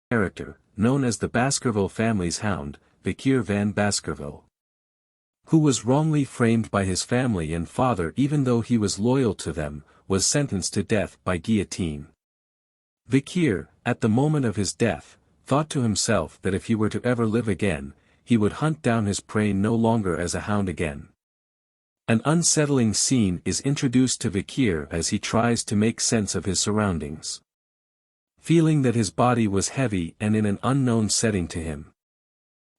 character, known as the Baskerville family's Hound, Vikir van Baskerville, who was wrongly framed by his family and father even though he was loyal to them, was sentenced to death by guillotine. Vikir, at the moment of his death, thought to himself that if he were to ever live again, he would hunt down his prey no longer as a hound again. An unsettling scene is introduced to Vikir as he tries to make sense of his surroundings. Feeling that his body was heavy and in an unknown setting to him,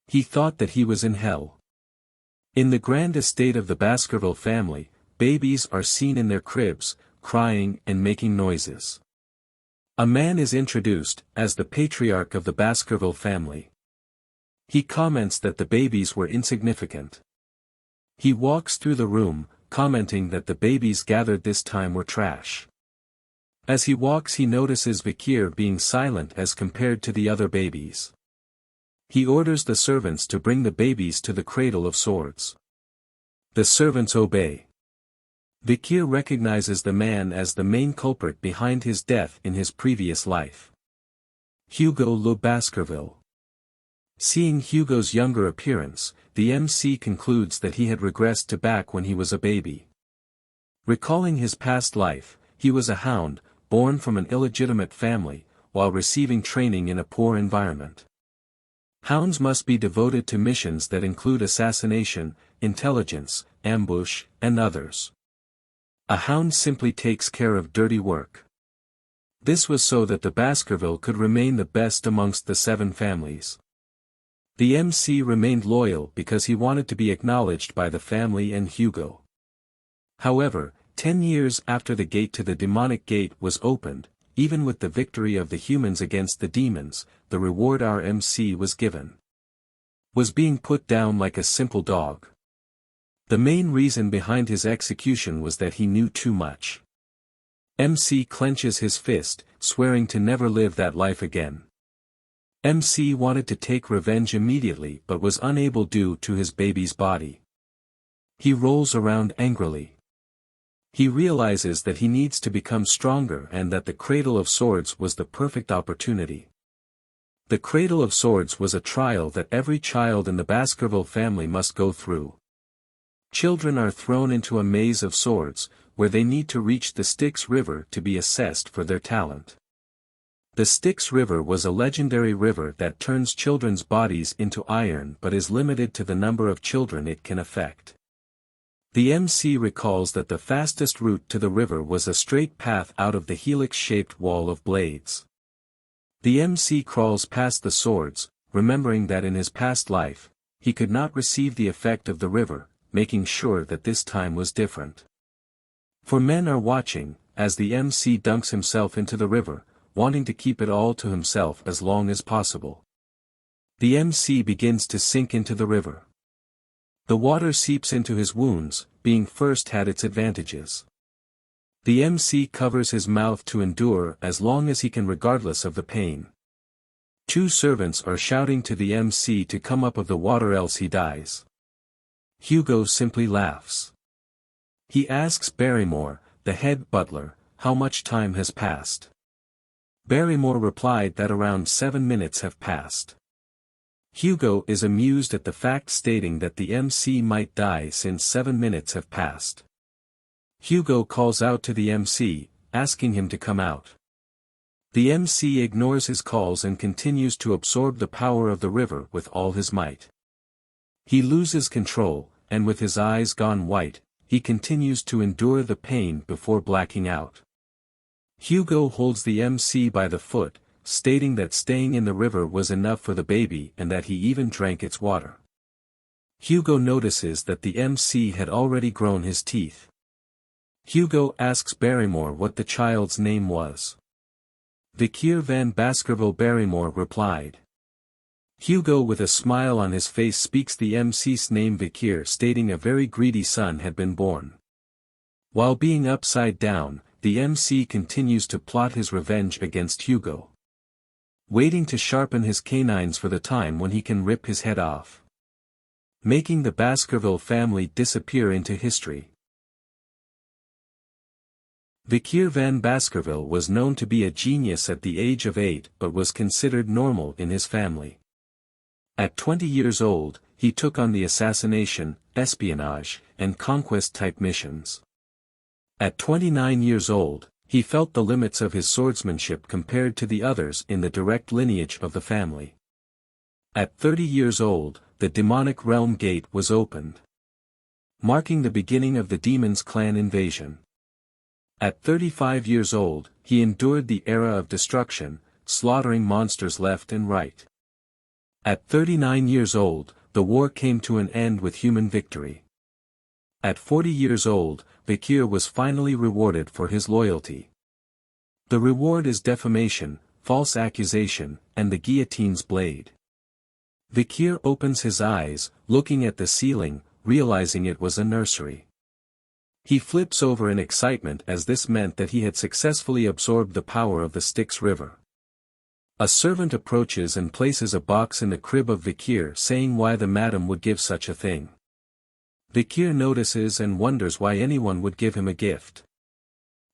he thought that he was in hell. In the grand estate of the Baskerville family, babies are seen in their cribs, crying and making noises. A man is introduced as the patriarch of the Baskerville family. He comments that the babies were insignificant. He walks through the room, commenting that the babies gathered this time were trash. As he walks he notices Vikir being silent as compared to the other babies. He orders the servants to bring the babies to the Cradle of Swords. The servants obey. Vikir recognizes the man as the main culprit behind his death in his previous life. Hugo Le Baskerville. Seeing Hugo's younger appearance, the MC concludes that he had regressed to back when he was a baby. Recalling his past life, he was a hound, born from an illegitimate family, while receiving training in a poor environment. Hounds must be devoted to missions that include assassination, intelligence, ambush, and others. A hound simply takes care of dirty work. This was so that the Baskerville could remain the best amongst the 7 families. The MC remained loyal because he wanted to be acknowledged by the family and Hugo. However, 10 years after the gate to the demonic gate was opened, even with the victory of the humans against the demons, the reward our MC was given was being put down like a simple dog. The main reason behind his execution was that he knew too much. MC clenches his fist, swearing to never live that life again. MC wanted to take revenge immediately but was unable due to his baby's body. He rolls around angrily. He realizes that he needs to become stronger and that the Cradle of Swords was the perfect opportunity. The Cradle of Swords was a trial that every child in the Baskerville family must go through. Children are thrown into a maze of swords, where they need to reach the Styx River to be assessed for their talent. The Styx River was a legendary river that turns children's bodies into iron but is limited to the number of children it can affect. The MC recalls that the fastest route to the river was a straight path out of the helix-shaped wall of blades. The MC crawls past the swords, remembering that in his past life, he could not receive the effect of the river, making sure that this time was different. For men are watching, as the MC dunks himself into the river, wanting to keep it all to himself as long as possible. The MC begins to sink into the river. The water seeps into his wounds, being first had its advantages. The MC covers his mouth to endure as long as he can regardless of the pain. 2 servants are shouting to the MC to come up of the water else he dies. Hugo simply laughs. He asks Barrymore, the head butler, how much time has passed. Barrymore replied that around 7 minutes have passed. Hugo is amused at the fact, stating that the MC might die since 7 minutes have passed. Hugo calls out to the MC, asking him to come out. The MC ignores his calls and continues to absorb the power of the river with all his might. He loses control, and with his eyes gone white, he continues to endure the pain before blacking out. Hugo holds the MC by the foot, stating that staying in the river was enough for the baby and that he even drank its water. Hugo notices that the MC had already grown his teeth. Hugo asks Barrymore what the child's name was. Vikir van Baskerville. Barrymore replied. Hugo with a smile on his face speaks the MC's name Vikir, stating a very greedy son had been born. While being upside down, the MC continues to plot his revenge against Hugo, waiting to sharpen his canines for the time when he can rip his head off, making the Baskerville family disappear into history. Vikir van Baskerville was known to be a genius at the age of 8 but was considered normal in his family. At 20 years old, he took on the assassination, espionage, and conquest-type missions. At 29 years old, he felt the limits of his swordsmanship compared to the others in the direct lineage of the family. At 30 years old, the demonic realm gate was opened, marking the beginning of the demon's clan invasion. At 35 years old, he endured the era of destruction, slaughtering monsters left and right. At 39 years old, the war came to an end with human victory. At 40 years old, Vikir was finally rewarded for his loyalty. The reward is defamation, false accusation, and the guillotine's blade. Vikir opens his eyes, looking at the ceiling, realizing it was a nursery. He flips over in excitement as this meant that he had successfully absorbed the power of the Styx River. A servant approaches and places a box in the crib of Vikir, saying why the madam would give such a thing. Vikir notices and wonders why anyone would give him a gift.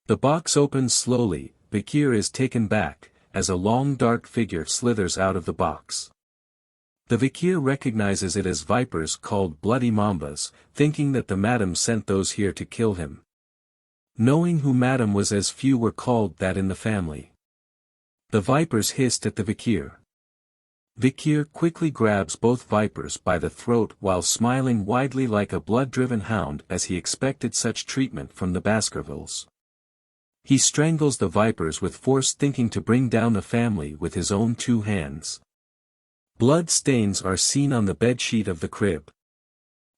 The box opens slowly. Vikir is taken back, as a long dark figure slithers out of the box. The Vikir recognizes it as vipers called bloody mambas, thinking that the madam sent those here to kill him. Knowing who madam was, as few were called that in the family. The vipers hissed at the Vikir. Vikir quickly grabs both vipers by the throat while smiling widely like a blood-driven hound, as he expected such treatment from the Baskervilles. He strangles the vipers with force, thinking to bring down the family with his own 2 hands. Blood stains are seen on the bedsheet of the crib.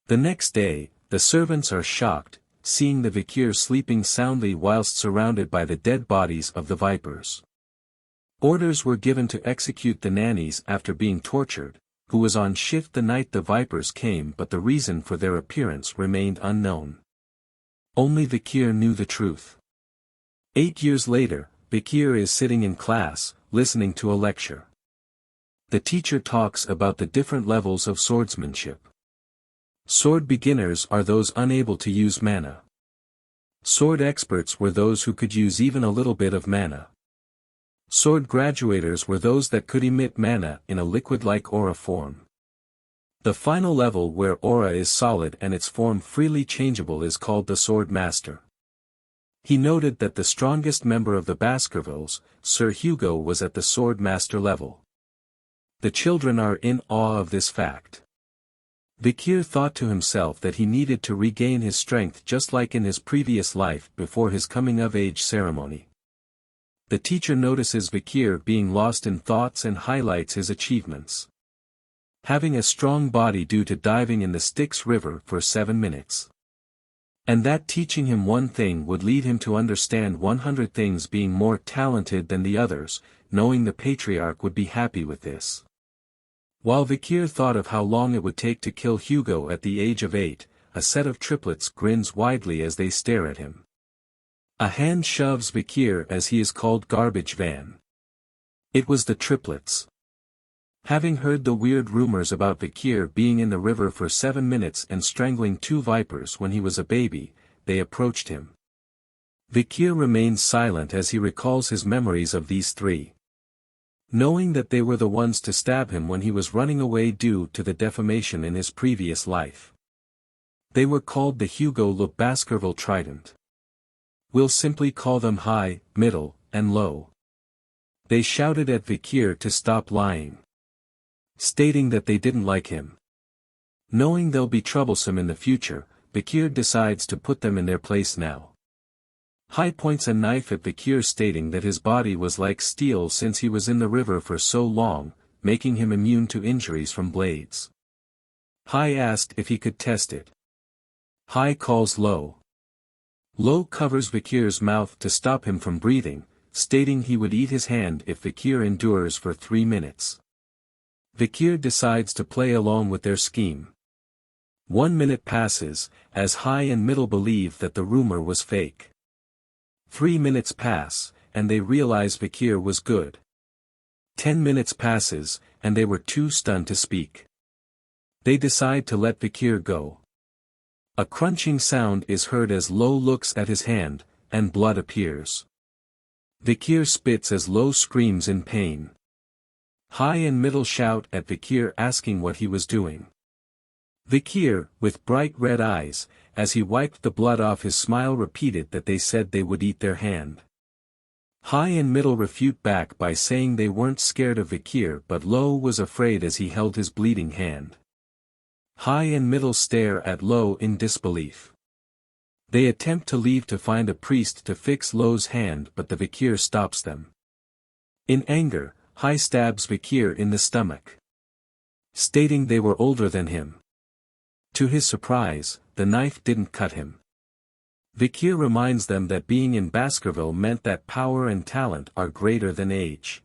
The next day, the servants are shocked, seeing the Vikir sleeping soundly whilst surrounded by the dead bodies of the vipers. Orders were given to execute the nannies after being tortured, who was on shift the night the vipers came, but the reason for their appearance remained unknown. Only Vikir knew the truth. 8 years later, Vikir is sitting in class, listening to a lecture. The teacher talks about the different levels of swordsmanship. Sword beginners are those unable to use mana. Sword experts were those who could use even a little bit of mana. Sword graduators were those that could emit mana in a liquid-like aura form. The final level, where aura is solid and its form freely changeable, is called the Sword Master. He noted that the strongest member of the Baskervilles, Sir Hugo, was at the Sword Master level. The children are in awe of this fact. Vikir thought to himself that he needed to regain his strength just like in his previous life before his coming-of-age ceremony. The teacher notices Vikir being lost in thoughts and highlights his achievements. Having a strong body due to diving in the Styx River for 7 minutes. And that teaching him one thing would lead him to understand 100 things, being more talented than the others, knowing the patriarch would be happy with this. While Vikir thought of how long it would take to kill Hugo at the age of 8, a set of triplets grins widely as they stare at him. A hand shoves Vikir as he is called garbage van. It was the triplets. Having heard the weird rumors about Vikir being in the river for 7 minutes and strangling 2 vipers when he was a baby, they approached him. Vikir remains silent as he recalls his memories of these 3. Knowing that they were the ones to stab him when he was running away due to the defamation in his previous life. They were called the Hugo Baskerville Trident. We'll simply call them high, middle, and low. They shouted at Vikir to stop lying, stating that they didn't like him. Knowing they'll be troublesome in the future, Vikir decides to put them in their place now. High points a knife at Vikir, stating that his body was like steel since he was in the river for so long, making him immune to injuries from blades. High asked if he could test it. High calls Low. Low covers Vikir's mouth to stop him from breathing, stating he would eat his hand if Vikir endures for 3 minutes. Vikir decides to play along with their scheme. 1 minute passes, as High and Middle believe that the rumor was fake. 3 minutes pass, and they realize Vikir was good. 10 minutes passes, and they were too stunned to speak. They decide to let Vikir go. A crunching sound is heard as Low looks at his hand, and blood appears. Vikir spits as Lo screams in pain. High and middle shout at Vikir asking what he was doing. Vikir, with bright red eyes, as he wiped the blood off his smile repeated that they said they would eat their hand. High and middle refute back by saying they weren't scared of Vikir but Lo was afraid as he held his bleeding hand. High and middle stare at Lo in disbelief. They attempt to leave to find a priest to fix Lo's hand but the Vikir stops them. In anger, High stabs Vikir in the stomach, stating they were older than him. To his surprise, the knife didn't cut him. Vikir reminds them that being in Baskerville meant that power and talent are greater than age.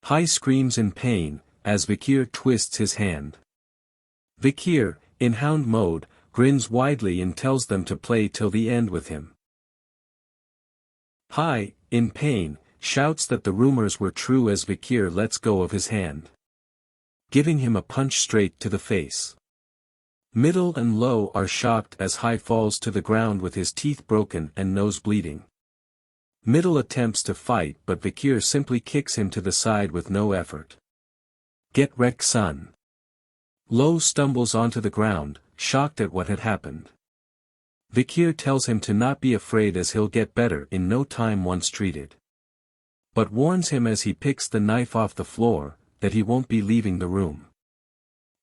High screams in pain, as Vikir twists his hand. Vikir, in Hound mode, grins widely and tells them to play till the end with him. High, in pain, shouts that the rumors were true as Vikir lets go of his hand, giving him a punch straight to the face. Middle and Lo are shocked as High falls to the ground with his teeth broken and nose bleeding. Middle attempts to fight but Vikir simply kicks him to the side with no effort. Get wrecked, son. Lo stumbles onto the ground, shocked at what had happened. Vikir tells him to not be afraid as he'll get better in no time once treated. But warns him as he picks the knife off the floor, that he won't be leaving the room.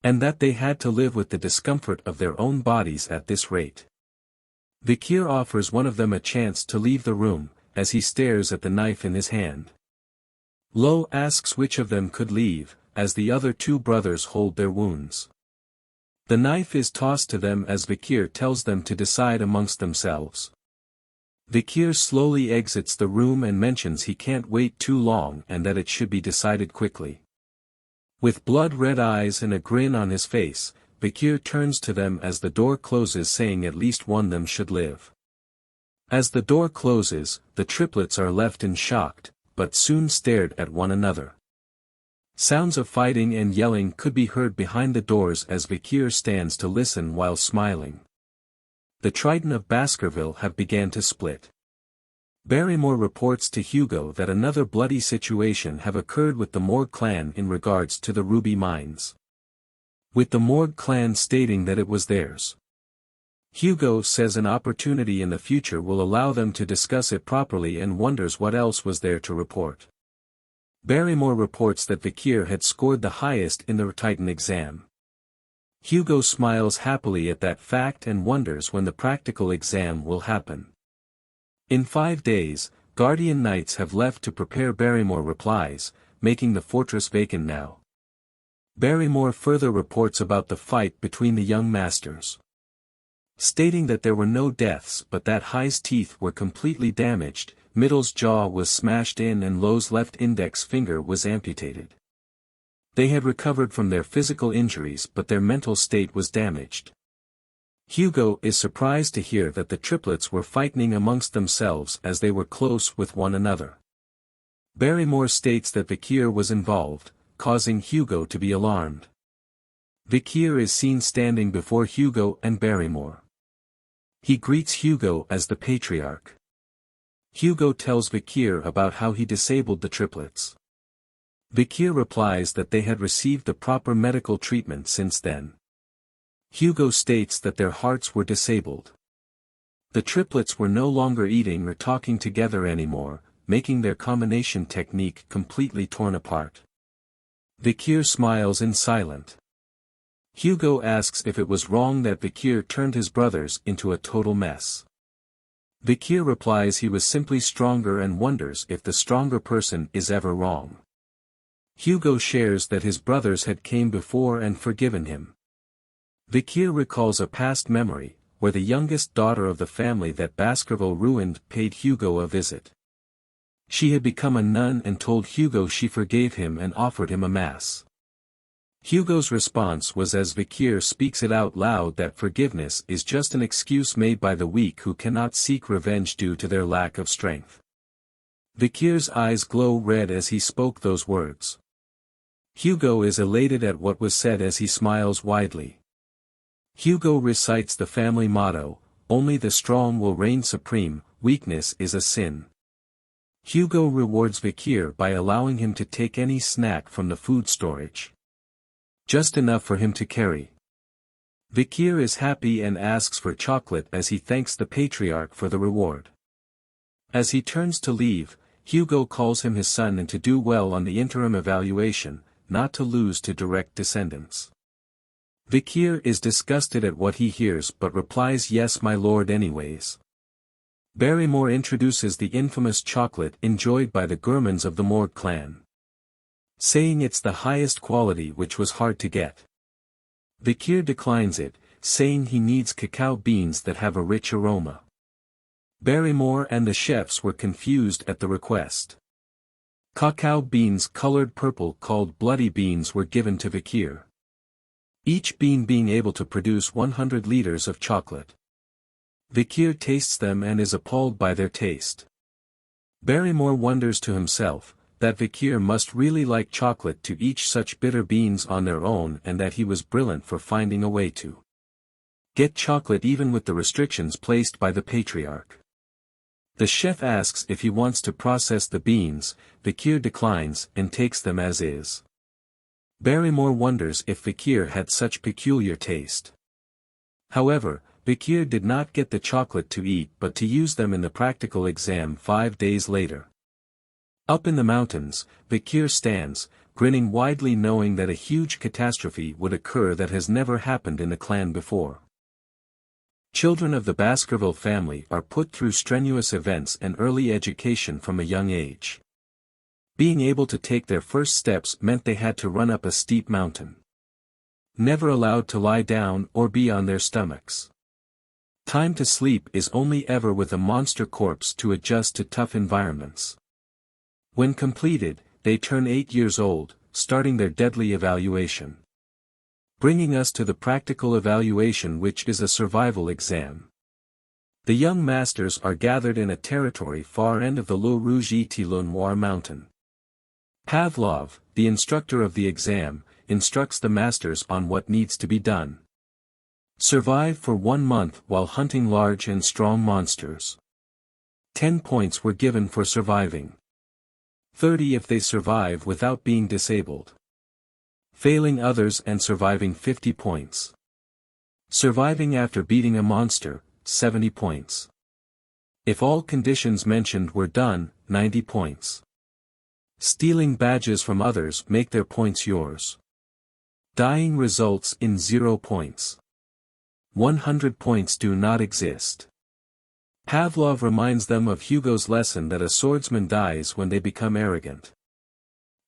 And that they had to live with the discomfort of their own bodies at this rate. Vikir offers one of them a chance to leave the room, as he stares at the knife in his hand. Lo asks which of them could leave, as the other two brothers hold their wounds. The knife is tossed to them as Vikir tells them to decide amongst themselves. Vikir slowly exits the room and mentions he can't wait too long and that it should be decided quickly. With blood-red eyes and a grin on his face, Vikir turns to them as the door closes saying at least one of them should live. As the door closes, the triplets are left in shocked, but soon stared at one another. Sounds of fighting and yelling could be heard behind the doors as Vikir stands to listen while smiling. The Triton of Baskerville have began to split. Barrymore reports to Hugo that another bloody situation have occurred with the Morgue clan in regards to the ruby mines, with the Morgue clan stating that it was theirs. Hugo says an opportunity in the future will allow them to discuss it properly and wonders what else was there to report. Barrymore reports that Vikir had scored the highest in the Titan exam. Hugo smiles happily at that fact and wonders when the practical exam will happen. In 5 days, Guardian Knights have left to prepare. Barrymore replies, making the fortress vacant now. Barrymore further reports about the fight between the young masters, stating that there were no deaths but that High's teeth were completely damaged, Middle's jaw was smashed in and Lo's left index finger was amputated. They had recovered from their physical injuries but their mental state was damaged. Hugo is surprised to hear that the triplets were fighting amongst themselves as they were close with one another. Barrymore states that Vikir was involved, causing Hugo to be alarmed. Vikir is seen standing before Hugo and Barrymore. He greets Hugo as the patriarch. Hugo tells Vikir about how he disabled the triplets. Vikir replies that they had received the proper medical treatment since then. Hugo states that their hearts were disabled. The triplets were no longer eating or talking together anymore, making their combination technique completely torn apart. Vikir smiles in silence. Hugo asks if it was wrong that Vikir turned his brothers into a total mess. Vikir replies he was simply stronger and wonders if the stronger person is ever wrong. Hugo shares that his brothers had came before and forgiven him. Vikir recalls a past memory, where the youngest daughter of the family that Baskerville ruined paid Hugo a visit. She had become a nun and told Hugo she forgave him and offered him a mass. Hugo's response was as Vikir speaks it out loud that forgiveness is just an excuse made by the weak who cannot seek revenge due to their lack of strength. Vikir's eyes glow red as he spoke those words. Hugo is elated at what was said as he smiles widely. Hugo recites the family motto, "Only the strong will reign supreme," weakness is a sin. Hugo rewards Vikir by allowing him to take any snack from the food storage. Just enough for him to carry. Vikir is happy and asks for chocolate as he thanks the patriarch for the reward. As he turns to leave, Hugo calls him his son and to do well on the interim evaluation, not to lose to direct descendants. Vikir is disgusted at what he hears but replies yes my lord anyways. Barrymore introduces the infamous chocolate enjoyed by the gourmands of the Morgue clan, saying it's the highest quality which was hard to get. Vikir declines it, saying he needs cacao beans that have a rich aroma. Barrymore and the chefs were confused at the request. Cacao beans colored purple called bloody beans were given to Vikir, each bean being able to produce 100 liters of chocolate. Vikir tastes them and is appalled by their taste. Barrymore wonders to himself, that Vikir must really like chocolate to eat such bitter beans on their own and that he was brilliant for finding a way to get chocolate even with the restrictions placed by the patriarch. The chef asks if he wants to process the beans, Vikir declines and takes them as is. Barrymore wonders if Vikir had such peculiar taste. However, Vikir did not get the chocolate to eat but to use them in the practical exam 5 days later. Up in the mountains, Vikir stands, grinning widely knowing that a huge catastrophe would occur that has never happened in the clan before. Children of the Baskerville family are put through strenuous events and early education from a young age. Being able to take their first steps meant they had to run up a steep mountain. Never allowed to lie down or be on their stomachs. Time to sleep is only ever with a monster corpse to adjust to tough environments. When completed, they turn 8 years old, starting their deadly evaluation. Bringing us to the practical evaluation, which is a survival exam. The young masters are gathered in a territory far end of the Le Rouge-et-Noir mountain. Pavlov, the instructor of the exam, instructs the masters on what needs to be done. Survive for 1 month while hunting large and strong monsters. 10 points were given for surviving. 30 if they survive without being disabled. Failing others and surviving 50 points. Surviving after beating a monster, 70 points. If all conditions mentioned were done, 90 points. Stealing badges from others make their points yours. Dying results in 0 points. 100 points do not exist. Pavlov reminds them of Hugo's lesson that a swordsman dies when they become arrogant.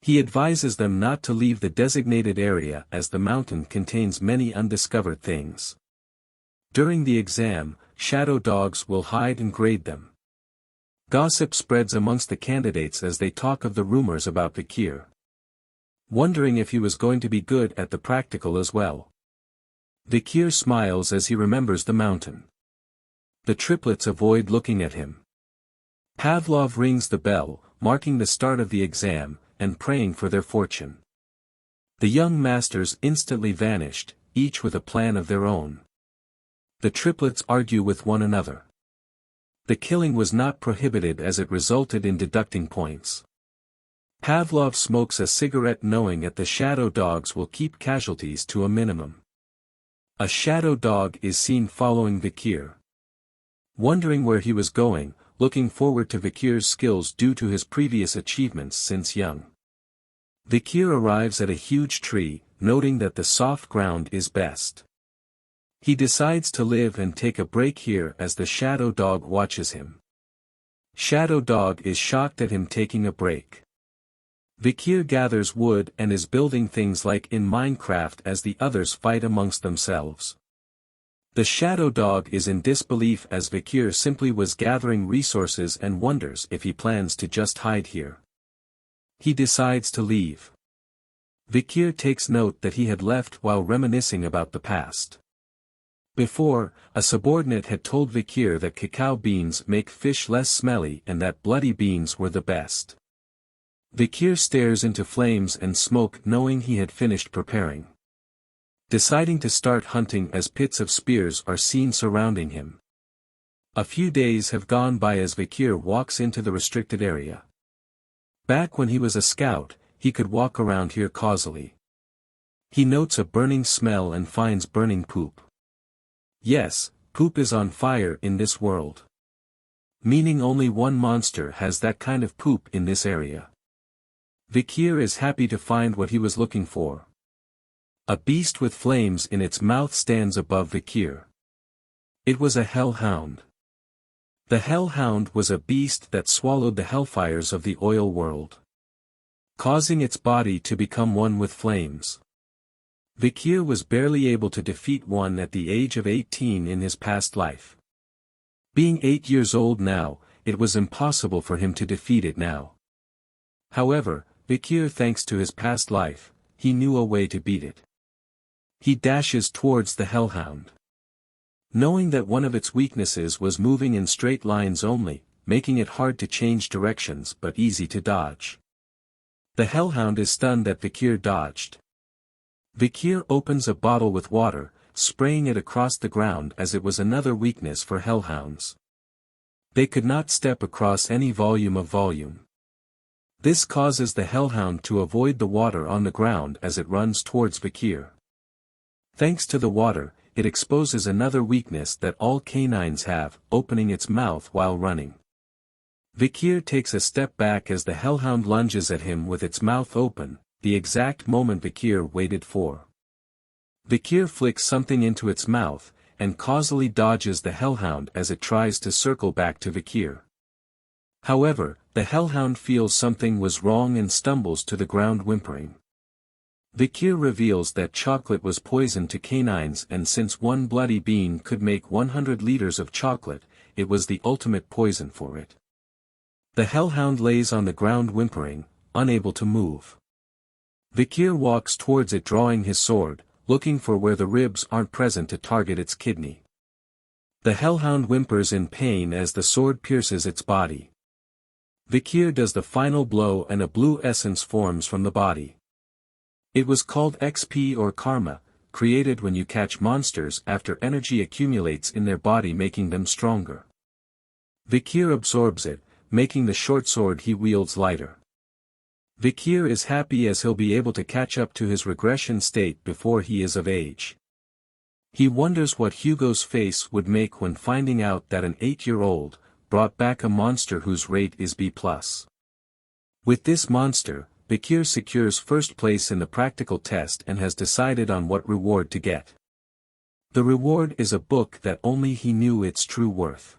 He advises them not to leave the designated area as the mountain contains many undiscovered things. During the exam, shadow dogs will hide and grade them. Gossip spreads amongst the candidates as they talk of the rumors about Vikir. Wondering if he was going to be good at the practical as well. Vikir smiles as he remembers the mountain. The triplets avoid looking at him. Pavlov rings the bell, marking the start of the exam, and praying for their fortune. The young masters instantly vanished, each with a plan of their own. The triplets argue with one another. The killing was not prohibited as it resulted in deducting points. Pavlov smokes a cigarette knowing that the shadow dogs will keep casualties to a minimum. A shadow dog is seen following Vikir. Wondering where he was going, looking forward to Vikir's skills due to his previous achievements since young. Vikir arrives at a huge tree, noting that the soft ground is best. He decides to live and take a break here as the shadow dog watches him. Shadow dog is shocked at him taking a break. Vikir gathers wood and is building things like in Minecraft as the others fight amongst themselves. The shadow dog is in disbelief as Vikir simply was gathering resources and wonders if he plans to just hide here. He decides to leave. Vikir takes note that he had left while reminiscing about the past. Before, a subordinate had told Vikir that cacao beans make fish less smelly and that bloody beans were the best. Vikir stares into flames and smoke knowing he had finished preparing. Deciding to start hunting as pits of spears are seen surrounding him. A few days have gone by as Vikir walks into the restricted area. Back when he was a scout, he could walk around here causally. He notes a burning smell and finds burning poop. Yes, poop is on fire in this world. Meaning only one monster has that kind of poop in this area. Vikir is happy to find what he was looking for. A beast with flames in its mouth stands above Vikir. It was a Hellhound. The Hellhound was a beast that swallowed the hellfires of the oil world, causing its body to become one with flames. Vikir was barely able to defeat one at the age of 18 in his past life. Being 8 years old now, it was impossible for him to defeat it now. However, Vikir, thanks to his past life, he knew a way to beat it. He dashes towards the Hellhound. Knowing that one of its weaknesses was moving in straight lines only, making it hard to change directions but easy to dodge. The Hellhound is stunned that Vikir dodged. Vikir opens a bottle with water, spraying it across the ground as it was another weakness for Hellhounds. They could not step across any volume of volume. This causes the Hellhound to avoid the water on the ground as it runs towards Vikir. Thanks to the water, it exposes another weakness that all canines have, opening its mouth while running. Vikir takes a step back as the Hellhound lunges at him with its mouth open, the exact moment Vikir waited for. Vikir flicks something into its mouth, and causally dodges the Hellhound as it tries to circle back to Vikir. However, the Hellhound feels something was wrong and stumbles to the ground whimpering. Vikir reveals that chocolate was poison to canines, and since one bloody bean could make 100 liters of chocolate, it was the ultimate poison for it. The Hellhound lays on the ground whimpering, unable to move. Vikir walks towards it drawing his sword, looking for where the ribs aren't present to target its kidney. The Hellhound whimpers in pain as the sword pierces its body. Vikir does the final blow and a blue essence forms from the body. It was called XP or Karma, created when you catch monsters after energy accumulates in their body, making them stronger. Vikir absorbs it, making the short sword he wields lighter. Vikir is happy as he'll be able to catch up to his regression state before he is of age. He wonders what Hugo's face would make when finding out that an 8-year-old brought back a monster whose rate is B+. With this monster, Vikir secures first place in the practical test and has decided on what reward to get. The reward is a book that only he knew its true worth.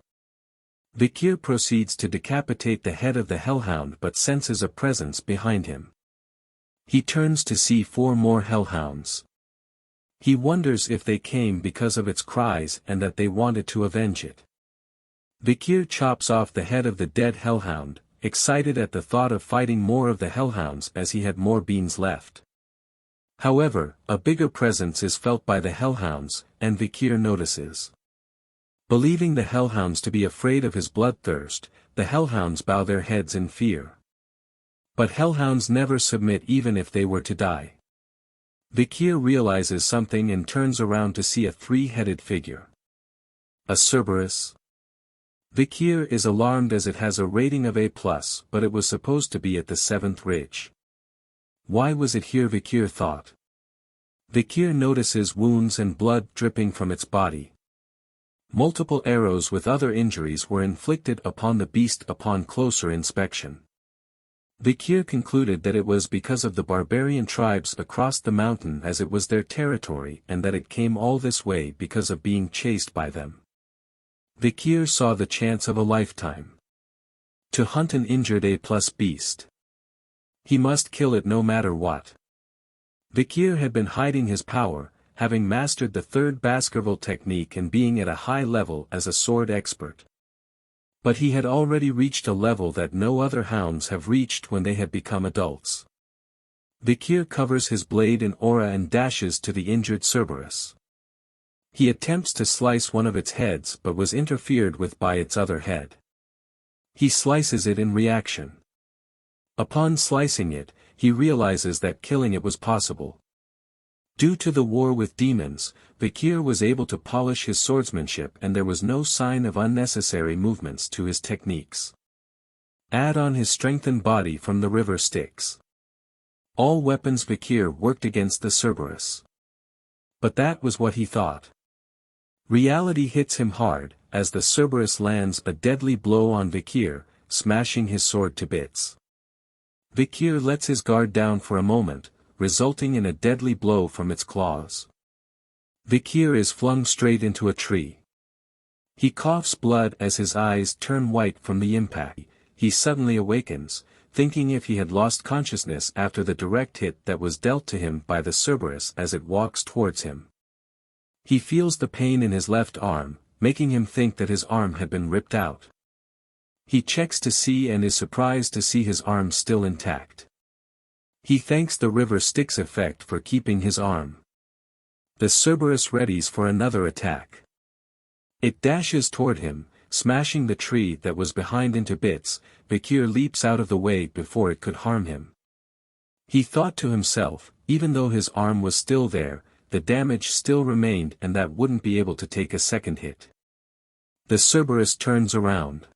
Vikir proceeds to decapitate the head of the Hellhound but senses a presence behind him. He turns to see 4 more Hellhounds. He wonders if they came because of its cries and that they wanted to avenge it. Vikir chops off the head of the dead Hellhound, excited at the thought of fighting more of the Hellhounds as he had more beans left. However, a bigger presence is felt by the Hellhounds, and Vikir notices. Believing the Hellhounds to be afraid of his bloodthirst, the Hellhounds bow their heads in fear. But Hellhounds never submit even if they were to die. Vikir realizes something and turns around to see a 3-headed figure. A Cerberus? Vikir is alarmed as it has a rating of A+, but it was supposed to be at the 7th ridge. Why was it here, Vikir thought. Vikir notices wounds and blood dripping from its body. Multiple arrows with other injuries were inflicted upon the beast upon closer inspection. Vikir concluded that it was because of the barbarian tribes across the mountain as it was their territory and that it came all this way because of being chased by them. Vikir saw the chance of a lifetime. To hunt an injured A+ beast. He must kill it no matter what. Vikir had been hiding his power, having mastered the 3rd Baskerville technique and being at a high level as a sword expert. But he had already reached a level that no other hounds have reached when they had become adults. Vikir covers his blade in aura and dashes to the injured Cerberus. He attempts to slice one of its heads but was interfered with by its other head. He slices it in reaction. Upon slicing it, he realizes that killing it was possible. Due to the war with demons, Vikir was able to polish his swordsmanship and there was no sign of unnecessary movements to his techniques. Add on his strengthened body from the river Styx. All weapons Vikir worked against the Cerberus. But that was what he thought. Reality hits him hard, as the Cerberus lands a deadly blow on Vikir, smashing his sword to bits. Vikir lets his guard down for a moment, resulting in a deadly blow from its claws. Vikir is flung straight into a tree. He coughs blood as his eyes turn white from the impact. He suddenly awakens, thinking if he had lost consciousness after the direct hit that was dealt to him by the Cerberus as it walks towards him. He feels the pain in his left arm, making him think that his arm had been ripped out. He checks to see and is surprised to see his arm still intact. He thanks the river Styx effect for keeping his arm. The Cerberus readies for another attack. It dashes toward him, smashing the tree that was behind into bits. Vikir leaps out of the way before it could harm him. He thought to himself, even though his arm was still there, the damage still remained and that wouldn't be able to take a second hit. The Cerberus turns around.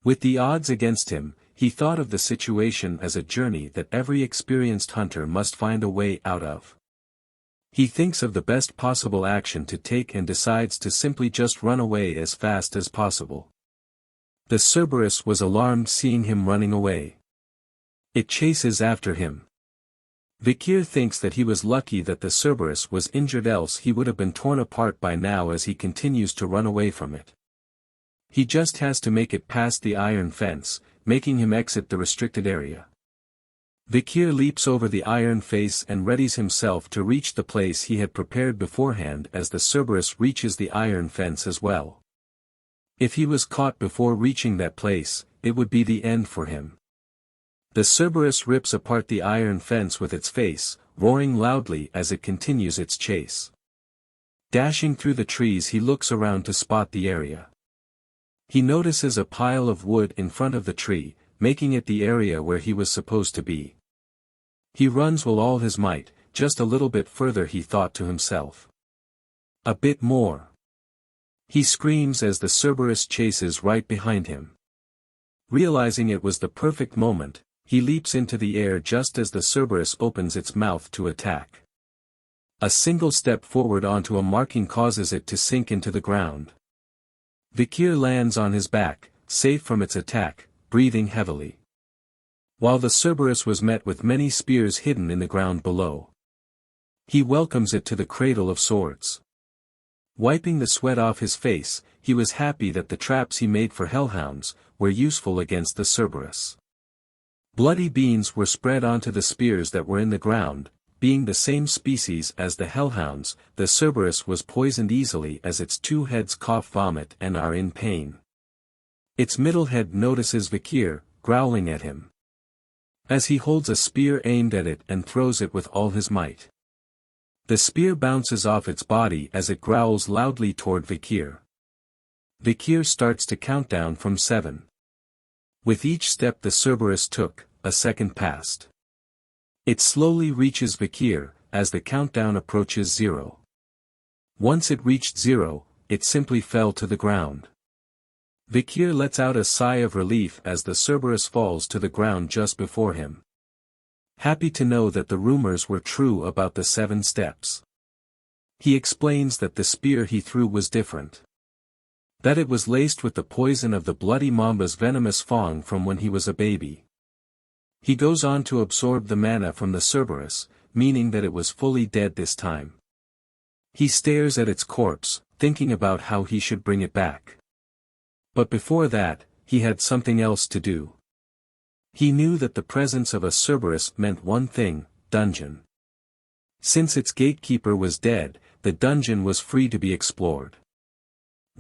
With the odds against him, he thought of the situation as a journey that every experienced hunter must find a way out of. He thinks of the best possible action to take and decides to simply just run away as fast as possible. The Cerberus was alarmed seeing him running away. It chases after him. Vikir thinks that he was lucky that the Cerberus was injured, else he would have been torn apart by now as he continues to run away from it. He just has to make it past the iron fence, making him exit the restricted area. Vikir leaps over the iron face and readies himself to reach the place he had prepared beforehand as the Cerberus reaches the iron fence as well. If he was caught before reaching that place, it would be the end for him. The Cerberus rips apart the iron fence with its face, roaring loudly as it continues its chase. Dashing through the trees, he looks around to spot the area. He notices a pile of wood in front of the tree, making it the area where he was supposed to be. He runs with all his might, just a little bit further, he thought to himself. A bit more. He screams as the Cerberus chases right behind him. Realizing it was the perfect moment, he leaps into the air just as the Cerberus opens its mouth to attack. A single step forward onto a marking causes it to sink into the ground. Vikir lands on his back, safe from its attack, breathing heavily. While the Cerberus was met with many spears hidden in the ground below. He welcomes it to the Cradle of Swords. Wiping the sweat off his face, he was happy that the traps he made for Hellhounds were useful against the Cerberus. Bloody beans were spread onto the spears that were in the ground. Being the same species as the Hellhounds, the Cerberus was poisoned easily as its two heads cough vomit and are in pain. Its middle head notices Vikir, growling at him. As he holds a spear aimed at it and throws it with all his might. The spear bounces off its body as it growls loudly toward Vikir. Vikir starts to count down from 7. With each step the Cerberus took, a second passed. It slowly reaches Vikir, as the countdown approaches 0. Once it reached 0, it simply fell to the ground. Vikir lets out a sigh of relief as the Cerberus falls to the ground just before him. Happy to know that the rumors were true about the 7 steps. He explains that the spear he threw was different. That it was laced with the poison of the bloody mamba's venomous fang from when he was a baby. He goes on to absorb the mana from the Cerberus, meaning that it was fully dead this time. He stares at its corpse, thinking about how he should bring it back. But before that, he had something else to do. He knew that the presence of a Cerberus meant one thing: dungeon. Since its gatekeeper was dead, the dungeon was free to be explored.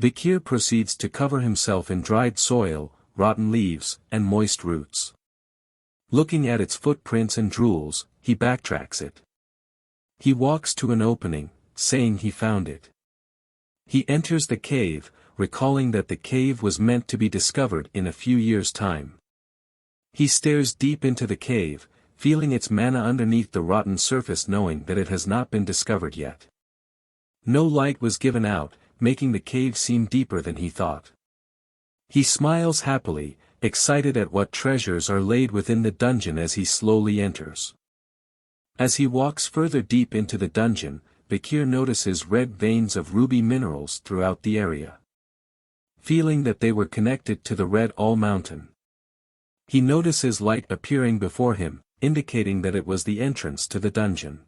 Vikir proceeds to cover himself in dried soil, rotten leaves, and moist roots. Looking at its footprints and drools, he backtracks it. He walks to an opening, saying he found it. He enters the cave, recalling that the cave was meant to be discovered in a few years' time. He stares deep into the cave, feeling its mana underneath the rotten surface, knowing that it has not been discovered yet. No light was given out, making the cave seem deeper than he thought. He smiles happily, excited at what treasures are laid within the dungeon as he slowly enters. As he walks further deep into the dungeon, Vikir notices red veins of ruby minerals throughout the area. Feeling that they were connected to the Red All Mountain. He notices light appearing before him, indicating that it was the entrance to the dungeon.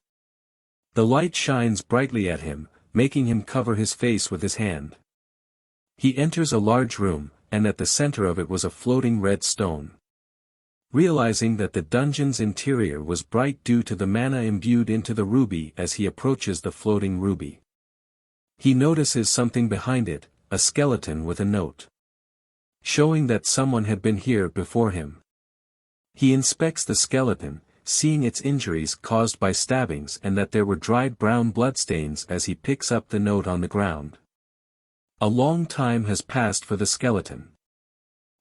The light shines brightly at him, making him cover his face with his hand. He enters a large room, and at the center of it was a floating red stone. Realizing that the dungeon's interior was bright due to the mana imbued into the ruby as he approaches the floating ruby. He notices something behind it, a skeleton with a note. Showing that someone had been here before him. He inspects the skeleton, seeing its injuries caused by stabbings and that there were dried brown bloodstains as he picks up the note on the ground. A long time has passed for the skeleton.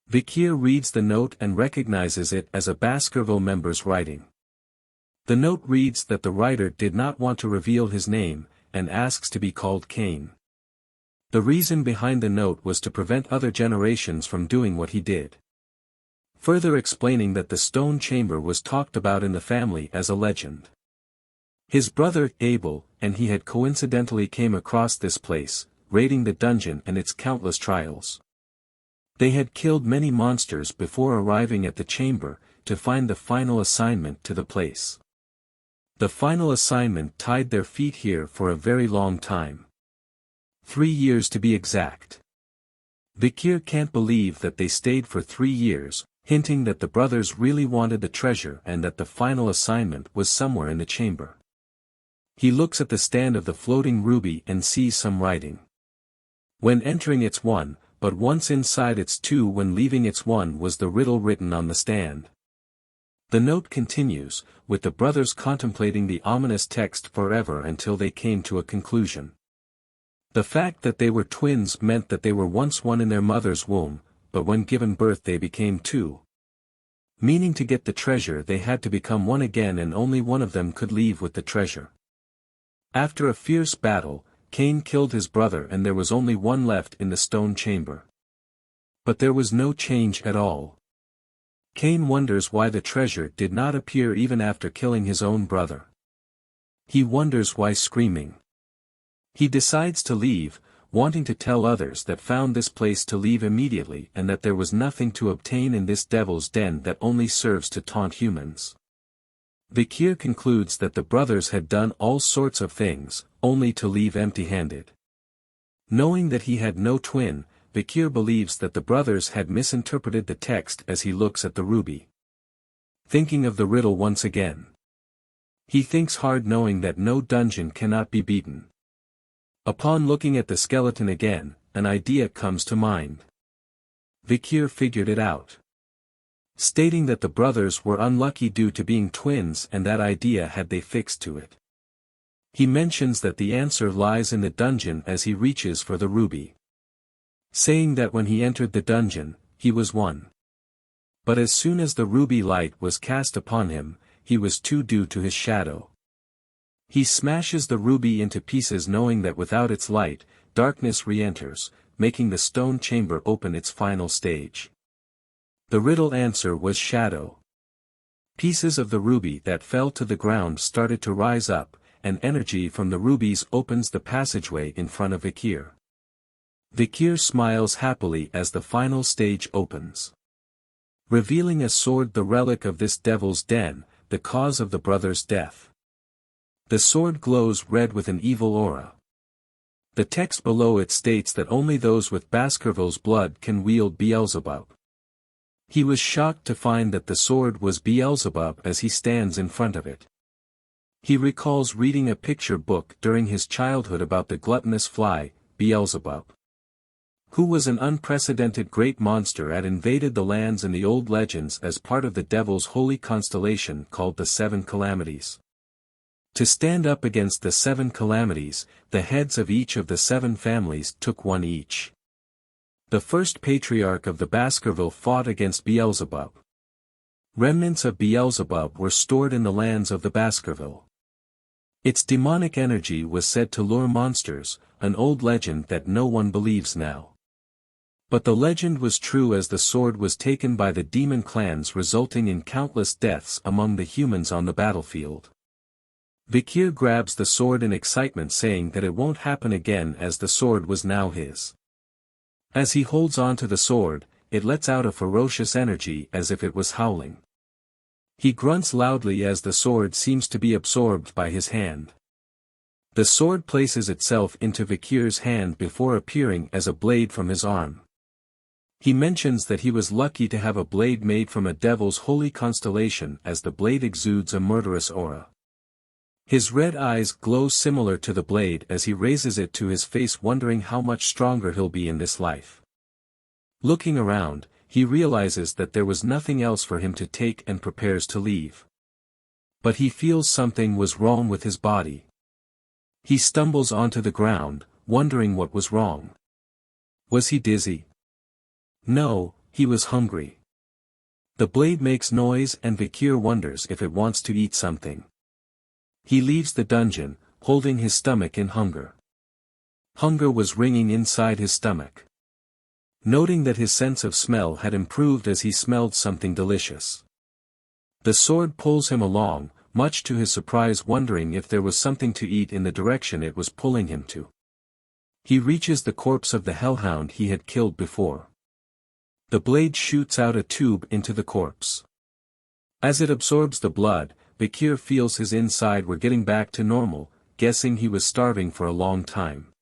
Vikir reads the note and recognizes it as a Baskerville member's writing. The note reads that the writer did not want to reveal his name, and asks to be called Cain. The reason behind the note was to prevent other generations from doing what he did. Further explaining that the stone chamber was talked about in the family as a legend. His brother, Abel, and he had coincidentally came across this place, raiding the dungeon and its countless trials. They had killed many monsters before arriving at the chamber, to find the final assignment to the place. The final assignment tied their feet here for a very long time. 3 years to be exact. Vikir can't believe that they stayed for 3 years, hinting that the brothers really wanted the treasure and that the final assignment was somewhere in the chamber. He looks at the stand of the floating ruby and sees some writing. When entering it's 1, but once inside it's 2, when leaving it's 1 was the riddle written on the stand. The note continues, with the brothers contemplating the ominous text forever until they came to a conclusion. The fact that they were twins meant that they were once one in their mother's womb, but when given birth they became 2. Meaning to get the treasure they had to become one again, and only one of them could leave with the treasure. After a fierce battle, Cain killed his brother and there was only one left in the stone chamber. But there was no change at all. Cain wonders why the treasure did not appear even after killing his own brother. He wonders why screaming. He decides to leave, wanting to tell others that found this place to leave immediately and that there was nothing to obtain in this devil's den that only serves to taunt humans. Vikir concludes that the brothers had done all sorts of things, only to leave empty-handed. Knowing that he had no twin, Vikir believes that the brothers had misinterpreted the text as he looks at the ruby. Thinking of the riddle once again. He thinks hard, knowing that no dungeon cannot be beaten. Upon looking at the skeleton again, an idea comes to mind. Vikir figured it out. Stating that the brothers were unlucky due to being twins, and that idea had they fixed to it. He mentions that the answer lies in the dungeon as he reaches for the ruby. Saying that when he entered the dungeon, he was 1. But as soon as the ruby light was cast upon him, he was 2 due to his shadow. He smashes the ruby into pieces, knowing that without its light, darkness re-enters, making the stone chamber open its final stage. The riddle answer was shadow. Pieces of the ruby that fell to the ground started to rise up, and energy from the rubies opens the passageway in front of Vikir. Vikir smiles happily as the final stage opens. Revealing a sword, the relic of this devil's den, the cause of the brothers' death. The sword glows red with an evil aura. The text below it states that only those with Baskerville's blood can wield Beelzebub. He was shocked to find that the sword was Beelzebub as he stands in front of it. He recalls reading a picture book during his childhood about the gluttonous fly, Beelzebub, who was an unprecedented great monster that invaded the lands in the old legends as part of the devil's holy constellation called the 7 Calamities. To stand up against the 7 calamities, the heads of each of the 7 families took one each. The first patriarch of the Baskerville fought against Beelzebub. Remnants of Beelzebub were stored in the lands of the Baskerville. Its demonic energy was said to lure monsters, an old legend that no one believes now. But the legend was true, as the sword was taken by the demon clans, resulting in countless deaths among the humans on the battlefield. Vikir grabs the sword in excitement, saying that it won't happen again, as the sword was now his. As he holds on to the sword, it lets out a ferocious energy as if it was howling. He grunts loudly as the sword seems to be absorbed by his hand. The sword places itself into Vikir's hand before appearing as a blade from his arm. He mentions that he was lucky to have a blade made from a devil's holy constellation, as the blade exudes a murderous aura. His red eyes glow similar to the blade as he raises it to his face, wondering how much stronger he'll be in this life. Looking around, he realizes that there was nothing else for him to take and prepares to leave. But he feels something was wrong with his body. He stumbles onto the ground, wondering what was wrong. Was he dizzy? No, he was hungry. The blade makes noise and Vikir wonders if it wants to eat something. He leaves the dungeon, holding his stomach in hunger. Hunger was ringing inside his stomach. Noting that his sense of smell had improved as he smelled something delicious. The sword pulls him along, much to his surprise, wondering if there was something to eat in the direction it was pulling him to. He reaches the corpse of the Hellhound he had killed before. The blade shoots out a tube into the corpse. As it absorbs the blood, Vikir feels his inside were getting back to normal, guessing he was starving for a long time.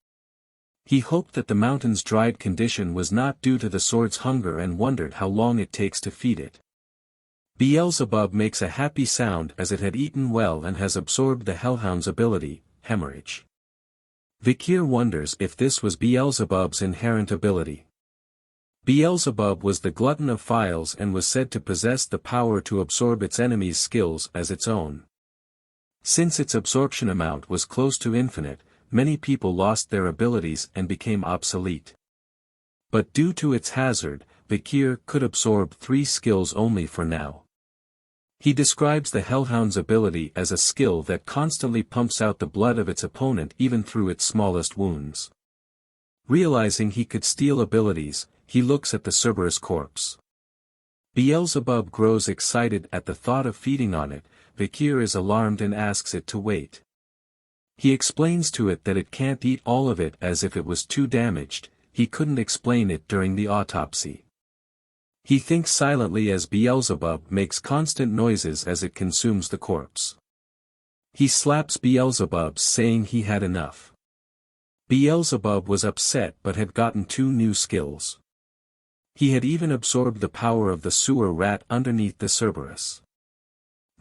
He hoped that the mountain's dried condition was not due to the sword's hunger and wondered how long it takes to feed it. Beelzebub makes a happy sound as it had eaten well and has absorbed the Hellhound's ability, hemorrhage. Vikir wonders if this was Beelzebub's inherent ability. Beelzebub was the glutton of files and was said to possess the power to absorb its enemies' skills as its own. Since its absorption amount was close to infinite, many people lost their abilities and became obsolete. But due to its hazard, Vikir could absorb 3 skills only for now. He describes the Hellhound's ability as a skill that constantly pumps out the blood of its opponent even through its smallest wounds. Realizing he could steal abilities, he looks at the Cerberus corpse. Beelzebub grows excited at the thought of feeding on it. Vikir is alarmed and asks it to wait. He explains to it that it can't eat all of it as if it was too damaged. He couldn't explain it during the autopsy. He thinks silently as Beelzebub makes constant noises as it consumes the corpse. He slaps Beelzebub, saying he had enough. Beelzebub was upset but had gotten 2 new skills. He had even absorbed the power of the sewer rat underneath the Cerberus.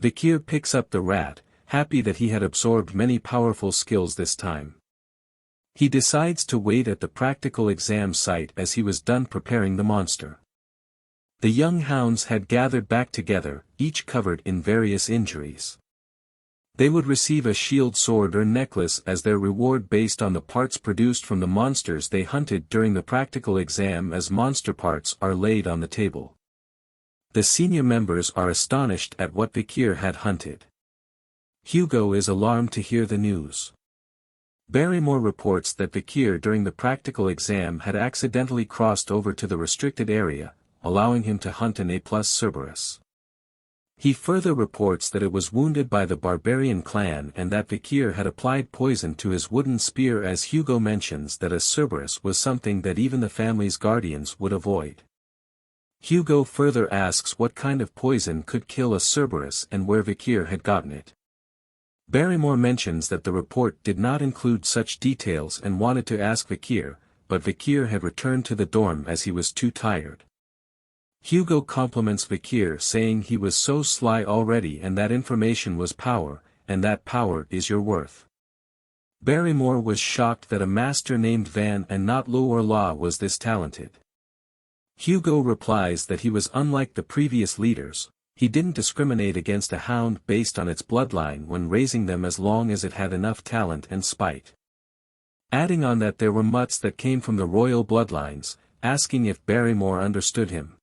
Vikir picks up the rat, happy that he had absorbed many powerful skills this time. He decides to wait at the practical exam site as he was done preparing the monster. The young hounds had gathered back together, each covered in various injuries. They would receive a shield, sword or necklace as their reward based on the parts produced from the monsters they hunted during the practical exam, as monster parts are laid on the table. The senior members are astonished at what Vikir had hunted. Hugo is alarmed to hear the news. Barrymore reports that Vikir during the practical exam had accidentally crossed over to the restricted area, allowing him to hunt an A+ Cerberus. He further reports that it was wounded by the barbarian clan and that Vikir had applied poison to his wooden spear, as Hugo mentions that a Cerberus was something that even the family's guardians would avoid. Hugo further asks what kind of poison could kill a Cerberus and where Vikir had gotten it. Barrymore mentions that the report did not include such details and wanted to ask Vikir, but Vikir had returned to the dorm as he was too tired. Hugo compliments Vikir, saying he was so sly already and that information was power, and that power is your worth. Barrymore was shocked that a master named Van and not Lo or La was this talented. Hugo replies that he was unlike the previous leaders. He didn't discriminate against a hound based on its bloodline when raising them as long as it had enough talent and spite. Adding on that there were mutts that came from the royal bloodlines, asking if Barrymore understood him.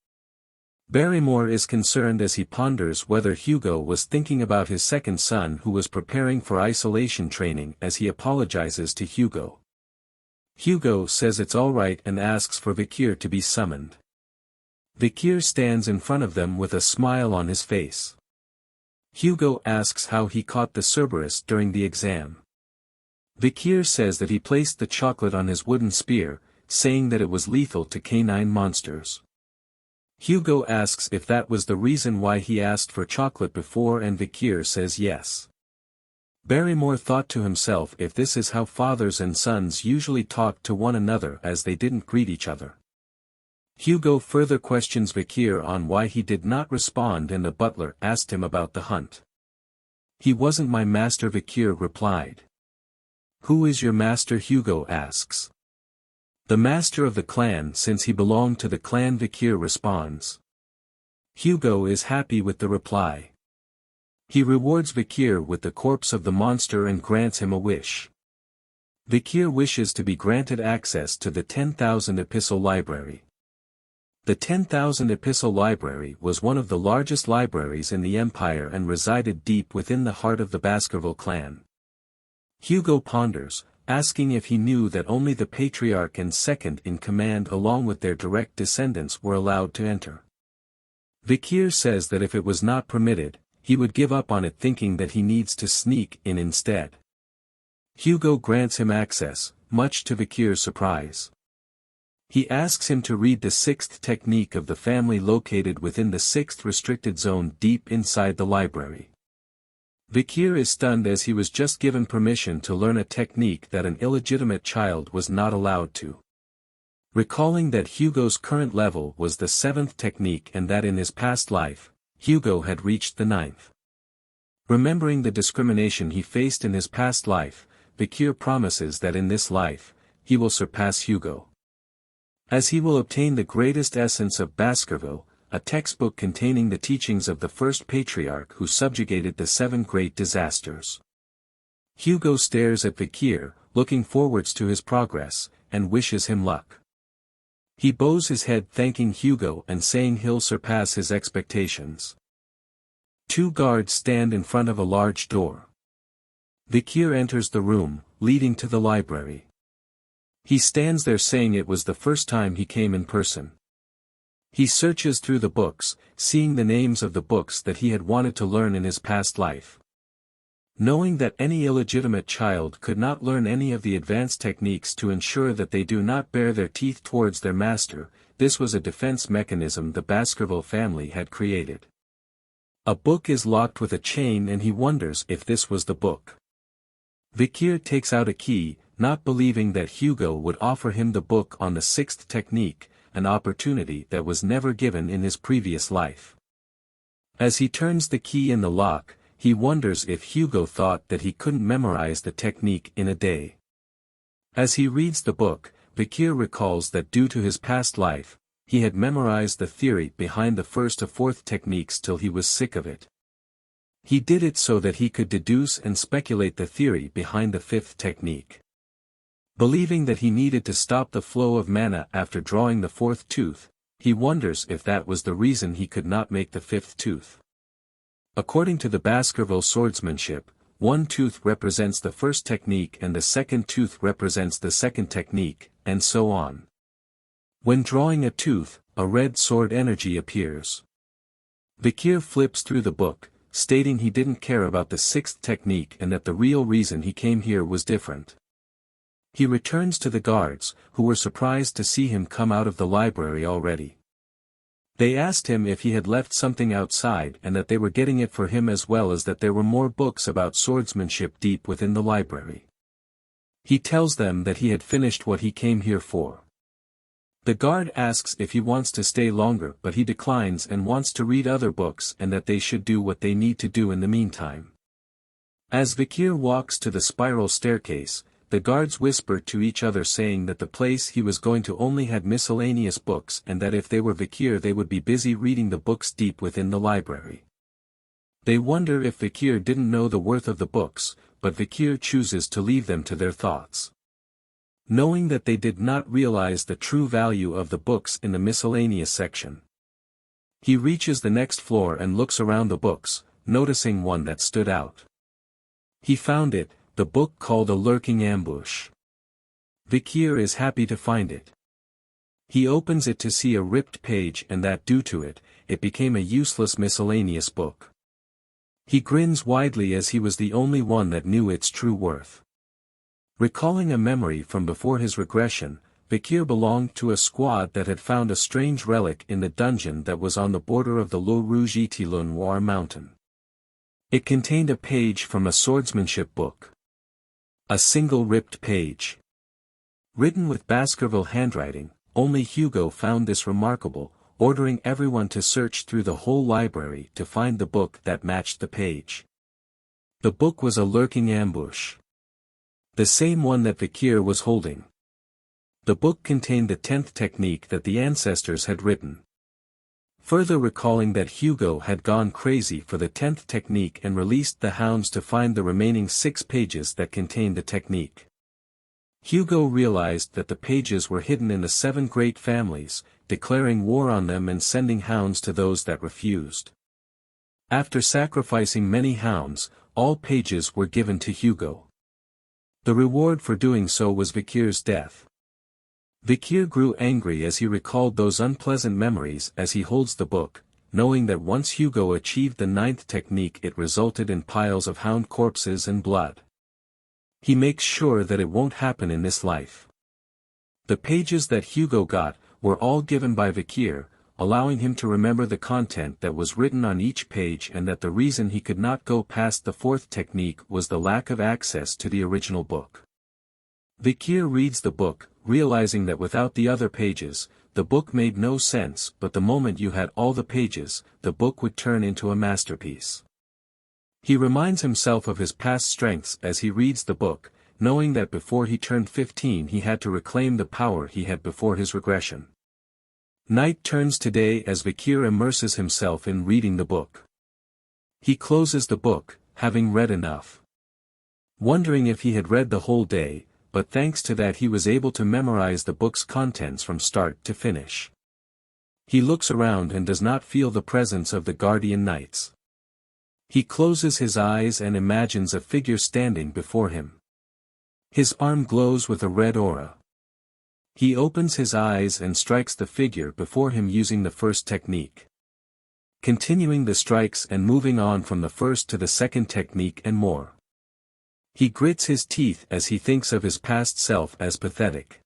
Barrymore is concerned as he ponders whether Hugo was thinking about his second son who was preparing for isolation training as he apologizes to Hugo. Hugo says it's alright and asks for Vikir to be summoned. Vikir stands in front of them with a smile on his face. Hugo asks how he caught the Cerberus during the exam. Vikir says that he placed the chocolate on his wooden spear, saying that it was lethal to canine monsters. Hugo asks if that was the reason why he asked for chocolate before, and Vikir says yes. Barrymore thought to himself if this is how fathers and sons usually talk to one another as they didn't greet each other. Hugo further questions Vikir on why he did not respond, and the butler asked him about the hunt. "He wasn't my master," Vikir replied. "Who is your master?" Hugo asks. "The master of the clan, since he belonged to the clan," Vikir responds. Hugo is happy with the reply. He rewards Vikir with the corpse of the monster and grants him a wish. Vikir wishes to be granted access to the 10,000 Epistle Library. The 10,000 Epistle Library was one of the largest libraries in the Empire and resided deep within the heart of the Baskerville clan. Hugo ponders, asking if he knew that only the patriarch and second in command along with their direct descendants were allowed to enter. Vikir says that if it was not permitted, he would give up on it, thinking that he needs to sneak in instead. Hugo grants him access, much to Vikir's surprise. He asks him to read the 6th technique of the family located within the 6th restricted zone deep inside the library. Vikir is stunned as he was just given permission to learn a technique that an illegitimate child was not allowed to. Recalling that Hugo's current level was the 7th technique and that in his past life, Hugo had reached the 9th. Remembering the discrimination he faced in his past life, Vikir promises that in this life, he will surpass Hugo. As he will obtain the greatest essence of Baskerville, a textbook containing the teachings of the first patriarch who subjugated the 7 great disasters. Hugo stares at Vikir, looking forwards to his progress, and wishes him luck. He bows his head thanking Hugo and saying he'll surpass his expectations. 2 guards stand in front of a large door. Vikir enters the room, leading to the library. He stands there saying it was the first time he came in person. He searches through the books, seeing the names of the books that he had wanted to learn in his past life. Knowing that any illegitimate child could not learn any of the advanced techniques to ensure that they do not bare their teeth towards their master, this was a defense mechanism the Baskerville family had created. A book is locked with a chain and he wonders if this was the book. Vikir takes out a key, not believing that Hugo would offer him the book on the 6th technique, an opportunity that was never given in his previous life. As he turns the key in the lock, he wonders if Hugo thought that he couldn't memorize the technique in a day. As he reads the book, Vikir recalls that due to his past life, he had memorized the theory behind the 1st to 4th techniques till he was sick of it. He did it so that he could deduce and speculate the theory behind the 5th technique. Believing that he needed to stop the flow of mana after drawing the 4th tooth, he wonders if that was the reason he could not make the 5th tooth. According to the Baskerville swordsmanship, one tooth represents the 1st technique and the 2nd tooth represents the 2nd technique, and so on. When drawing a tooth, a red sword energy appears. Vikir flips through the book, stating he didn't care about the 6th technique and that the real reason he came here was different. He returns to the guards, who were surprised to see him come out of the library already. They asked him if he had left something outside and that they were getting it for him, as well as that there were more books about swordsmanship deep within the library. He tells them that he had finished what he came here for. The guard asks if he wants to stay longer, but he declines and wants to read other books and that they should do what they need to do in the meantime. As Vikir walks to the spiral staircase, the guards whisper to each other saying that the place he was going to only had miscellaneous books and that if they were Vikir they would be busy reading the books deep within the library. They wonder if Vikir didn't know the worth of the books, but Vikir chooses to leave them to their thoughts. Knowing that they did not realize the true value of the books in the miscellaneous section. He reaches the next floor and looks around the books, noticing one that stood out. He found it, the book called A Lurking Ambush. Vikir is happy to find it. He opens it to see a ripped page and that due to it, it became a useless miscellaneous book. He grins widely as he was the only one that knew its true worth. Recalling a memory from before his regression, Vikir belonged to a squad that had found a strange relic in the dungeon that was on the border of the Le Rouge-et-le-Noir mountain. It contained a page from a swordsmanship book. A single ripped page. Written with Baskerville handwriting, only Hugo found this remarkable, ordering everyone to search through the whole library to find the book that matched the page. The book was A Lurking Ambush. The same one that Vikir was holding. The book contained the 10th technique that the ancestors had written. Further recalling that Hugo had gone crazy for the 10th technique and released the hounds to find the remaining 6 pages that contained the technique. Hugo realized that the pages were hidden in the 7 great families, declaring war on them and sending hounds to those that refused. After sacrificing many hounds, all pages were given to Hugo. The reward for doing so was Vikir's death. Vikir grew angry as he recalled those unpleasant memories as he holds the book, knowing that once Hugo achieved the 9th technique it resulted in piles of hound corpses and blood. He makes sure that it won't happen in this life. The pages that Hugo got were all given by Vikir, allowing him to remember the content that was written on each page and that the reason he could not go past the 4th technique was the lack of access to the original book. Vikir reads the book, realizing that without the other pages, the book made no sense, but the moment you had all the pages, the book would turn into a masterpiece. He reminds himself of his past strengths as he reads the book, knowing that before he turned 15 he had to reclaim the power he had before his regression. Night turns to day as Vikir immerses himself in reading the book. He closes the book, having read enough. Wondering if he had read the whole day, but thanks to that he was able to memorize the book's contents from start to finish. He looks around and does not feel the presence of the guardian knights. He closes his eyes and imagines a figure standing before him. His arm glows with a red aura. He opens his eyes and strikes the figure before him using the 1st technique. Continuing the strikes and moving on from the 1st to the 2nd technique and more. He grits his teeth as he thinks of his past self as pathetic.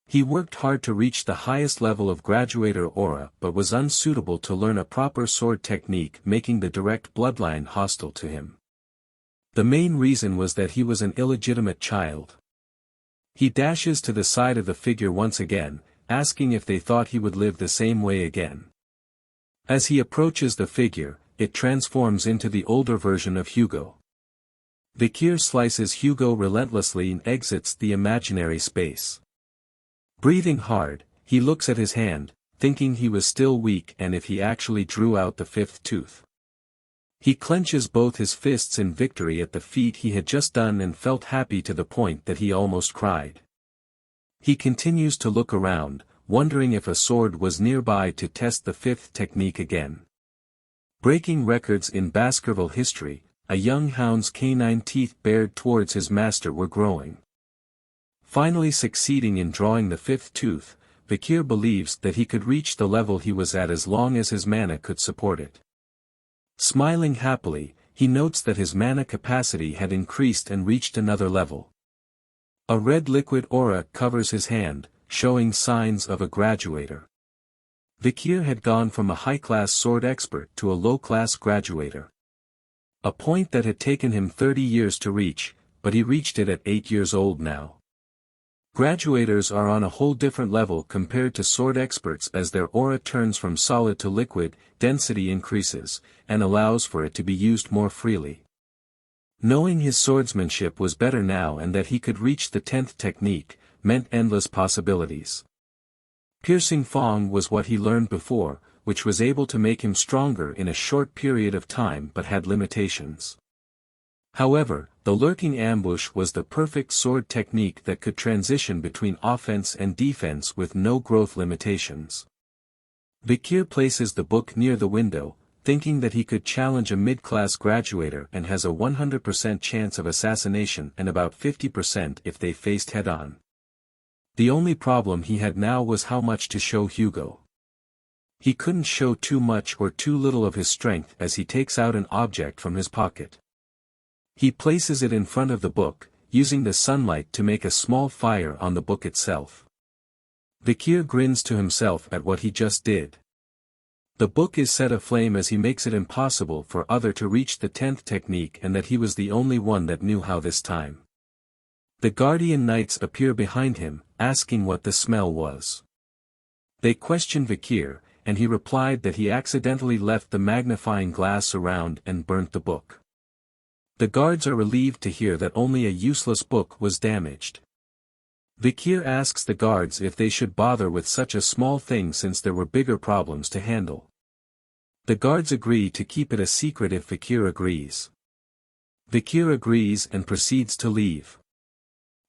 He worked hard to reach the highest level of graduator aura but was unsuitable to learn a proper sword technique, making the direct bloodline hostile to him. The main reason was that he was an illegitimate child. He dashes to the side of the figure once again, asking if they thought he would live the same way again. As he approaches the figure, it transforms into the older version of Hugo. Vikir slices Hugo relentlessly and exits the imaginary space. Breathing hard, he looks at his hand, thinking he was still weak and if he actually drew out the 5th tooth. He clenches both his fists in victory at the feat he had just done and felt happy to the point that he almost cried. He continues to look around, wondering if a sword was nearby to test the 5th technique again. Breaking records in Baskerville history, a young hound's canine teeth bared towards his master were growing. Finally succeeding in drawing the 5th tooth, Vikir believes that he could reach the level he was at as long as his mana could support it. Smiling happily, he notes that his mana capacity had increased and reached another level. A red liquid aura covers his hand, showing signs of a graduator. Vikir had gone from a high-class sword expert to a low-class graduator. A point that had taken him 30 years to reach, but he reached it at 8 years old now. Graduators are on a whole different level compared to sword experts as their aura turns from solid to liquid, density increases, and allows for it to be used more freely. Knowing his swordsmanship was better now and that he could reach the 10th technique, meant endless possibilities. Piercing Fong was what he learned before, which was able to make him stronger in a short period of time but had limitations. However, the lurking ambush was the perfect sword technique that could transition between offense and defense with no growth limitations. Vikir places the book near the window, thinking that he could challenge a mid-class graduator and has a 100% chance of assassination and about 50% if they faced head-on. The only problem he had now was how much to show Hugo. He couldn't show too much or too little of his strength as he takes out an object from his pocket. He places it in front of the book, using the sunlight to make a small fire on the book itself. Vikir grins to himself at what he just did. The book is set aflame as he makes it impossible for other to reach the 10th technique and that he was the only one that knew how this time. The guardian knights appear behind him, asking what the smell was. They question Vikir, and he replied that he accidentally left the magnifying glass around and burnt the book. The guards are relieved to hear that only a useless book was damaged. Vikir asks the guards if they should bother with such a small thing since there were bigger problems to handle. The guards agree to keep it a secret if Vikir agrees. Vikir agrees and proceeds to leave.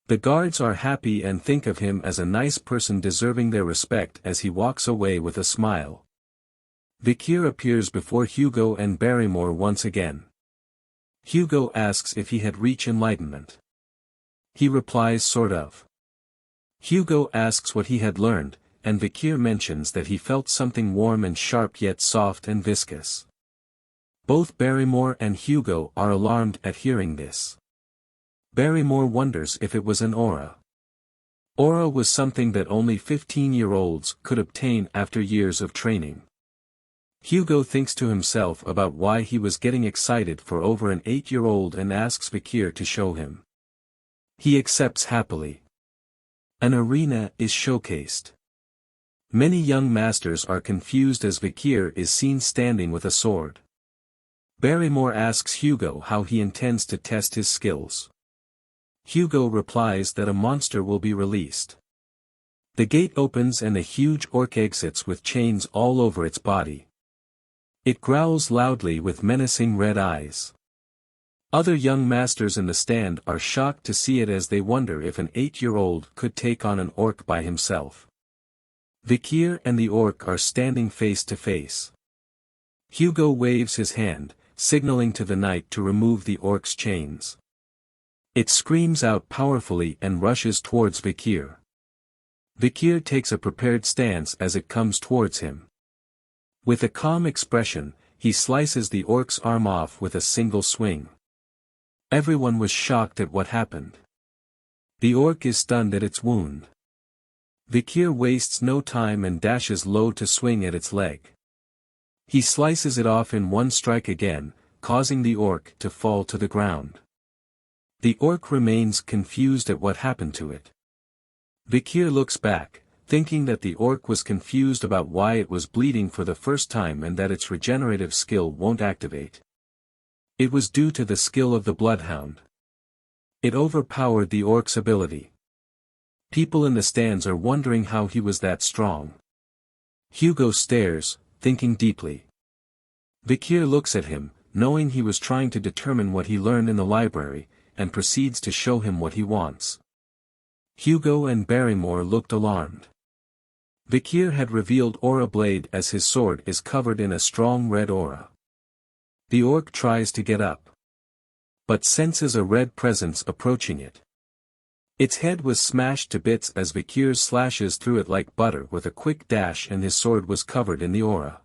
The guards are happy and think of him as a nice person deserving their respect as he walks away with a smile. Vikir appears before Hugo and Barrymore once again. Hugo asks if he had reached enlightenment. He replies sort of. Hugo asks what he had learned, and Vikir mentions that he felt something warm and sharp yet soft and viscous. Both Barrymore and Hugo are alarmed at hearing this. Barrymore wonders if it was an aura. Aura was something that only 15-year-olds could obtain after years of training. Hugo thinks to himself about why he was getting excited for over an 8-year-old and asks Vikir to show him. He accepts happily. An arena is showcased. Many young masters are confused as Vikir is seen standing with a sword. Barrymore asks Hugo how he intends to test his skills. Hugo replies that a monster will be released. The gate opens and a huge orc exits with chains all over its body. It growls loudly with menacing red eyes. Other young masters in the stand are shocked to see it as they wonder if an 8-year-old could take on an orc by himself. Vikir and the orc are standing face to face. Hugo waves his hand, signaling to the knight to remove the orc's chains. It screams out powerfully and rushes towards Vikir. Vikir takes a prepared stance as it comes towards him. With a calm expression, he slices the orc's arm off with a single swing. Everyone was shocked at what happened. The orc is stunned at its wound. Vikir wastes no time and dashes low to swing at its leg. He slices it off in one strike again, causing the orc to fall to the ground. The orc remains confused at what happened to it. Vikir looks back, thinking that the orc was confused about why it was bleeding for the first time and that its regenerative skill won't activate. It was due to the skill of the bloodhound. It overpowered the orc's ability. People in the stands are wondering how he was that strong. Hugo stares, thinking deeply. Vikir looks at him, knowing he was trying to determine what he learned in the library, and proceeds to show him what he wants. Hugo and Barrymore looked alarmed. Vikir had revealed Aura Blade as his sword is covered in a strong red aura. The orc tries to get up, but senses a red presence approaching it. Its head was smashed to bits as Vikir slashes through it like butter with a quick dash and his sword was covered in the aura.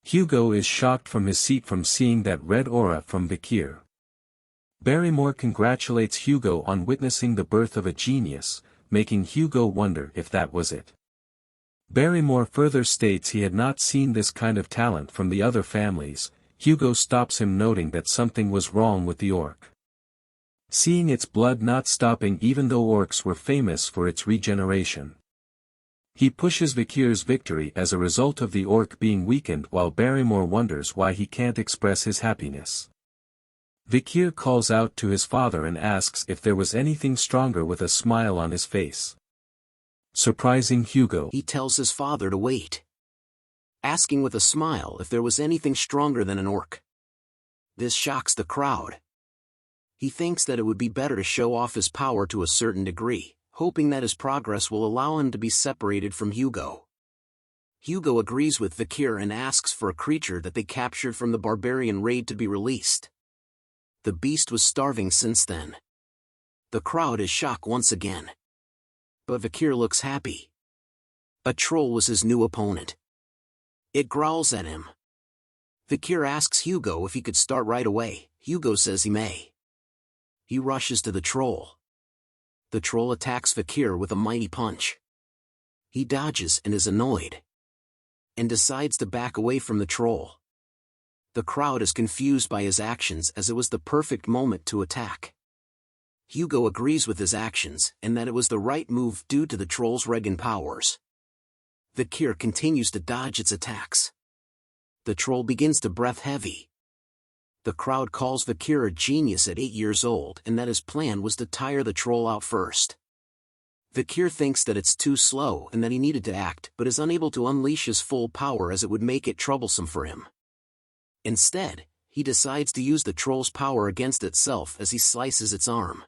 Hugo is shocked from his seat from seeing that red aura from Vikir. Barrymore congratulates Hugo on witnessing the birth of a genius, making Hugo wonder if that was it. Barrymore further states he had not seen this kind of talent from the other families. Hugo stops him noting that something was wrong with the orc. Seeing its blood not stopping even though orcs were famous for its regeneration. He pushes Vikir's victory as a result of the orc being weakened while Barrymore wonders why he can't express his happiness. Vikir calls out to his father and asks if there was anything stronger with a smile on his face. Surprising Hugo. He tells his father to wait, asking with a smile if there was anything stronger than an orc. This shocks the crowd. He thinks that it would be better to show off his power to a certain degree, hoping that his progress will allow him to be separated from Hugo. Hugo agrees with Vikir and asks for a creature that they captured from the barbarian raid to be released. The beast was starving since then. The crowd is shocked once again. But Vikir looks happy. A troll was his new opponent. It growls at him. Vikir asks Hugo if he could start right away. Hugo says he may. He rushes to the troll. The troll attacks Vikir with a mighty punch. He dodges and is annoyed, and decides to back away from the troll. The crowd is confused by his actions as it was the perfect moment to attack. Hugo agrees with his actions and that it was the right move due to the troll's Regan powers. Vikir continues to dodge its attacks. The troll begins to breath heavy. The crowd calls Vikir a genius at 8 years old and that his plan was to tire the troll out first. Vikir thinks that it's too slow and that he needed to act but is unable to unleash his full power as it would make it troublesome for him. Instead, he decides to use the troll's power against itself as he slices its arm.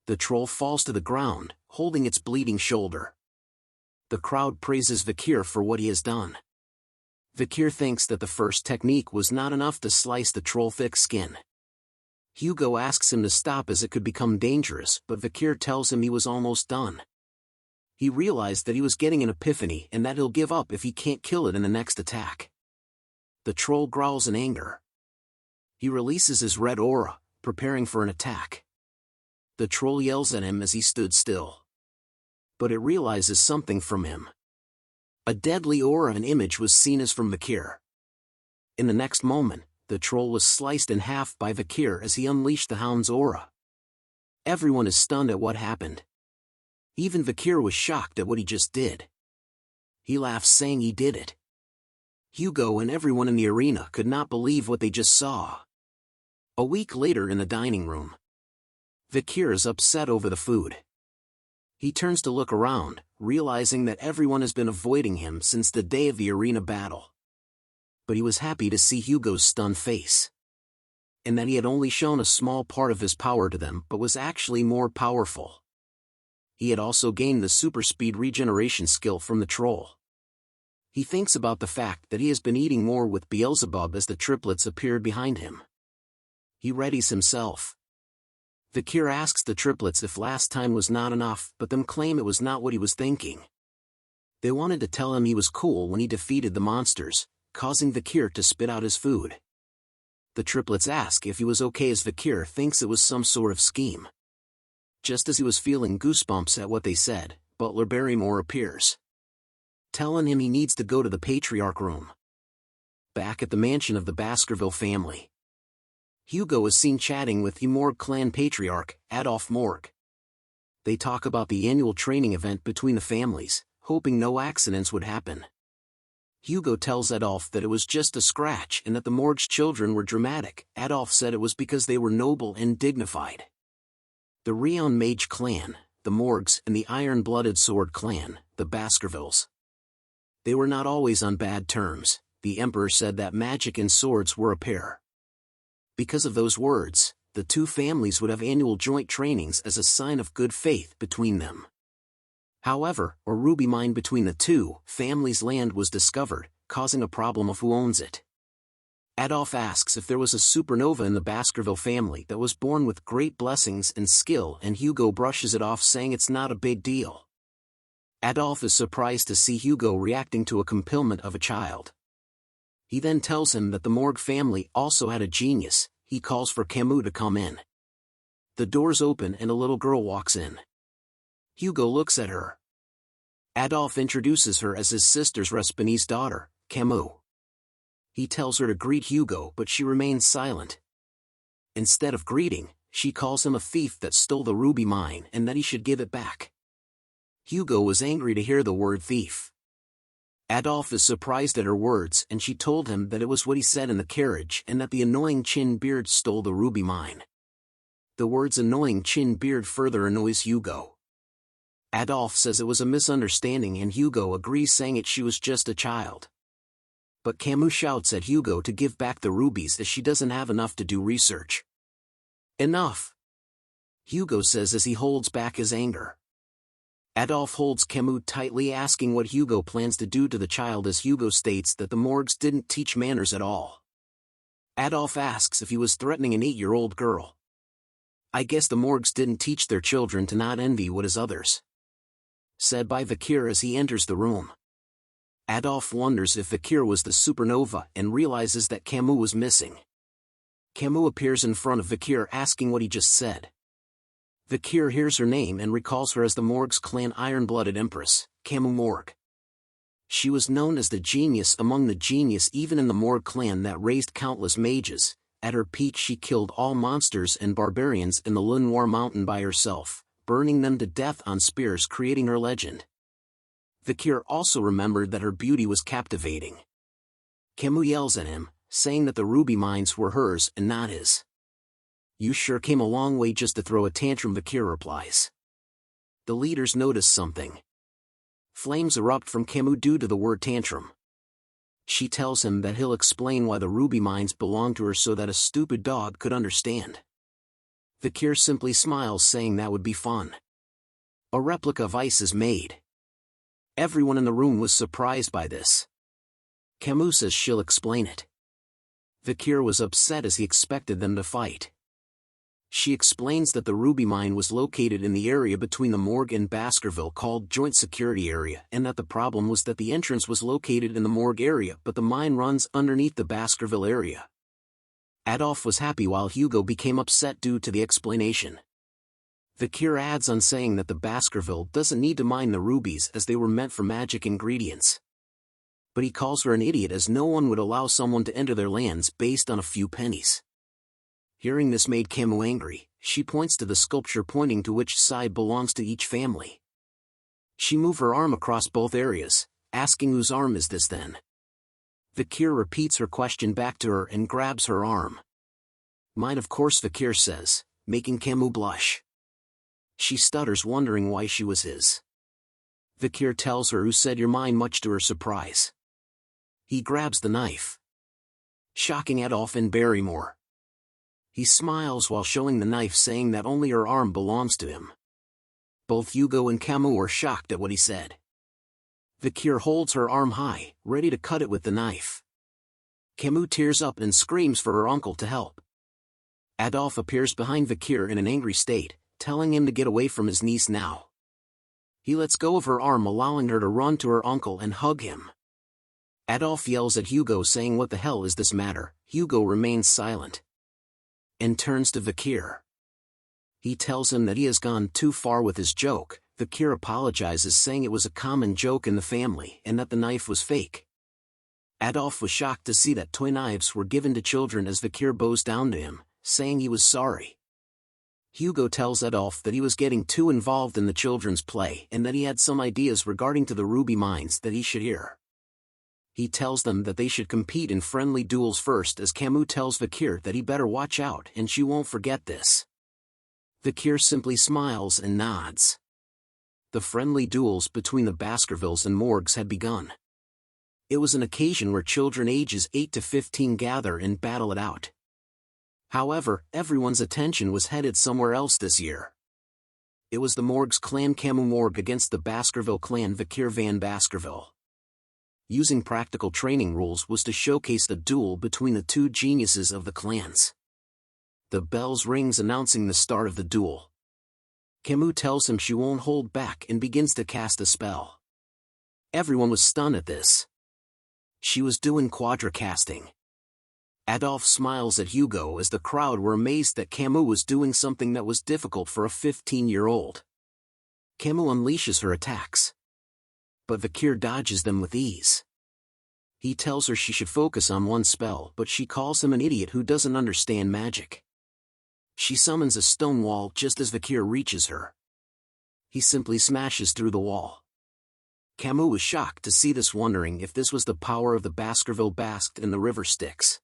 The troll falls to the ground, holding its bleeding shoulder. The crowd praises Vikir for what he has done. Vikir thinks that the first technique was not enough to slice the troll's thick skin. Hugo asks him to stop as it could become dangerous, but Vikir tells him he was almost done. He realized that he was getting an epiphany and that he'll give up if he can't kill it in the next attack. The troll growls in anger. He releases his red aura, preparing for an attack. The troll yells at him as he stood still. But it realizes something from him. A deadly aura and image was seen as from Vikir. In the next moment, the troll was sliced in half by Vikir as he unleashed the Hound's aura. Everyone is stunned at what happened. Even Vikir was shocked at what he just did. He laughs saying he did it. Hugo and everyone in the arena could not believe what they just saw. A week later in the dining room, Vikir is upset over the food. He turns to look around, realizing that everyone has been avoiding him since the day of the arena battle. But he was happy to see Hugo's stunned face. And that he had only shown a small part of his power to them but was actually more powerful. He had also gained the super speed regeneration skill from the troll. He thinks about the fact that he has been eating more with Beelzebub as the triplets appeared behind him. He readies himself. Vikir asks the triplets if last time was not enough, but them claim it was not what he was thinking. They wanted to tell him he was cool when he defeated the monsters, causing Vikir to spit out his food. The triplets ask if he was okay as Vikir thinks it was some sort of scheme. Just as he was feeling goosebumps at what they said, Butler Barrymore appears, telling him he needs to go to the Patriarch room. Back at the mansion of the Baskerville family, Hugo is seen chatting with the Morg clan patriarch, Adolf Morg. They talk about the annual training event between the families, hoping no accidents would happen. Hugo tells Adolf that it was just a scratch and that the Morg's children were dramatic. Adolf said it was because they were noble and dignified. The Rion Mage clan, the Morgs, and the Iron-Blooded Sword clan, the Baskervilles. They were not always on bad terms. The Emperor said that magic and swords were a pair. Because of those words, the two families would have annual joint trainings as a sign of good faith between them. However, a ruby mine between the two families' land was discovered, causing a problem of who owns it. Adolf asks if there was a supernova in the Baskerville family that was born with great blessings and skill, and Hugo brushes it off saying it's not a big deal. Adolf is surprised to see Hugo reacting to a compilment of a child. He then tells him that the Morg family also had a genius. He calls for Camus to come in. The doors open and a little girl walks in. Hugo looks at her. Adolf introduces her as his sister's Respinese daughter, Camus. He tells her to greet Hugo, but she remains silent. Instead of greeting, she calls him a thief that stole the ruby mine and that he should give it back. Hugo was angry to hear the word thief. Adolf is surprised at her words, and she told him that it was what he said in the carriage and that the annoying Chin Beard stole the ruby mine. The words annoying Chin Beard further annoys Hugo. Adolf says it was a misunderstanding and Hugo agrees saying she was just a child. But Camus shouts at Hugo to give back the rubies as she doesn't have enough to do research. Enough! Hugo says as he holds back his anger. Adolf holds Camus tightly, asking what Hugo plans to do to the child, as Hugo states that the morgues didn't teach manners at all. Adolf asks if he was threatening an 8-year-old girl. "I guess the morgues didn't teach their children to not envy what is others," said by Vikir as he enters the room. Adolf wonders if Vikir was the supernova and realizes that Camus was missing. Camus appears in front of Vikir asking what he just said. Vikir hears her name and recalls her as the morgue's clan iron-blooded empress, Camus Morgue. She was known as the genius among the genius even in the Morgue clan that raised countless mages. At her peak she killed all monsters and barbarians in the Lenoir Mountain by herself, burning them to death on spears, creating her legend. Vikir also remembered that her beauty was captivating. Camus yells at him, saying that the ruby mines were hers and not his. "You sure came a long way just to throw a tantrum," Vikir replies. The leaders notice something. Flames erupt from Camus due to the word tantrum. She tells him that he'll explain why the ruby mines belong to her so that a stupid dog could understand. Vikir simply smiles, saying that would be fun. A replica of ice is made. Everyone in the room was surprised by this. Camus says she'll explain it. Vikir was upset as he expected them to fight. She explains that the ruby mine was located in the area between the morgue and Baskerville called Joint Security Area, and that the problem was that the entrance was located in the morgue area but the mine runs underneath the Baskerville area. Adolf was happy while Hugo became upset due to the explanation. Vikir adds on saying that the Baskerville doesn't need to mine the rubies as they were meant for magic ingredients. But he calls her an idiot as no one would allow someone to enter their lands based on a few pennies. Hearing this made Camus angry. She points to the sculpture, pointing to which side belongs to each family. She moves her arm across both areas, asking whose arm is this then? Vikir repeats her question back to her and grabs her arm. "Mine, of course," Vikir says, making Camus blush. She stutters, wondering why she was his. Vikir tells her who said you're mine, much to her surprise. He grabs the knife, shocking Adolf and Barrymore. He smiles while showing the knife, saying that only her arm belongs to him. Both Hugo and Camus are shocked at what he said. Vikir holds her arm high, ready to cut it with the knife. Camus tears up and screams for her uncle to help. Adolf appears behind Vikir in an angry state, telling him to get away from his niece now. He lets go of her arm, allowing her to run to her uncle and hug him. Adolf yells at Hugo, saying, "What the hell is this matter?" Hugo remains silent and turns to Vikir. He tells him that he has gone too far with his joke. Vikir apologizes, saying it was a common joke in the family and that the knife was fake. Adolf was shocked to see that toy knives were given to children as Vikir bows down to him, saying he was sorry. Hugo tells Adolf that he was getting too involved in the children's play and that he had some ideas regarding to the ruby mines that he should hear. He tells them that they should compete in friendly duels first, as Camus tells Vikir that he better watch out and she won't forget this. Vikir simply smiles and nods. The friendly duels between the Baskervilles and Morgues had begun. It was an occasion where children ages 8 to 15 gather and battle it out. However, everyone's attention was headed somewhere else this year. It was the Morgues clan Camus Morgue against the Baskerville clan Vikir van Baskerville. Using practical training rules was to showcase the duel between the two geniuses of the clans. The bells rings announcing the start of the duel. Camus tells him she won't hold back and begins to cast a spell. Everyone was stunned at this. She was doing quadra casting. Adolf smiles at Hugo as the crowd were amazed that Camus was doing something that was difficult for a 15-year-old. Camus unleashes her attacks, but Vikir dodges them with ease. He tells her she should focus on one spell, but she calls him an idiot who doesn't understand magic. She summons a stone wall just as Vikir reaches her. He simply smashes through the wall. Camus was shocked to see this, wondering if this was the power of the Baskerville basked in the river Styx.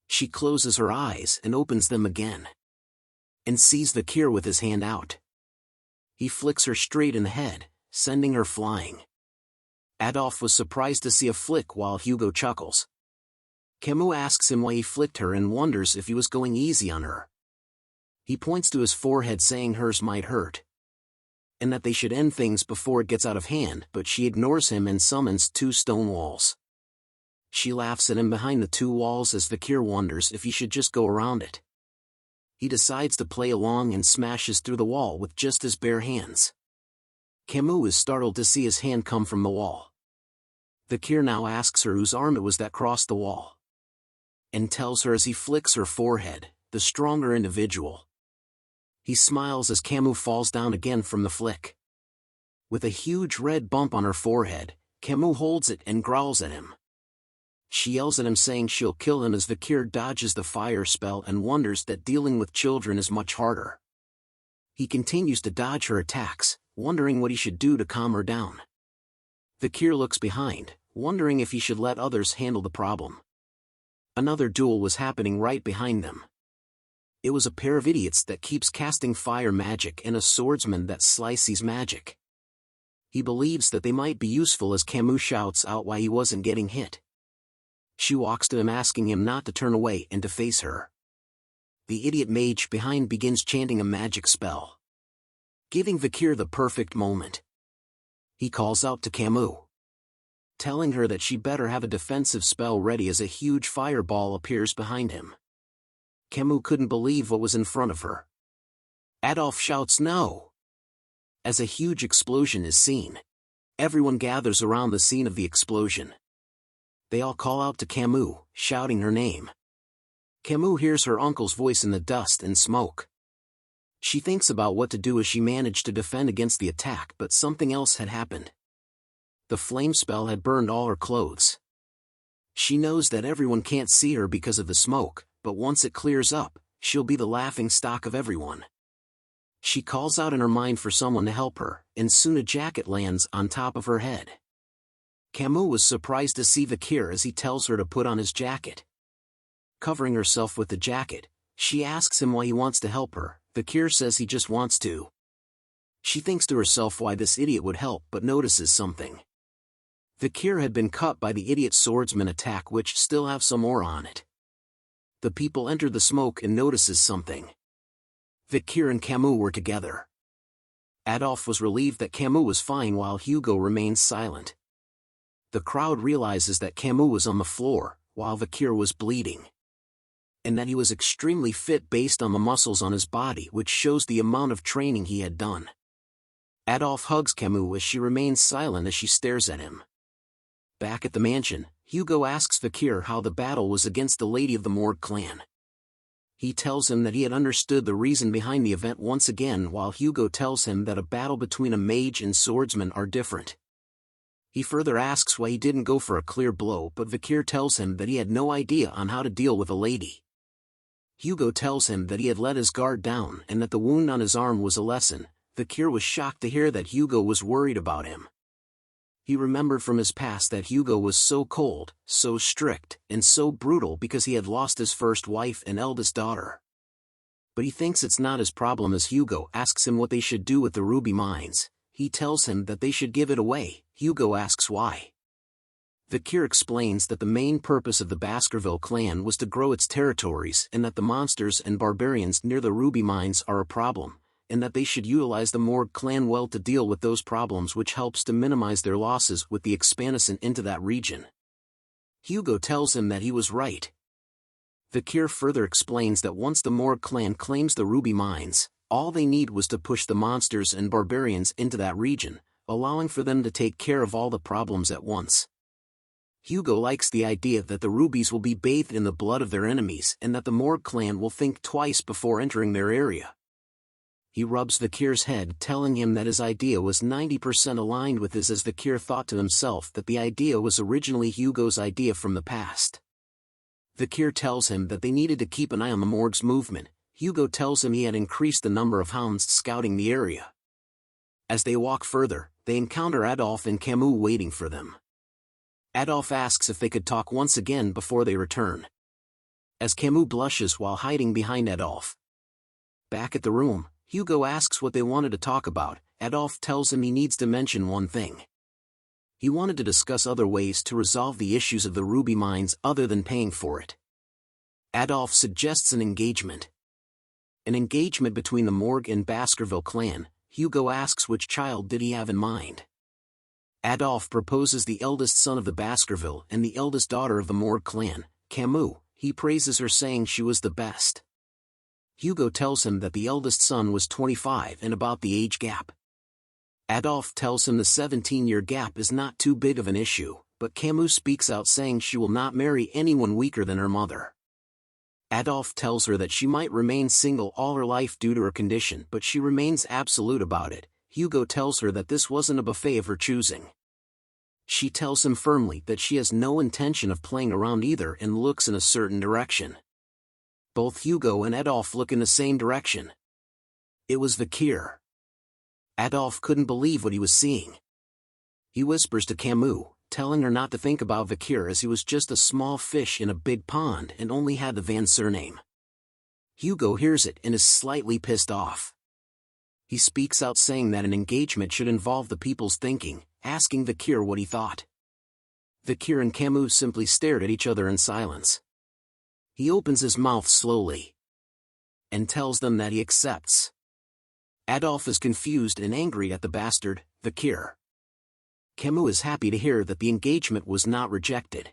She closes her eyes and opens them again, and sees Vikir with his hand out. He flicks her straight in the head, sending her flying. Adolf was surprised to see a flick while Hugo chuckles. Camus asks him why he flicked her and wonders if he was going easy on her. He points to his forehead, saying hers might hurt. and that they should end things before it gets out of hand, but she ignores him and summons 2 stone walls. She laughs at him behind the 2 walls as Vikir wonders if he should just go around it. He decides to play along and smashes through the wall with just his bare hands. Camus is startled to see his hand come from the wall. Vikir now asks her whose arm it was that crossed the wall, and tells her as he flicks her forehead, the stronger individual. He smiles as Camus falls down again from the flick. With a huge red bump on her forehead, Camus holds it and growls at him. She yells at him saying she'll kill him as Vikir dodges the fire spell and wonders that dealing with children is much harder. He continues to dodge her attacks, wondering what he should do to calm her down. Vikir looks behind, wondering if he should let others handle the problem. Another duel was happening right behind them. It was a pair of idiots that keeps casting fire magic and a swordsman that slices magic. He believes that they might be useful as Camus shouts out why he wasn't getting hit. She walks to him asking him not to turn away and to face her. The idiot mage behind begins chanting a magic spell, giving Vikir the perfect moment. He calls out to Camus, telling her that she better have a defensive spell ready as a huge fireball appears behind him. Camus couldn't believe what was in front of her. Adolf shouts no, as a huge explosion is seen. Everyone gathers around the scene of the explosion. They all call out to Camus, shouting her name. Camus hears her uncle's voice in the dust and smoke. She thinks about what to do as she managed to defend against the attack, but something else had happened. The flame spell had burned all her clothes. She knows that everyone can't see her because of the smoke, but once it clears up, she'll be the laughing stock of everyone. She calls out in her mind for someone to help her, and soon a jacket lands on top of her head. Camus was surprised to see Vikir as he tells her to put on his jacket. Covering herself with the jacket, she asks him why he wants to help her. Vikir says he just wants to. She thinks to herself why this idiot would help but notices something. Vikir had been cut by the idiot swordsman attack which still have some more on it. The people enter the smoke and notices something. Vikir and Camus were together. Adolf was relieved that Camus was fine while Hugo remains silent. The crowd realizes that Camus was on the floor, while Vikir was bleeding, and that he was extremely fit based on the muscles on his body, which shows the amount of training he had done. Adolf hugs Camus as she remains silent as she stares at him. Back at the mansion, Hugo asks Vikir how the battle was against the Lady of the Morgue clan. He tells him that he had understood the reason behind the event once again, while Hugo tells him that a battle between a mage and swordsman are different. He further asks why he didn't go for a clear blow, but Vikir tells him that he had no idea on how to deal with a lady. Hugo tells him that he had let his guard down and that the wound on his arm was a lesson. Vikir was shocked to hear that Hugo was worried about him. He remembered from his past that Hugo was so cold, so strict, and so brutal because he had lost his first wife and eldest daughter. But he thinks it's not his problem as Hugo asks him what they should do with the ruby mines. He tells him that they should give it away. Hugo asks why. Vikir explains that the main purpose of the Baskerville clan was to grow its territories and that the monsters and barbarians near the ruby mines are a problem, and that they should utilize the Morgue clan well to deal with those problems, which helps to minimize their losses with the expansion into that region. Hugo tells him that he was right. Vikir further explains that once the Morgue clan claims the ruby mines, all they need was to push the monsters and barbarians into that region, allowing for them to take care of all the problems at once. Hugo likes the idea that the rubies will be bathed in the blood of their enemies and that the Morgue clan will think twice before entering their area. He rubs Vikir's head, telling him that his idea was 90% aligned with his, as Vikir thought to himself that the idea was originally Hugo's idea from the past. Vikir tells him that they needed to keep an eye on the Morgue's movement. Hugo tells him he had increased the number of hounds scouting the area. As they walk further, they encounter Adolf and Camus waiting for them. Adolf asks if they could talk once again before they return, as Camus blushes while hiding behind Adolf. Back at the room, Hugo asks what they wanted to talk about. Adolf tells him he needs to mention one thing. He wanted to discuss other ways to resolve the issues of the ruby mines other than paying for it. Adolf suggests an engagement. An engagement between the Morgue and Baskerville clan. Hugo asks which child did he have in mind. Adolphe proposes the eldest son of the Baskerville and the eldest daughter of the Morgue clan, Camus. He praises her, saying she was the best. Hugo tells him that the eldest son was 25 and about the age gap. Adolphe tells him the 17-year gap is not too big of an issue, but Camus speaks out, saying she will not marry anyone weaker than her mother. Adolphe tells her that she might remain single all her life due to her condition, but she remains absolute about it. Hugo tells her that this wasn't a buffet of her choosing. She tells him firmly that she has no intention of playing around either and looks in a certain direction. Both Hugo and Adolphe look in the same direction. It was Vikir. Adolphe couldn't believe what he was seeing. He whispers to Camus, telling her not to think about Vikir, as he was just a small fish in a big pond and only had the Van surname. Hugo hears it and is slightly pissed off. He speaks out, saying that an engagement should involve the people's thinking, asking Vikir what he thought. Vikir and Camus simply stared at each other in silence. He opens his mouth slowly and tells them that he accepts. Adolphe is confused and angry at the bastard, Vikir. Camus is happy to hear that the engagement was not rejected.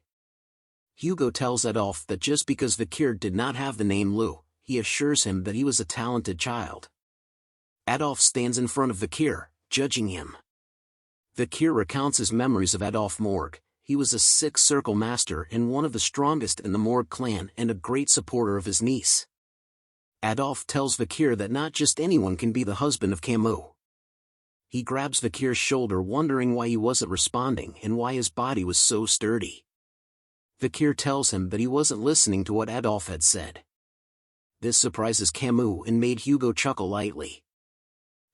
Hugo tells Adolphe that just because Vikir did not have the name Lou, he assures him that he was a talented child. Adolphe stands in front of Vikir, judging him. Vikir recounts his memories of Adolphe Morgue. He was a six-circle master and one of the strongest in the Morgue clan and a great supporter of his niece. Adolphe tells Vikir that not just anyone can be the husband of Camus. He grabs Vikir's shoulder, wondering why he wasn't responding and why his body was so sturdy. Vikir tells him that he wasn't listening to what Adolphe had said. This surprises Camus and made Hugo chuckle lightly.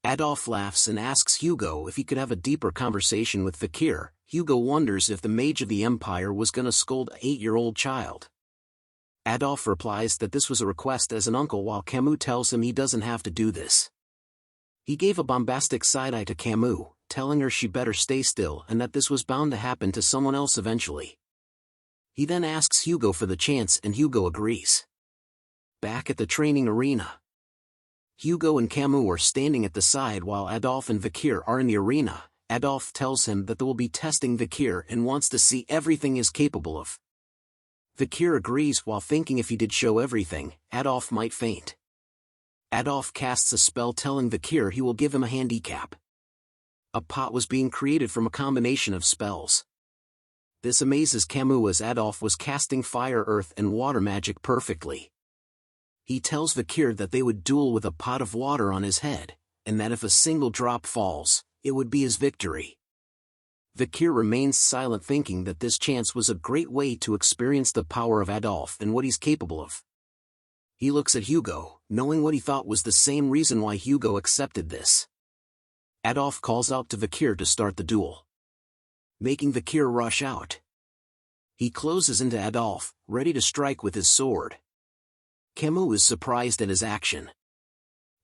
Adolphe laughs and asks Hugo if he could have a deeper conversation with Vikir. Hugo wonders if the mage of the Empire was gonna scold an 8-year-old child. Adolphe replies that this was a request as an uncle, while Camus tells him he doesn't have to do this. He gave a bombastic side-eye to Camus, telling her she better stay still and that this was bound to happen to someone else eventually. He then asks Hugo for the chance and Hugo agrees. Back at the training arena, Hugo and Camus are standing at the side while Adolphe and Vikir are in the arena. Adolphe tells him that they will be testing Vikir and wants to see everything he is capable of. Vikir agrees, while thinking if he did show everything, Adolphe might faint. Adolphe casts a spell telling Vikir he will give him a handicap. A pot was being created from a combination of spells. This amazes Camus, as Adolphe was casting fire, earth and water magic perfectly. He tells Vikir that they would duel with a pot of water on his head, and that if a single drop falls, it would be his victory. Vikir remains silent, thinking that this chance was a great way to experience the power of Adolphe and what he's capable of. He looks at Hugo, knowing what he thought was the same reason why Hugo accepted this. Adolphe calls out to Vikir to start the duel, making Vikir rush out. He closes into Adolphe, ready to strike with his sword. Camus is surprised at his action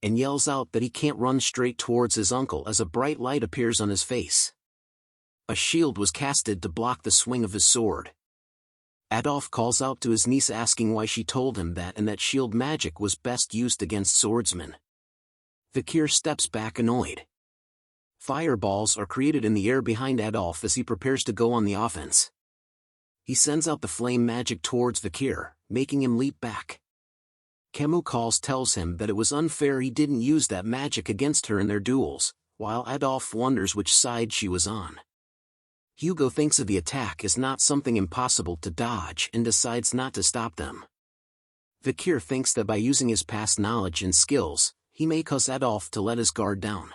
and yells out that he can't run straight towards his uncle as a bright light appears on his face. A shield was casted to block the swing of his sword. Adolphe calls out to his niece, asking why she told him that and that shield magic was best used against swordsmen. Vikir steps back, annoyed. Fireballs are created in the air behind Adolphe as he prepares to go on the offense. He sends out the flame magic towards Vikir, making him leap back. Camus tells him that it was unfair he didn't use that magic against her in their duels, while Adolphe wonders which side she was on. Hugo thinks of the attack as not something impossible to dodge and decides not to stop them. Vikir thinks that by using his past knowledge and skills, he may cause Adolphe to let his guard down,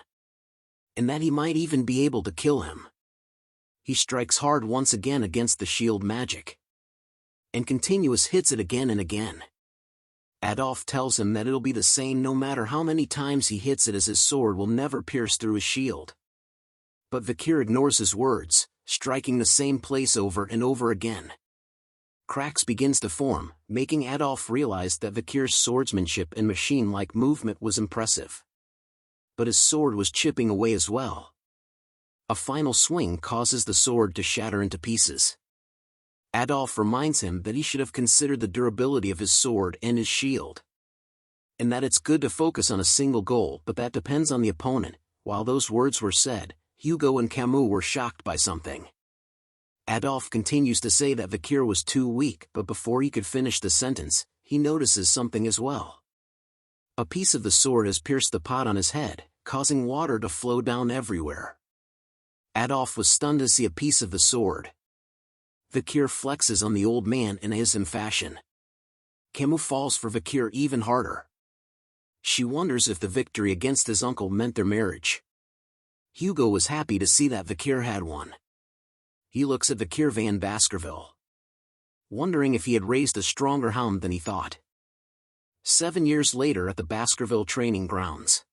and that he might even be able to kill him. He strikes hard once again against the shield magic, and continuous hits it again and again. Adolphe tells him that it'll be the same no matter how many times he hits it, as his sword will never pierce through his shield. But Vikir ignores his words, striking the same place over and over again. Cracks begins to form, making Adolphe realize that Vikir's swordsmanship and machine-like movement was impressive. But his sword was chipping away as well. A final swing causes the sword to shatter into pieces. Adolphe reminds him that he should have considered the durability of his sword and his shield, and that it's good to focus on a single goal, but that depends on the opponent. While those words were said, Hugo and Camus were shocked by something. Adolphe continues to say that Vikir was too weak, but before he could finish the sentence, he notices something as well. A piece of the sword has pierced the pot on his head, causing water to flow down everywhere. Adolphe was stunned to see a piece of the sword. Vikir flexes on the old man in his fashion. Camus falls for Vikir even harder. She wonders if the victory against his uncle meant their marriage. Hugo was happy to see that Vikir had won. He looks at Vikir van Baskerville, wondering if he had raised a stronger hound than he thought. 7 years later at the Baskerville training grounds.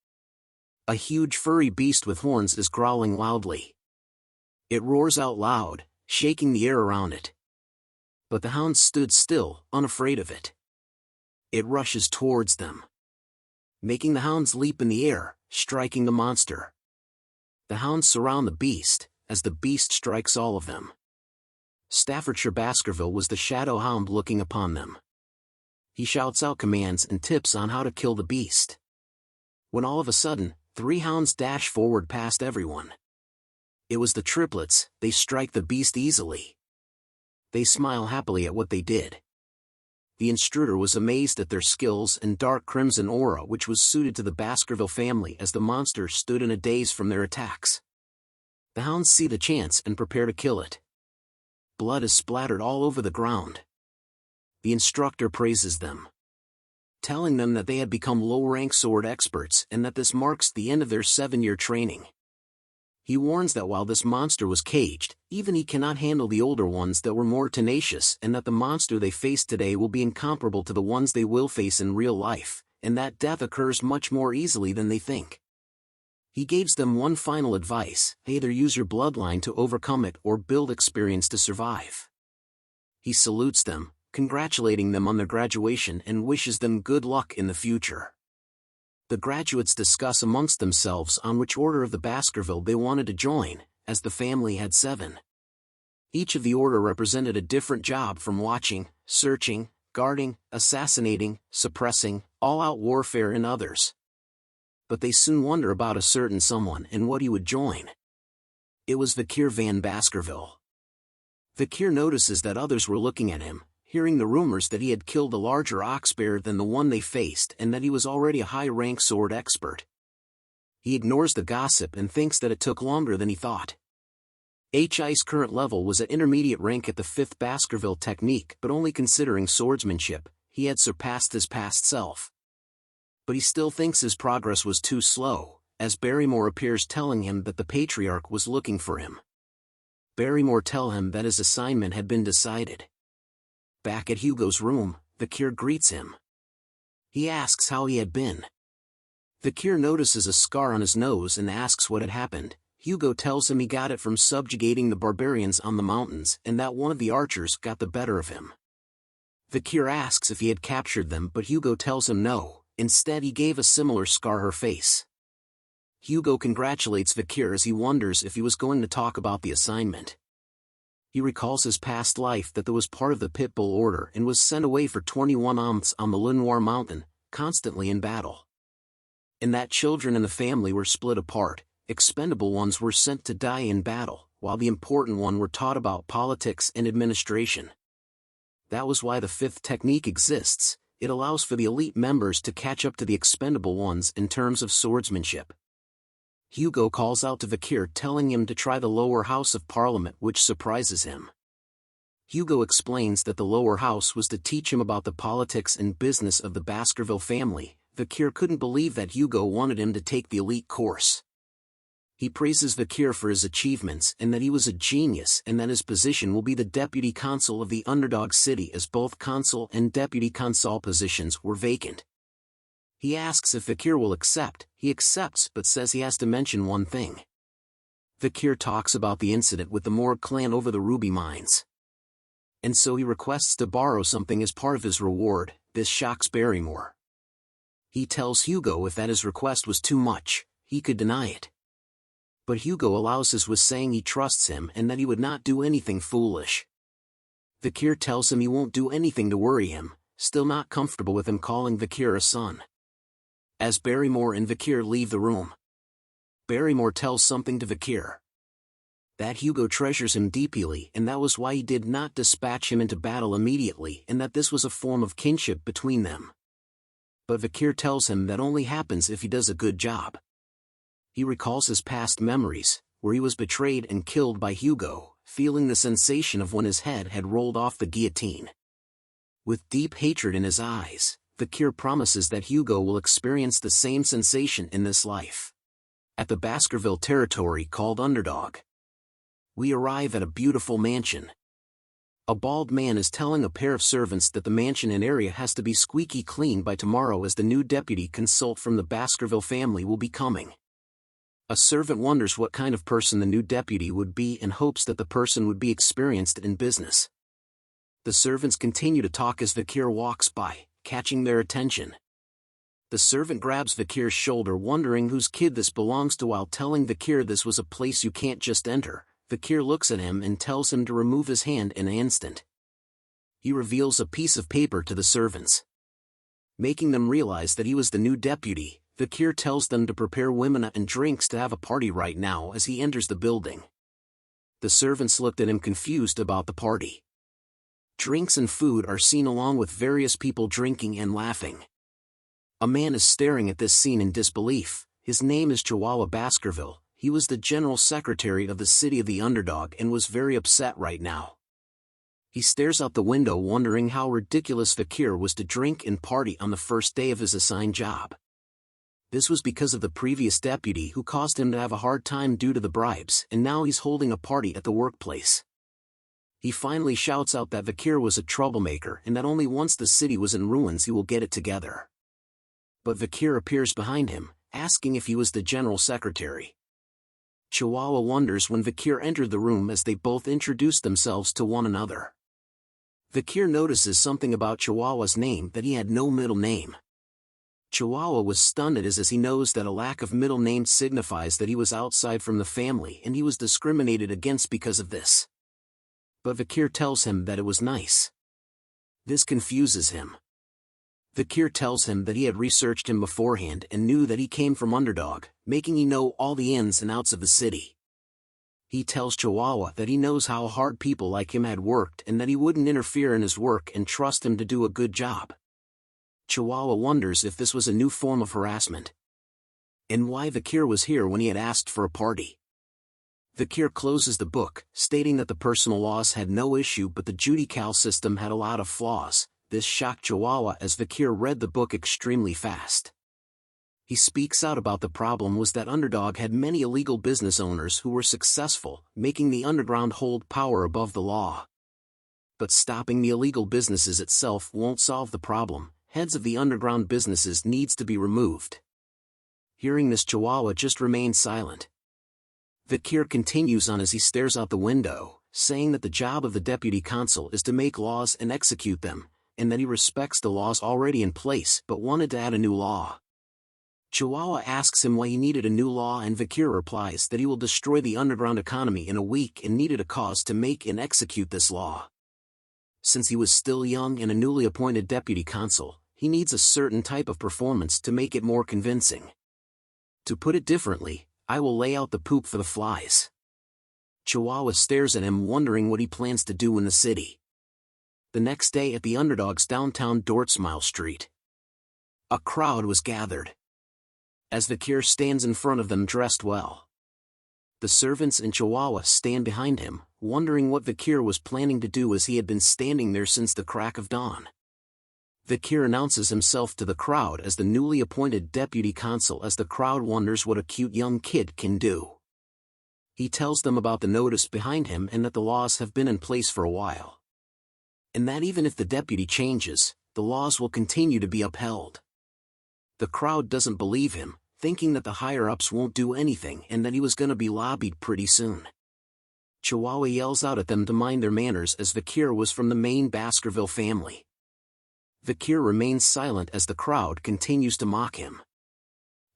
A huge furry beast with horns is growling loudly. It roars out loud, shaking the air around it. But the hounds stood still, unafraid of it. It rushes towards them, making the hounds leap in the air, striking the monster. The hounds surround the beast, as the beast strikes all of them. Staffordshire Baskerville was the shadow hound looking upon them. He shouts out commands and tips on how to kill the beast. When all of a sudden, 3 hounds dash forward past everyone. It was the triplets. They strike the beast easily. They smile happily at what they did. The intruder was amazed at their skills and dark crimson aura which was suited to the Baskerville family as the monster stood in a daze from their attacks. The hounds see the chance and prepare to kill it. Blood is splattered all over the ground. The instructor praises them, telling them that they had become low-rank sword experts and that this marks the end of their 7-year training. He warns that while this monster was caged, even he cannot handle the older ones that were more tenacious, and that the monster they face today will be incomparable to the ones they will face in real life, and that death occurs much more easily than they think. He gives them one final advice: either use your bloodline to overcome it or build experience to survive. He salutes them, congratulating them on their graduation and wishes them good luck in the future. The graduates discuss amongst themselves on which order of the Baskerville they wanted to join, as the family had 7. Each of the order represented a different job, from watching, searching, guarding, assassinating, suppressing, all-out warfare and others. But they soon wonder about a certain someone and what he would join. It was Vikir van Baskerville. Vikir notices that others were looking at him, hearing the rumors that he had killed a larger ox bear than the one they faced and that he was already a high-rank sword expert. He ignores the gossip and thinks that it took longer than he thought. HI's current level was at intermediate rank at the 5th Baskerville technique, but only considering swordsmanship, he had surpassed his past self. But he still thinks his progress was too slow, as Barrymore appears telling him that the Patriarch was looking for him. Barrymore tells him that his assignment had been decided. Back at Hugo's room, Vikir greets him. He asks how he had been. Vikir notices a scar on his nose and asks what had happened. Hugo tells him he got it from subjugating the barbarians on the mountains and that one of the archers got the better of him. Vikir asks if he had captured them, but Hugo tells him no, instead he gave a similar scar her face. Hugo congratulates Vikir as he wonders if he was going to talk about the assignment. He recalls his past life, that there was part of the Pitbull Order and was sent away for 21 months on the Lenoir Mountain, constantly in battle. And that children in the family were split apart, expendable ones were sent to die in battle, while the important one were taught about politics and administration. That was why the 5th technique exists. It allows for the elite members to catch up to the expendable ones in terms of swordsmanship. Hugo calls out to Vikir, telling him to try the lower house of Parliament, which surprises him. Hugo explains that the lower house was to teach him about the politics and business of the Baskerville family. Vikir couldn't believe that Hugo wanted him to take the elite course. He praises Vikir for his achievements and that he was a genius, and that his position will be the deputy consul of the underdog city, as both consul and deputy consul positions were vacant. He asks if Vikir will accept. He accepts, but says he has to mention one thing. Vikir talks about the incident with the Morg clan over the ruby mines. And so he requests to borrow something as part of his reward. This shocks Barrymore. He tells Hugo if that his request was too much, he could deny it. But Hugo allows his, with saying he trusts him and that he would not do anything foolish. Vikir tells him he won't do anything to worry him, still not comfortable with him calling Vikir a son. As Barrymore and Vikir leave the room, Barrymore tells something to Vikir. That Hugo treasures him deeply and that was why he did not dispatch him into battle immediately and that this was a form of kinship between them. But Vikir tells him that only happens if he does a good job. He recalls his past memories, where he was betrayed and killed by Hugo, feeling the sensation of when his head had rolled off the guillotine. With deep hatred in his eyes, Vikir promises that Hugo will experience the same sensation in this life. At the Baskerville territory called Underdog, we arrive at a beautiful mansion. A bald man is telling a pair of servants that the mansion and area has to be squeaky clean by tomorrow as the new deputy consult from the Baskerville family will be coming. A servant wonders what kind of person the new deputy would be and hopes that the person would be experienced in business. The servants continue to talk as Vikir walks by, catching their attention. The servant grabs Vikir's shoulder wondering whose kid this belongs to while telling Vikir this was a place you can't just enter. Vikir looks at him and tells him to remove his hand in an instant. He reveals a piece of paper to the servants. Making them realize that he was the new deputy, Vikir tells them to prepare women and drinks to have a party right now as he enters the building. The servants looked at him confused about the party. Drinks and food are seen along with various people drinking and laughing. A man is staring at this scene in disbelief. His name is Chihuahua Baskerville. He was the general secretary of the city of the Underdog and was very upset right now. He stares out the window wondering how ridiculous Vikir was to drink and party on the first day of his assigned job. This was because of the previous deputy who caused him to have a hard time due to the bribes, and now he's holding a party at the workplace. He finally shouts out that Vikir was a troublemaker and that only once the city was in ruins he will get it together. But Vikir appears behind him, asking if he was the general secretary. Chihuahua wonders when Vikir entered the room as they both introduced themselves to one another. Vikir notices something about Chihuahua's name, that he had no middle name. Chihuahua was stunned as he knows that a lack of middle name signifies that he was outside from the family and he was discriminated against because of this. But Vikir tells him that it was nice. This confuses him. Vikir tells him that he had researched him beforehand and knew that he came from Underdog, making he know all the ins and outs of the city. He tells Chihuahua that he knows how hard people like him had worked and that he wouldn't interfere in his work and trust him to do a good job. Chihuahua wonders if this was a new form of harassment, and why Vikir was here when he had asked for a party. Vikir closes the book, stating that the personal laws had no issue but the judical system had a lot of flaws. This shocked Chihuahua as Vikir read the book extremely fast. He speaks out about the problem was that Underdog had many illegal business owners who were successful, making the underground hold power above the law. But stopping the illegal businesses itself won't solve the problem. Heads of the underground businesses needs to be removed. Hearing this, Chihuahua just remains silent. Vikir continues on as he stares out the window, saying that the job of the deputy consul is to make laws and execute them, and that he respects the laws already in place but wanted to add a new law. Chihuahua asks him why he needed a new law and Vikir replies that he will destroy the underground economy in a week and needed a cause to make and execute this law. Since he was still young and a newly appointed deputy consul, he needs a certain type of performance to make it more convincing. To put it differently, I will lay out the poop for the flies. Chihuahua stares at him wondering what he plans to do in the city. The next day at the Underdog's downtown Dortsmile Street, a crowd was gathered. As Vikir stands in front of them dressed well, the servants and Chihuahua stand behind him, wondering what Vikir was planning to do as he had been standing there since the crack of dawn. Vikir announces himself to the crowd as the newly appointed deputy consul as the crowd wonders what a cute young kid can do. He tells them about the notice behind him and that the laws have been in place for a while, and that even if the deputy changes, the laws will continue to be upheld. The crowd doesn't believe him, thinking that the higher-ups won't do anything and that he was gonna be lobbied pretty soon. Chihuahua yells out at them to mind their manners as Vikir was from the main Baskerville family. Vikir remains silent as the crowd continues to mock him.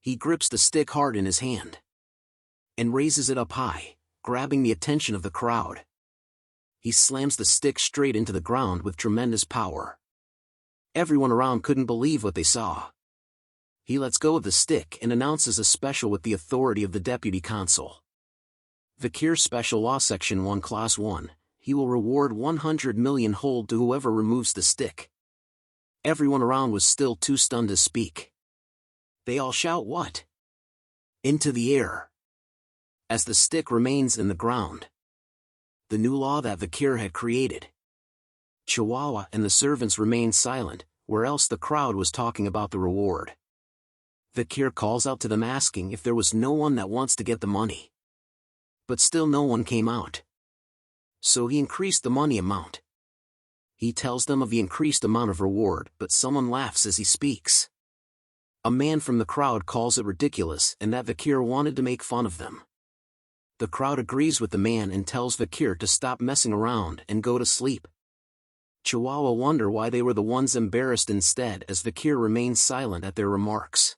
He grips the stick hard in his hand and raises it up high, grabbing the attention of the crowd. He slams the stick straight into the ground with tremendous power. Everyone around couldn't believe what they saw. He lets go of the stick and announces a special with the authority of the deputy consul. Vikir Special Law Section 1 Clause 1, he will reward 100 million hold to whoever removes the stick. Everyone around was still too stunned to speak. They all shout what? Into the air. As the stick remains in the ground. The new law that Vikir had created. Chihuahua and the servants remained silent, where else the crowd was talking about the reward. Vikir calls out to them asking if there was no one that wants to get the money. But still no one came out. So he increased the money amount. He tells them of the increased amount of reward, but someone laughs as he speaks. A man from the crowd calls it ridiculous and that Vikir wanted to make fun of them. The crowd agrees with the man and tells Vikir to stop messing around and go to sleep. Chihuahua wonder why they were the ones embarrassed instead as Vikir remains silent at their remarks.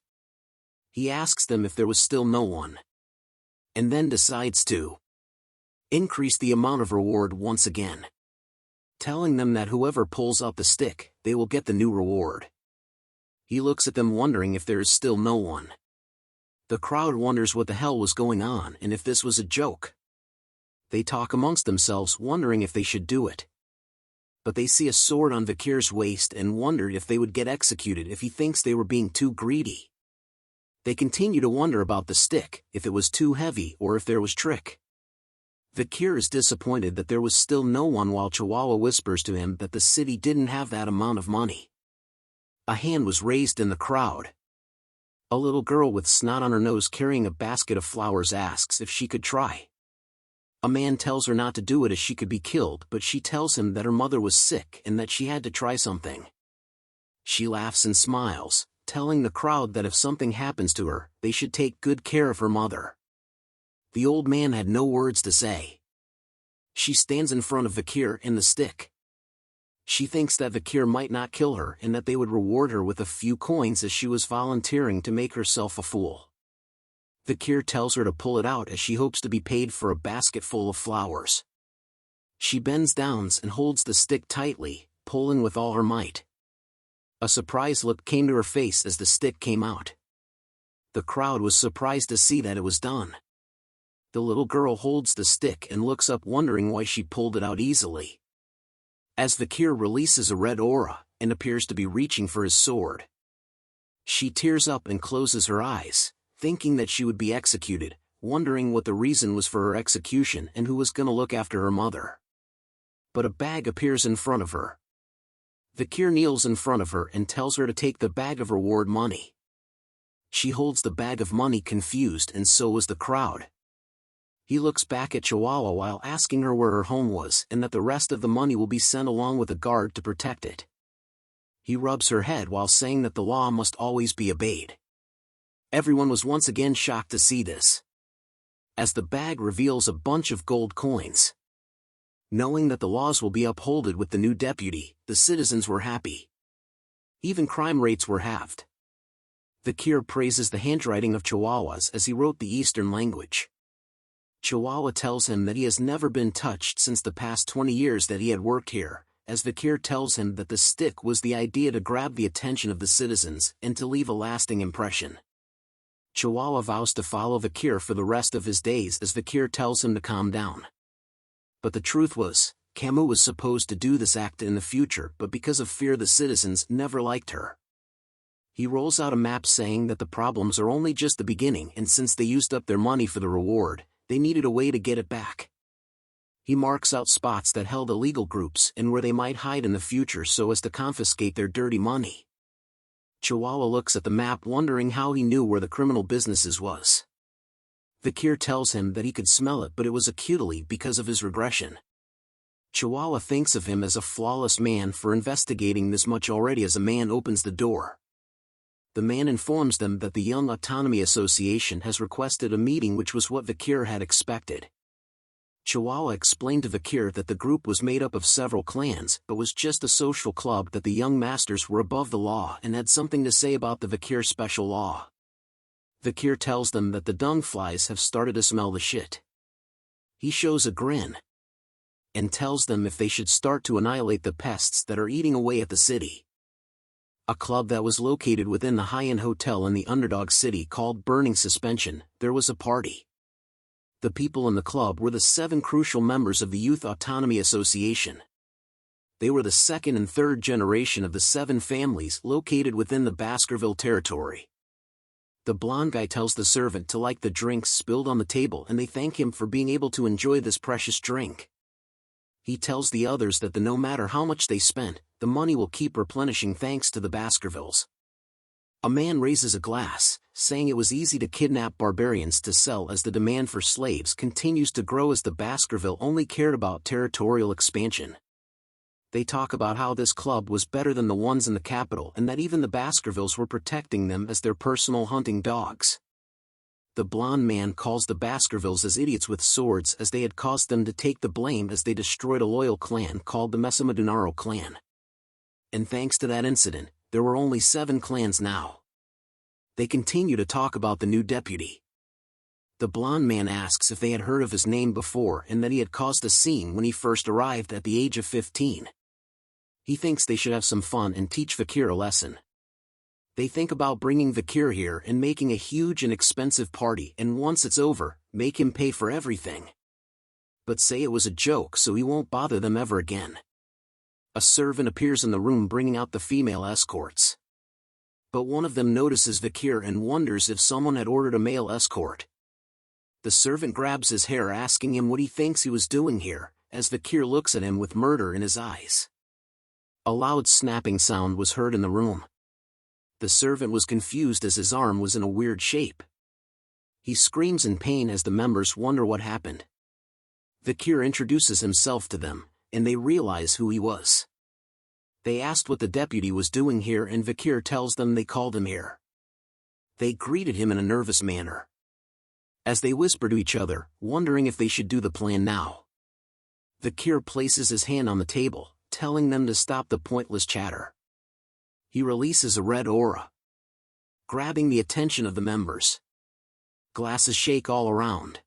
He asks them if there was still no one. And then decides to increase the amount of reward once again. Telling them that whoever pulls out the stick, they will get the new reward. He looks at them wondering if there is still no one. The crowd wonders what the hell was going on and if this was a joke. They talk amongst themselves wondering if they should do it. But they see a sword on Vikir's waist and wondered if they would get executed if he thinks they were being too greedy. They continue to wonder about the stick, if it was too heavy or if there was trick. Vikir is disappointed that there was still no one while Chihuahua whispers to him that the city didn't have that amount of money. A hand was raised in the crowd. A little girl with snot on her nose carrying a basket of flowers asks if she could try. A man tells her not to do it as she could be killed, but she tells him that her mother was sick and that she had to try something. She laughs and smiles, telling the crowd that if something happens to her, they should take good care of her mother. The old man had no words to say. She stands in front of Vikir and the stick. She thinks that Vikir might not kill her and that they would reward her with a few coins as she was volunteering to make herself a fool. Vikir tells her to pull it out as she hopes to be paid for a basket full of flowers. She bends down and holds the stick tightly, pulling with all her might. A surprised look came to her face as the stick came out. The crowd was surprised to see that it was done. The little girl holds the stick and looks up wondering why she pulled it out easily. As Vikir releases a red aura, and appears to be reaching for his sword. She tears up and closes her eyes, thinking that she would be executed, wondering what the reason was for her execution and who was going to look after her mother. But a bag appears in front of her. Vikir kneels in front of her and tells her to take the bag of reward money. She holds the bag of money confused and so was the crowd. He looks back at Chihuahua while asking her where her home was and that the rest of the money will be sent along with a guard to protect it. He rubs her head while saying that the law must always be obeyed. Everyone was once again shocked to see this. As the bag reveals a bunch of gold coins. Knowing that the laws will be upheld with the new deputy, the citizens were happy. Even crime rates were halved. Vikir praises the handwriting of Chihuahua's as he wrote the Eastern language. Chihuahua tells him that he has never been touched since the past 20 years that he had worked here, as Vikir tells him that the stick was the idea to grab the attention of the citizens and to leave a lasting impression. Chihuahua vows to follow Vikir for the rest of his days as Vikir tells him to calm down. But the truth was, Camus was supposed to do this act in the future, but because of fear the citizens never liked her. He rolls out a map saying that the problems are only just the beginning and since they used up their money for the reward, they needed a way to get it back. He marks out spots that held illegal groups and where they might hide in the future so as to confiscate their dirty money. Chihuahua looks at the map wondering how he knew where the criminal businesses was. Vikir tells him that he could smell it but it was acutely because of his regression. Chihuahua thinks of him as a flawless man for investigating this much already as a man opens the door. The man informs them that the Young Autonomy Association has requested a meeting, which was what Vikir had expected. Chihuahua explained to Vikir that the group was made up of several clans but was just a social club, that the young masters were above the law and had something to say about the Vikir special law. Vikir tells them that the dung flies have started to smell the shit. He shows a grin and tells them if they should start to annihilate the pests that are eating away at the city. a club that was located within the high-end hotel in the underdog city called Burning Suspension, there was a party. The people in the club were the 7 crucial members of the Youth Autonomy Association. They were the second and third generation of the 7 families located within the Baskerville territory. The blonde guy tells the servant to like the drinks spilled on the table, and they thank him for being able to enjoy this precious drink. He tells the others that no matter how much they spent, the money will keep replenishing thanks to the Baskervilles. A man raises a glass, saying it was easy to kidnap barbarians to sell as the demand for slaves continues to grow as the Baskerville only cared about territorial expansion. They talk about how this club was better than the ones in the capital and that even the Baskervilles were protecting them as their personal hunting dogs. The blonde man calls the Baskervilles as idiots with swords as they had caused them to take the blame as they destroyed a loyal clan called the Mesamadunaro clan. And thanks to that incident, there were only 7 clans now. They continue to talk about the new deputy. The blonde man asks if they had heard of his name before and that he had caused a scene when he first arrived at the age of 15. He thinks they should have some fun and teach Vikir a lesson. They think about bringing Vikir here and making a huge and expensive party, and once it's over, make him pay for everything. But say it was a joke so he won't bother them ever again. A servant appears in the room bringing out the female escorts. But one of them notices Vikir and wonders if someone had ordered a male escort. The servant grabs his hair asking him what he thinks he was doing here, as Vikir looks at him with murder in his eyes. A loud snapping sound was heard in the room. The servant was confused as his arm was in a weird shape. He screams in pain as the members wonder what happened. Vikir introduces himself to them, and they realize who he was. They asked what the deputy was doing here, and Vikir tells them they called him here. They greeted him in a nervous manner. As they whisper to each other, wondering if they should do the plan now. Vikir places his hand on the table, telling them to stop the pointless chatter. He releases a red aura, grabbing the attention of the members. Glasses shake all around.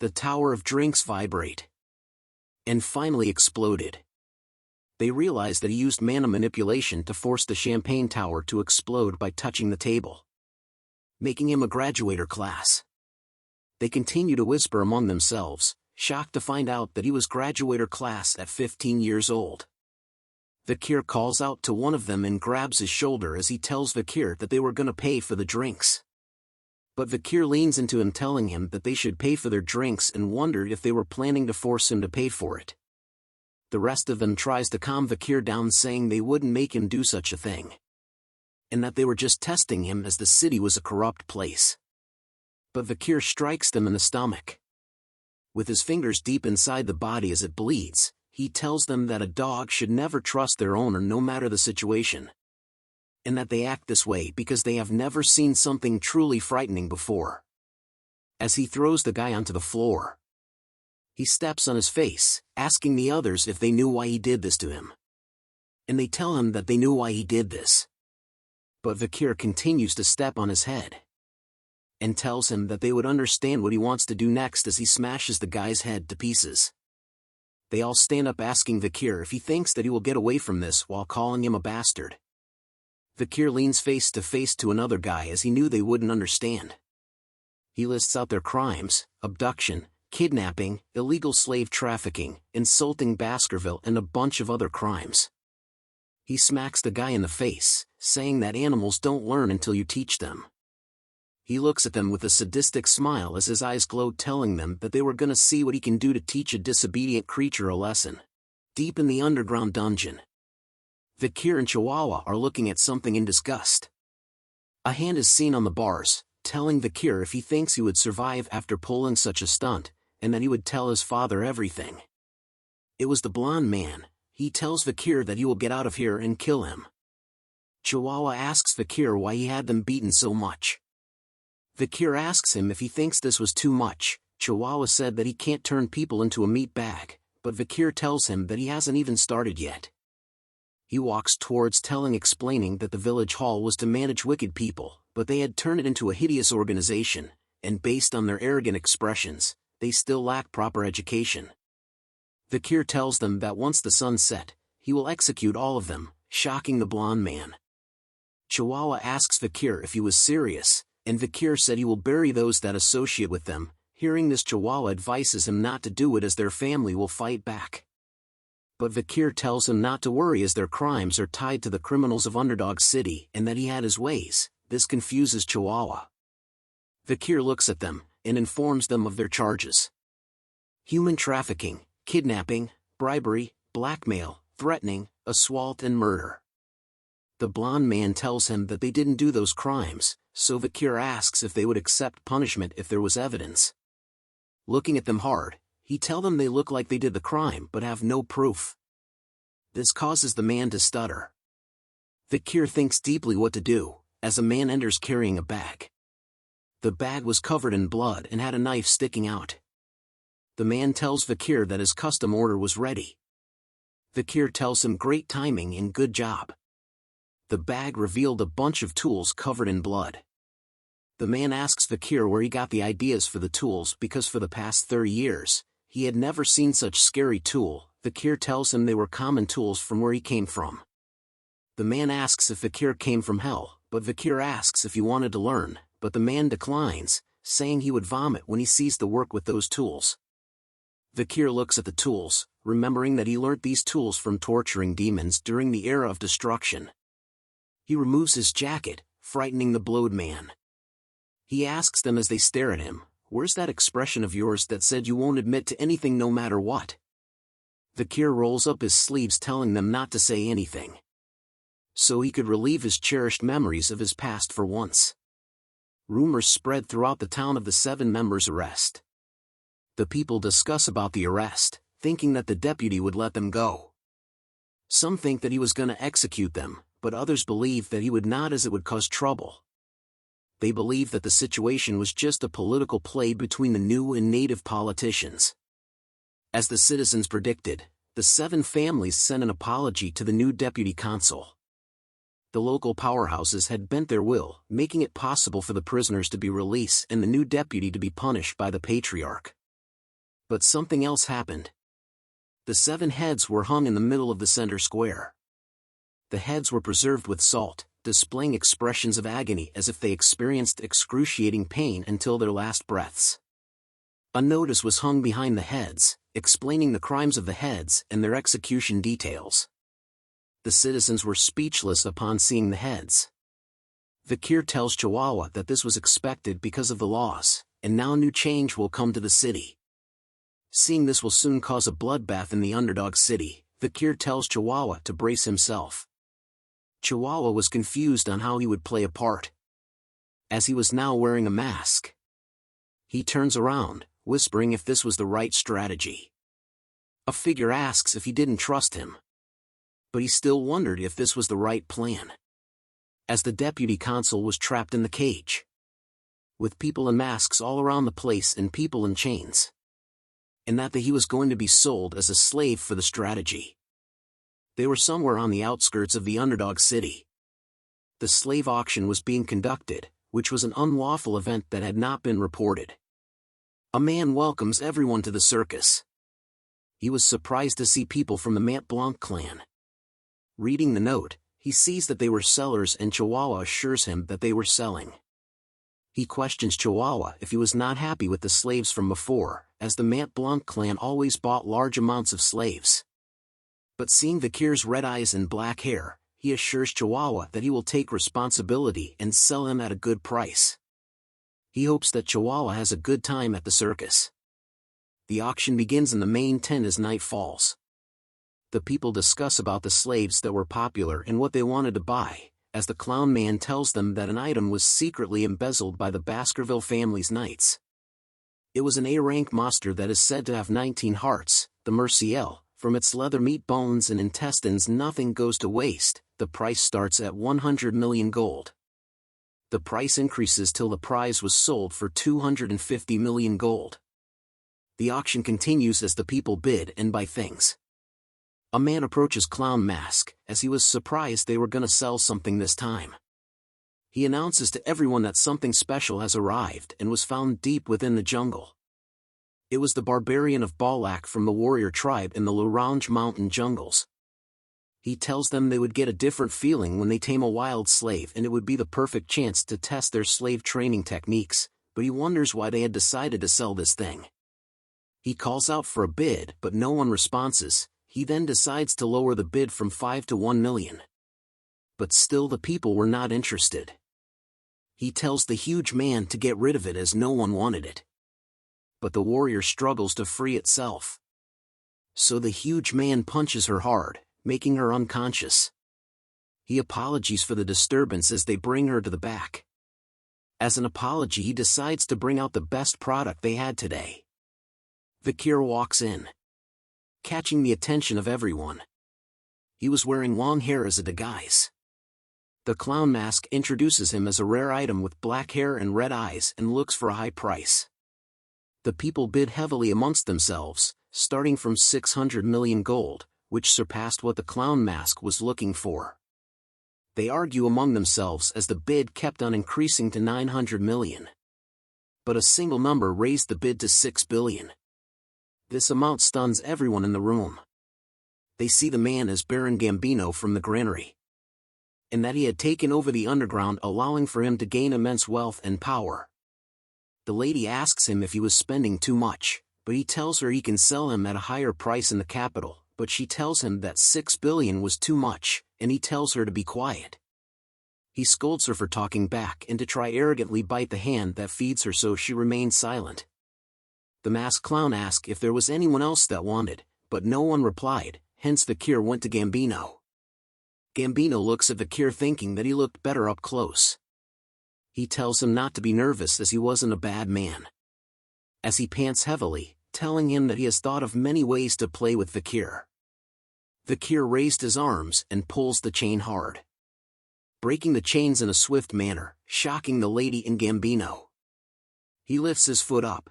The tower of drinks vibrate. And finally exploded. They realize that he used mana manipulation to force the champagne tower to explode by touching the table, making him a graduator class. They continue to whisper among themselves, shocked to find out that he was graduator class at 15 years old. Vikir calls out to one of them and grabs his shoulder as he tells Vikir that they were gonna pay for the drinks. But Vikir leans into him telling him that they should pay for their drinks and wondered if they were planning to force him to pay for it. The rest of them tries to calm Vikir down, saying they wouldn't make him do such a thing. And that they were just testing him as the city was a corrupt place. But Vikir strikes them in the stomach. With his fingers deep inside the body as it bleeds, he tells them that a dog should never trust their owner no matter the situation. And that they act this way because they have never seen something truly frightening before. As he throws the guy onto the floor, he steps on his face, asking the others if they knew why he did this to him. And they tell him that they knew why he did this. But Vikir continues to step on his head, and tells him that they would understand what he wants to do next as he smashes the guy's head to pieces. They all stand up asking Vikir if he thinks that he will get away from this while calling him a bastard. Vikir leans face to face to another guy as he knew they wouldn't understand. He lists out their crimes: abduction, kidnapping, illegal slave trafficking, insulting Baskerville, and a bunch of other crimes. He smacks the guy in the face, saying that animals don't learn until you teach them. He looks at them with a sadistic smile as his eyes glow, telling them that they were gonna see what he can do to teach a disobedient creature a lesson. Deep in the underground dungeon, Vikir and Chihuahua are looking at something in disgust. A hand is seen on the bars, telling Vikir if he thinks he would survive after pulling such a stunt, and that he would tell his father everything. It was the blonde man. He tells Vikir that he will get out of here and kill him. Chihuahua asks Vikir why he had them beaten so much. Vikir asks him if he thinks this was too much. Chihuahua said that he can't turn people into a meat bag, but Vikir tells him that he hasn't even started yet. He walks towards explaining that the village hall was to manage wicked people, but they had turned it into a hideous organization, and based on their arrogant expressions, they still lack proper education. Vikir tells them that once the sun set, he will execute all of them, shocking the blonde man. Chihuahua asks Vikir if he was serious, and Vikir said he will bury those that associate with them. Hearing this, Chihuahua advises him not to do it as their family will fight back. But Vikir tells him not to worry as their crimes are tied to the criminals of Underdog City and that he had his ways. This confuses Chihuahua. Vikir looks at them and informs them of their charges: human trafficking, kidnapping, bribery, blackmail, threatening, assault and murder. The blonde man tells him that they didn't do those crimes, so Vikir asks if they would accept punishment if there was evidence. Looking at them hard, he tells them they look like they did the crime but have no proof. This causes the man to stutter. Vikir thinks deeply what to do, as a man enters carrying a bag. The bag was covered in blood and had a knife sticking out. The man tells Vikir that his custom order was ready. Vikir tells him great timing and good job. The bag revealed a bunch of tools covered in blood. The man asks Vikir where he got the ideas for the tools because for the past 30 years, he had never seen such scary tool. Vikir tells him they were common tools from where he came from. The man asks if Vikir came from hell, but Vikir asks if he wanted to learn, but the man declines, saying he would vomit when he sees the work with those tools. Vikir looks at the tools, remembering that he learnt these tools from torturing demons during the era of destruction. He removes his jacket, frightening the blowed man. He asks them as they stare at him, "Where's that expression of yours that said you won't admit to anything no matter what?" Vikir rolls up his sleeves telling them not to say anything, so he could relieve his cherished memories of his past for once. Rumors spread throughout the town of the 7 members' arrest. The people discuss about the arrest, thinking that the deputy would let them go. Some think that he was going to execute them, but others believe that he would not as it would cause trouble. They believe that the situation was just a political play between the new and native politicians. As the citizens predicted, the 7 families sent an apology to the new deputy consul. The local powerhouses had bent their will, making it possible for the prisoners to be released and the new deputy to be punished by the patriarch. But something else happened. The 7 heads were hung in the middle of the center square. The heads were preserved with salt, displaying expressions of agony as if they experienced excruciating pain until their last breaths. A notice was hung behind the heads, explaining the crimes of the heads and their execution details. The citizens were speechless upon seeing the heads. Vikir tells Chihuahua that this was expected because of the laws, and now new change will come to the city. Seeing this will soon cause a bloodbath in the Underdog City, Vikir tells Chihuahua to brace himself. Chihuahua was confused on how he would play a part, as he was now wearing a mask. He turns around, whispering if this was the right strategy. A figure asks if he didn't trust him, but he still wondered if this was the right plan, as the deputy consul was trapped in the cage, with people in masks all around the place and people in chains, and that he was going to be sold as a slave for the strategy. They were somewhere on the outskirts of the Underdog City. The slave auction was being conducted, which was an unlawful event that had not been reported. A man welcomes everyone to the circus. He was surprised to see people from the Mont Blanc clan. Reading the note, he sees that they were sellers and Chihuahua assures him that they were selling. He questions Chihuahua if he was not happy with the slaves from before, as the Mont Blanc clan always bought large amounts of slaves. But seeing Vikir's red eyes and black hair, he assures Chihuahua that he will take responsibility and sell him at a good price. He hopes that Chihuahua has a good time at the circus. The auction begins in the main tent as night falls. The people discuss about the slaves that were popular and what they wanted to buy, as the clown man tells them that an item was secretly embezzled by the Baskerville family's knights. It was an A-rank monster that is said to have 19 hearts, the Merciel. From its leather meat, bones and intestines nothing goes to waste. The price starts at 100 million gold. The price increases till the prize was sold for 250 million gold. The auction continues as the people bid and buy things. A man approaches Clown Mask, as he was surprised they were gonna sell something this time. He announces to everyone that something special has arrived and was found deep within the jungle. It was the barbarian of Balak from the warrior tribe in the L'Orange mountain jungles. He tells them they would get a different feeling when they tame a wild slave and it would be the perfect chance to test their slave training techniques, but he wonders why they had decided to sell this thing. He calls out for a bid but no one responds. He then decides to lower the bid from 5 to 1 million. But still the people were not interested. He tells the huge man to get rid of it as no one wanted it. But the warrior struggles to free itself. So the huge man punches her hard, making her unconscious. He apologizes for the disturbance as they bring her to the back. As an apology, he decides to bring out the best product they had today. Vikir walks in, catching the attention of everyone. He was wearing long hair as a disguise. The clown mask introduces him as a rare item with black hair and red eyes and looks for a high price. The people bid heavily amongst themselves, starting from 600 million gold, which surpassed what the clown mask was looking for. They argue among themselves as the bid kept on increasing to 900 million. But a single number raised the bid to 6 billion. This amount stuns everyone in the room. They see the man as Baron Gambino from the granary, and that he had taken over the underground, allowing for him to gain immense wealth and power. The lady asks him if he was spending too much, but he tells her he can sell him at a higher price in the capital, but she tells him that 6 billion was too much, and he tells her to be quiet. He scolds her for talking back and to try arrogantly bite the hand that feeds her, so she remains silent. The masked clown asked if there was anyone else that wanted, but no one replied, hence Vikir went to Gambino. Gambino looks at Vikir thinking that he looked better up close. He tells him not to be nervous as he wasn't a bad man. As he pants heavily, telling him that he has thought of many ways to play with Vikir. Vikir raised his arms and pulls the chain hard, breaking the chains in a swift manner, shocking the lady and Gambino. He lifts his foot up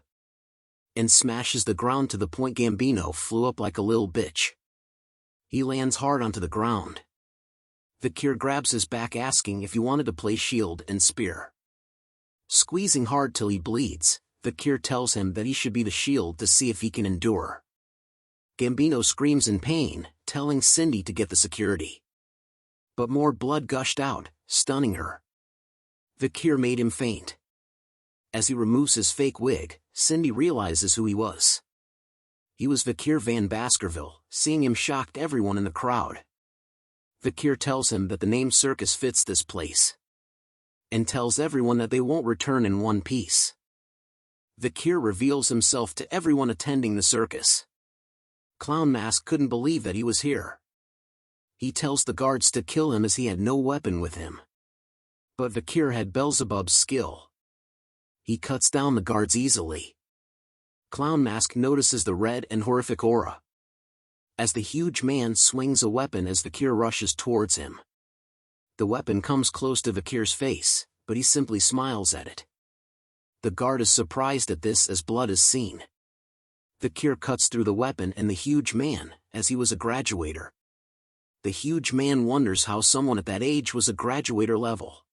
and smashes the ground to the point Gambino flew up like a little bitch. He lands hard onto the ground. Vikir grabs his back asking if he wanted to play shield and spear. Squeezing hard till he bleeds, Vikir tells him that he should be the shield to see if he can endure. Gambino screams in pain, telling Cindy to get the security. But more blood gushed out, stunning her. Vikir made him faint. As he removes his fake wig, Cindy realizes who he was. He was Vikir van Baskerville. Seeing him shocked everyone in the crowd. Vikir tells him that the name circus fits this place, and tells everyone that they won't return in one piece. Vikir reveals himself to everyone attending the circus. Clown Mask couldn't believe that he was here. He tells the guards to kill him as he had no weapon with him. But Vikir had Beelzebub's skill. He cuts down the guards easily. Clown Mask notices the red and horrific aura as the huge man swings a weapon as Vikir rushes towards him. The weapon comes close to Vikir's face, but he simply smiles at it. The guard is surprised at this as blood is seen. Vikir cuts through the weapon and the huge man, as he was a graduator. The huge man wonders how someone at that age was a graduator level.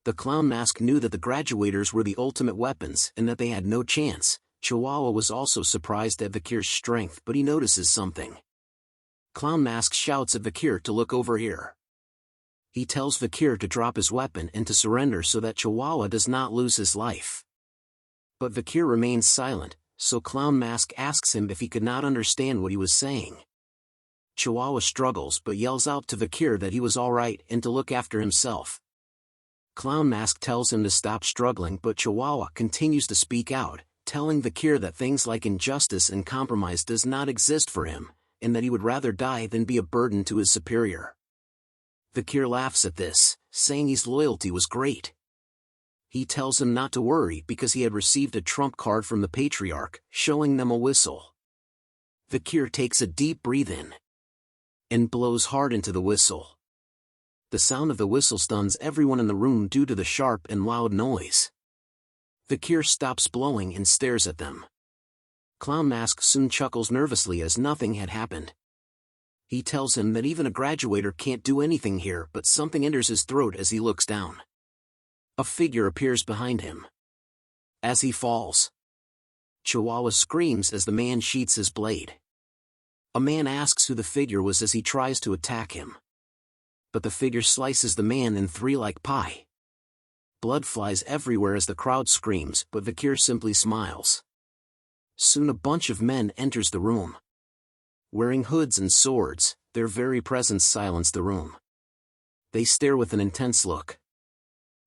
The Clown Mask knew that the graduators were the ultimate weapons and that they had no chance. Chihuahua was also surprised at Vikir's strength, but he notices something. Clown Mask shouts at Vikir to look over here. He tells Vikir to drop his weapon and to surrender so that Chihuahua does not lose his life. But Vikir remains silent, so Clown Mask asks him if he could not understand what he was saying. Chihuahua struggles but yells out to Vikir that he was alright and to look after himself. Clown Mask tells him to stop struggling, but Chihuahua continues to speak out, telling Vikir that things like injustice and compromise does not exist for him, and that he would rather die than be a burden to his superior. Vikir laughs at this, saying his loyalty was great. He tells him not to worry because he had received a trump card from the Patriarch, showing them a whistle. Vikir takes a deep breath in and blows hard into the whistle. The sound of the whistle stuns everyone in the room due to the sharp and loud noise. Vikir stops blowing and stares at them. Clown Mask soon chuckles nervously as nothing had happened. He tells him that even a graduator can't do anything here, but something enters his throat as he looks down. A figure appears behind him. As he falls, Chihuahua screams as the man sheathes his blade. A man asks who the figure was as he tries to attack him. But the figure slices the man in three like pie. Blood flies everywhere as the crowd screams, but Vikir simply smiles. Soon a bunch of men enters the room. Wearing hoods and swords, their very presence silenced the room. They stare with an intense look.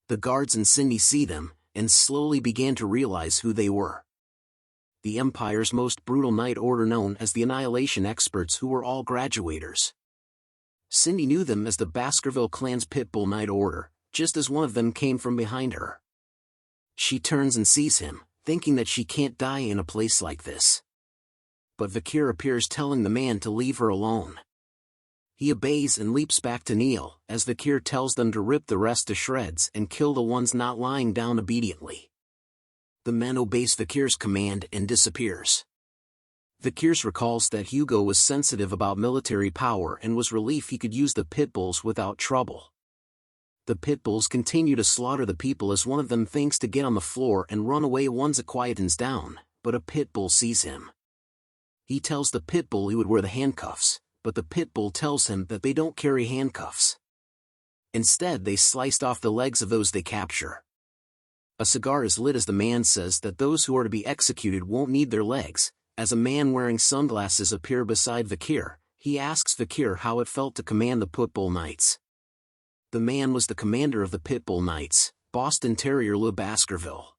The guards and Cindy see them, and slowly began to realize who they were. The Empire's most brutal night order known as the Annihilation Experts, who were all graduators. Cindy knew them as the Baskerville clan's Pitbull Night Order, just as one of them came from behind her. She turns and sees him, thinking that she can't die in a place like this. But Vikir appears, telling the man to leave her alone. He obeys and leaps back to kneel, as Vikir tells them to rip the rest to shreds and kill the ones not lying down obediently. The man obeys Vikir's command and disappears. Vikir recalls that Hugo was sensitive about military power and was relieved he could use the pitbulls without trouble. The pitbulls continue to slaughter the people as one of them thinks to get on the floor and run away once it quietens down, but a pitbull sees him. He tells the pitbull he would wear the handcuffs, but the pitbull tells him that they don't carry handcuffs. Instead, they sliced off the legs of those they capture. A cigar is lit as the man says that those who are to be executed won't need their legs. As a man wearing sunglasses appears beside Vikir, he asks Vikir how it felt to command the Pitbull Knights. The man was the commander of the Pitbull Knights, Boston Terrier Le Baskerville.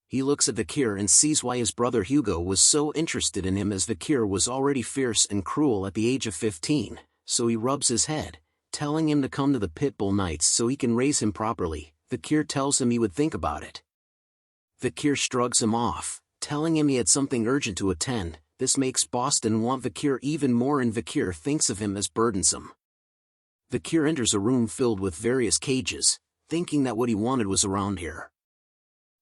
He looks at Vikir and sees why his brother Hugo was so interested in him, as Vikir was already fierce and cruel at the age of 15, so he rubs his head, telling him to come to the Pitbull Knights so he can raise him properly. Vikir tells him he would think about it. Vikir shrugs him off, telling him he had something urgent to attend. This makes Boston want Vikir even more, and Vikir thinks of him as burdensome. Vikir enters a room filled with various cages, thinking that what he wanted was around here.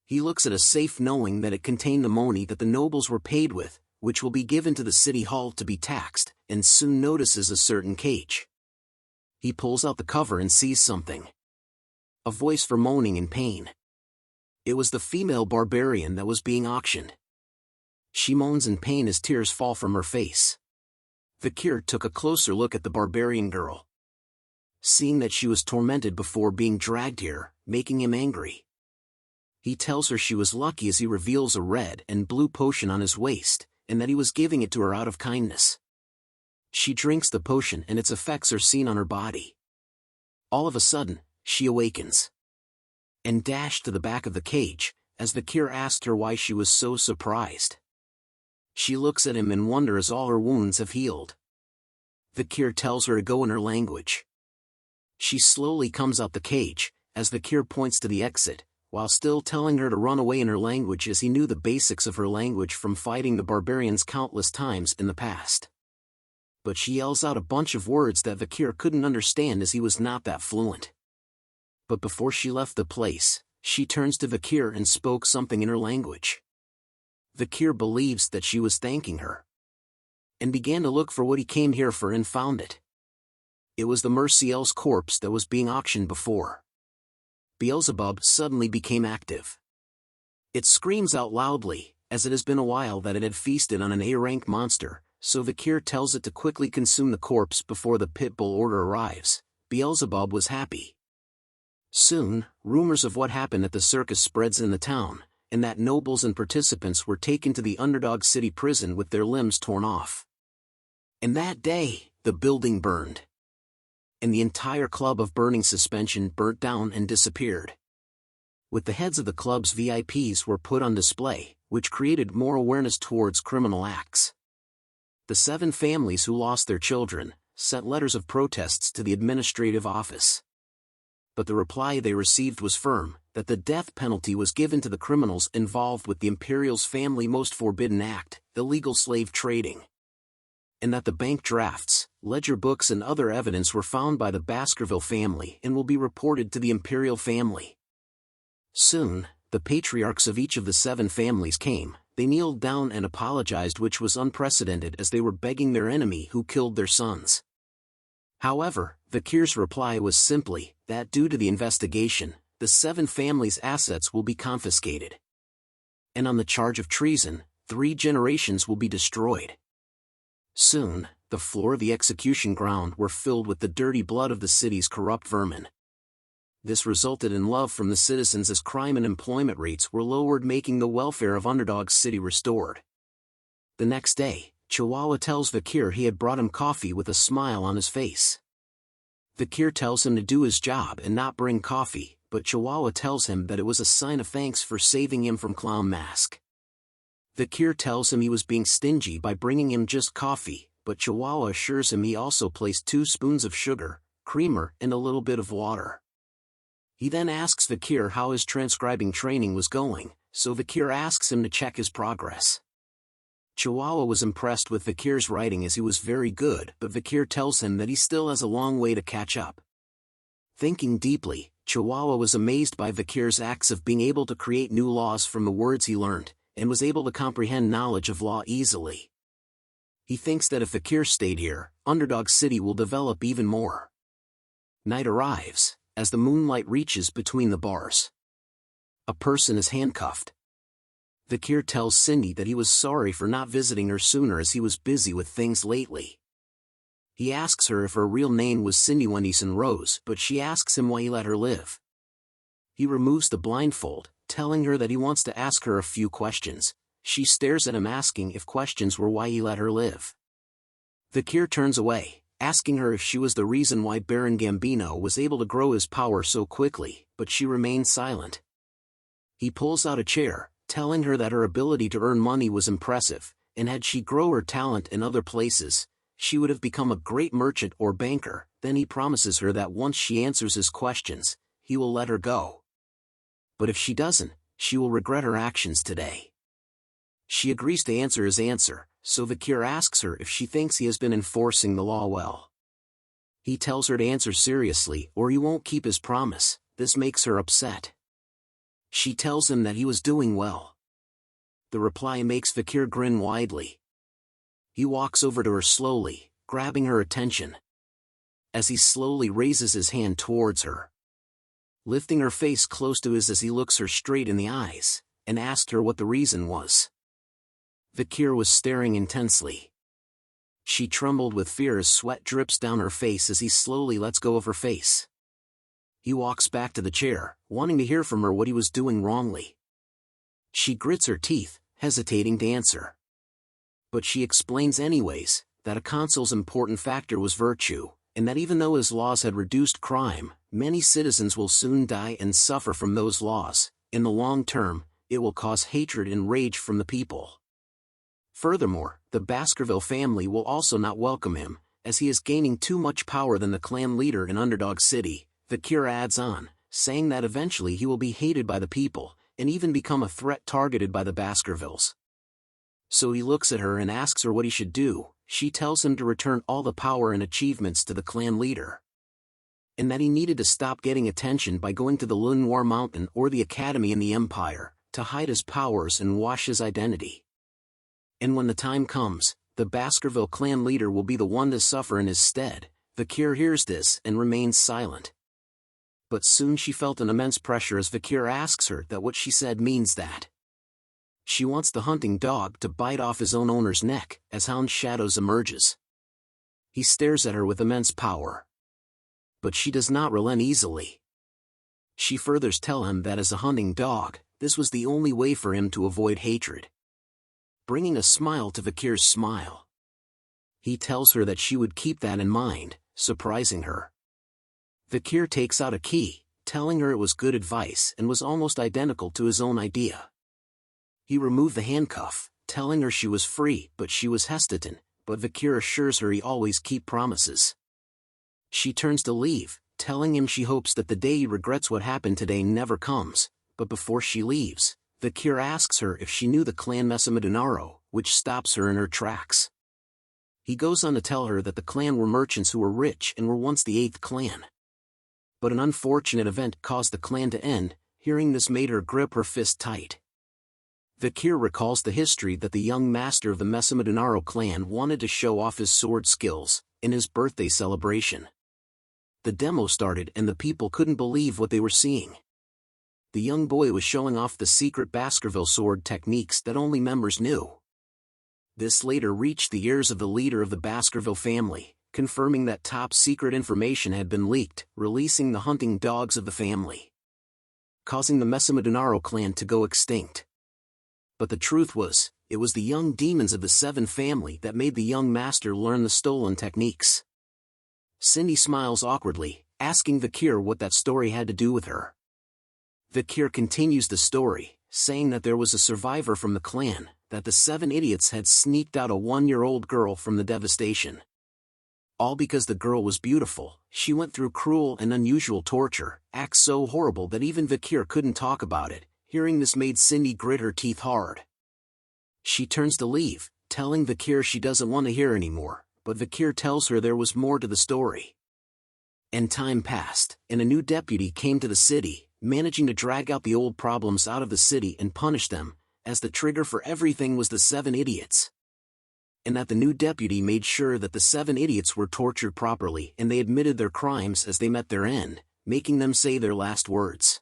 He looks at a safe knowing that it contained the money that the nobles were paid with, which will be given to the city hall to be taxed, and soon notices a certain cage. He pulls out the cover and sees something. A voice for moaning in pain. It was the female barbarian that was being auctioned. She moans in pain as tears fall from her face. Vikir took a closer look at the barbarian girl. Seeing that she was tormented before being dragged here, making him angry. He tells her she was lucky as he reveals a red and blue potion on his waist, and that he was giving it to her out of kindness. She drinks the potion and its effects are seen on her body. All of a sudden, she awakens. And dashed to the back of the cage, as Vikir asked her why she was so surprised. She looks at him in wonder as all her wounds have healed. Vikir tells her to go in her language. She slowly comes out the cage, as Vikir points to the exit, while still telling her to run away in her language, as he knew the basics of her language from fighting the barbarians countless times in the past. But she yells out a bunch of words that Vikir couldn't understand as he was not that fluent. But before she left the place, she turns to Vikir and spoke something in her language. Vikir believes that she was thanking her, and began to look for what he came here for and found it. It was the Merciel's corpse that was being auctioned before. Beelzebub suddenly became active. It screams out loudly, as it has been a while that it had feasted on an A-rank monster, so Vikir tells it to quickly consume the corpse before the Pitbull order arrives. Beelzebub was happy. Soon, rumors of what happened at the circus spreads in the town, and that nobles and participants were taken to the underdog city prison with their limbs torn off. And that day, the building burned. And the entire club of burning suspension burnt down and disappeared. With the heads of the club's VIPs were put on display, which created more awareness towards criminal acts. The 7 families who lost their children sent letters of protests to the administrative office. But the reply they received was firm, that the death penalty was given to the criminals involved with the Imperial's family most forbidden act, illegal slave trading. And that the bank drafts, ledger books and other evidence were found by the Baskerville family and will be reported to the Imperial family. Soon, the patriarchs of each of the 7 families came. They kneeled down and apologized, which was unprecedented, as they were begging their enemy who killed their sons. However, Vikir's reply was simply that due to the investigation, the 7 families' assets will be confiscated. And on the charge of treason, 3 generations will be destroyed. Soon, the floor of the execution ground were filled with the dirty blood of the city's corrupt vermin. This resulted in love from the citizens as crime and employment rates were lowered, making the welfare of Underdog City restored. The next day, Chihuahua tells Vikir he had brought him coffee with a smile on his face. Vikir tells him to do his job and not bring coffee, but Chihuahua tells him that it was a sign of thanks for saving him from Clown Mask. Vikir tells him he was being stingy by bringing him just coffee, but Chihuahua assures him he also placed 2 spoons of sugar, creamer, and a little bit of water. He then asks Vikir how his transcribing training was going, so Vikir asks him to check his progress. Chihuahua was impressed with Vikir's writing as he was very good, but Vikir tells him that he still has a long way to catch up. Thinking deeply, Chihuahua was amazed by Vikir's acts of being able to create new laws from the words he learned, and was able to comprehend knowledge of law easily. He thinks that if Vikir stayed here, Underdog City will develop even more. Night arrives, as the moonlight reaches between the bars. A person is handcuffed. Vikir tells Cindy that he was sorry for not visiting her sooner as he was busy with things lately. He asks her if her real name was Cindy Wendyson Rose, but she asks him why he let her live. He removes the blindfold, telling her that he wants to ask her a few questions. She stares at him asking if questions were why he let her live. Vikir turns away, asking her if she was the reason why Baron Gambino was able to grow his power so quickly, but she remains silent. He pulls out a chair, telling her that her ability to earn money was impressive, and had she grown her talent in other places, she would have become a great merchant or banker. Then he promises her that once she answers his questions, he will let her go. But if she doesn't, she will regret her actions today. She agrees to answer his answer, so Vikir asks her if she thinks he has been enforcing the law well. He tells her to answer seriously or he won't keep his promise. This makes her upset. She tells him that he was doing well. The reply makes Vikir grin widely. He walks over to her slowly, grabbing her attention. As he slowly raises his hand towards her, lifting her face close to his as he looks her straight in the eyes, and asked her what the reason was. Vikir was staring intensely. She trembled with fear as sweat drips down her face as he slowly lets go of her face. He walks back to the chair, wanting to hear from her what he was doing wrongly. She grits her teeth, hesitating to answer. But she explains anyways, that a consul's important factor was virtue, and that even though his laws had reduced crime, many citizens will soon die and suffer from those laws. In the long term, it will cause hatred and rage from the people. Furthermore, the Baskerville family will also not welcome him, as he is gaining too much power than the clan leader in Underdog City. Vikir adds on, saying that eventually he will be hated by the people, and even become a threat targeted by the Baskervilles. So he looks at her and asks her what he should do. She tells him to return all the power and achievements to the clan leader, and that he needed to stop getting attention by going to the Lenoir Mountain or the Academy in the Empire, to hide his powers and wash his identity. And when the time comes, the Baskerville clan leader will be the one to suffer in his stead. Vikir hears this and remains silent. But soon she felt an immense pressure as Vikir asks her that what she said means that she wants the hunting dog to bite off his own owner's neck as Hound Shadows emerges. He stares at her with immense power. But she does not relent easily. She furthers tell him that as a hunting dog, this was the only way for him to avoid hatred, bringing a smile to Vikir's smile. He tells her that she would keep that in mind, surprising her. Vikir takes out a key, telling her it was good advice and was almost identical to his own idea. He removed the handcuff, telling her she was free, but she was hesitant, but Vikir assures her he always keeps promises. She turns to leave, telling him she hopes that the day he regrets what happened today never comes, but before she leaves, Vikir asks her if she knew the clan Mesamadunaro, which stops her in her tracks. He goes on to tell her that the clan were merchants who were rich and were once the 8th clan. But an unfortunate event caused the clan to end. Hearing this made her grip her fist tight. Vikir recalls the history that the young master of the Mesamadunaro clan wanted to show off his sword skills in his birthday celebration. The demo started and the people couldn't believe what they were seeing. The young boy was showing off the secret Baskerville sword techniques that only members knew. This later reached the ears of the leader of the Baskerville family, confirming that top-secret information had been leaked, releasing the hunting dogs of the family, causing the Mesamedunaro clan to go extinct. But the truth was, it was the young demons of the Seven family that made the young master learn the stolen techniques. Cindy smiles awkwardly, asking Vikir what that story had to do with her. Vikir continues the story, saying that there was a survivor from the clan, that the Seven idiots had sneaked out a 1-year-old girl from the devastation. All because the girl was beautiful. She went through cruel and unusual torture, acts so horrible that even Vikir couldn't talk about it. Hearing this made Cindy grit her teeth hard. She turns to leave, telling Vikir she doesn't want to hear anymore, but Vikir tells her there was more to the story. And time passed, and a new deputy came to the city, managing to drag out the old problems out of the city and punish them, as the trigger for everything was the Seven idiots. And that the new deputy made sure that the Seven idiots were tortured properly and they admitted their crimes as they met their end, making them say their last words.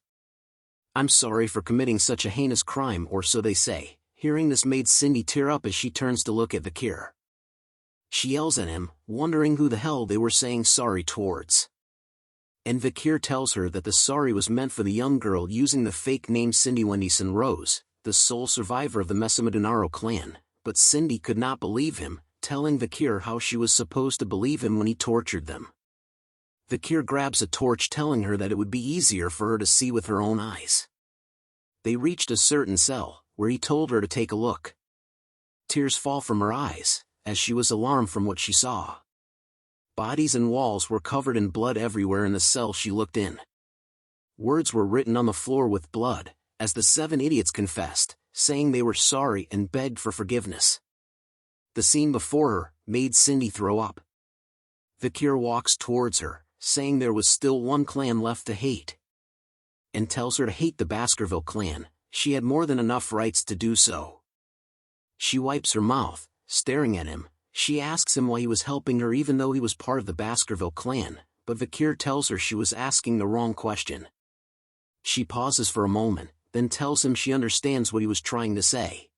"I'm sorry for committing such a heinous crime," or so they say. Hearing this made Cindy tear up as she turns to look at Vikir. She yells at him, wondering who the hell they were saying sorry towards. And Vikir tells her that the sorry was meant for the young girl using the fake name Cindy Wendyson Rose, the sole survivor of the Mesamedunaro clan, but Cindy could not believe him, telling Vikir how she was supposed to believe him when he tortured them. Vikir grabs a torch, telling her that it would be easier for her to see with her own eyes. They reached a certain cell, where he told her to take a look. Tears fall from her eyes, as she was alarmed from what she saw. Bodies and walls were covered in blood everywhere in the cell she looked in. Words were written on the floor with blood, as the Seven idiots confessed, saying they were sorry and begged for forgiveness. The scene before her made Cindy throw up. Vikir walks towards her, saying there was still one clan left to hate, and tells her to hate the Baskerville clan. She had more than enough rights to do so. She wipes her mouth, staring at him. She asks him why he was helping her even though he was part of the Baskerville clan, but Vikir tells her she was asking the wrong question. She pauses for a moment, then tells him she understands what he was trying to say.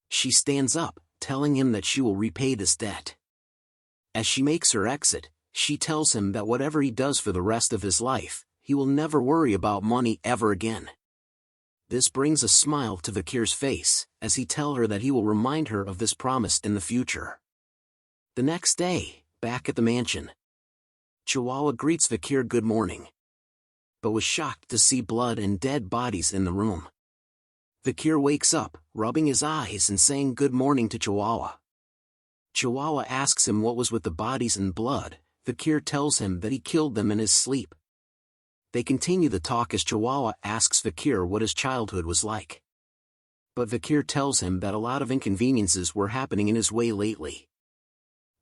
She stands up, telling him that she will repay this debt. As she makes her exit, she tells him that whatever he does for the rest of his life, he will never worry about money ever again. This brings a smile to Vikir's face, as he tells her that he will remind her of this promise in the future. The next day, back at the mansion, Chihuahua greets Vikir good morning, but was shocked to see blood and dead bodies in the room. Vikir wakes up, rubbing his eyes and saying good morning to Chihuahua. Chihuahua asks him what was with the bodies and blood. Vikir tells him that he killed them in his sleep. They continue the talk as Chihuahua asks Vikir what his childhood was like. But Vikir tells him that a lot of inconveniences were happening in his way lately.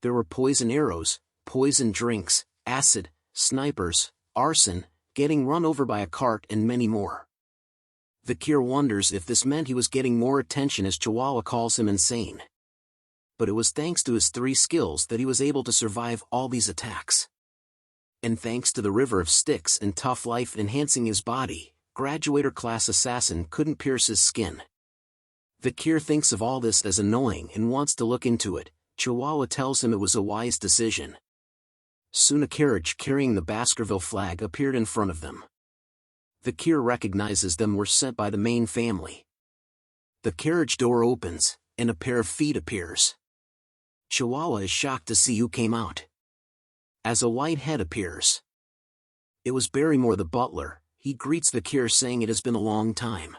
There were poison arrows, poison drinks, acid, snipers, arson, getting run over by a cart and many more. Vikir wonders if this meant he was getting more attention as Chihuahua calls him insane. But it was thanks to his 3 skills that he was able to survive all these attacks. And thanks to the river of sticks and tough life enhancing his body, graduator class assassin couldn't pierce his skin. Vikir thinks of all this as annoying and wants to look into it. Chihuahua tells him it was a wise decision. Soon a carriage carrying the Baskerville flag appeared in front of them. Vikir recognizes them were sent by the main family. The carriage door opens, and a pair of feet appears. Chihuahua is shocked to see who came out, as a white head appears. It was Barrymore the butler. He greets Vikir saying it has been a long time.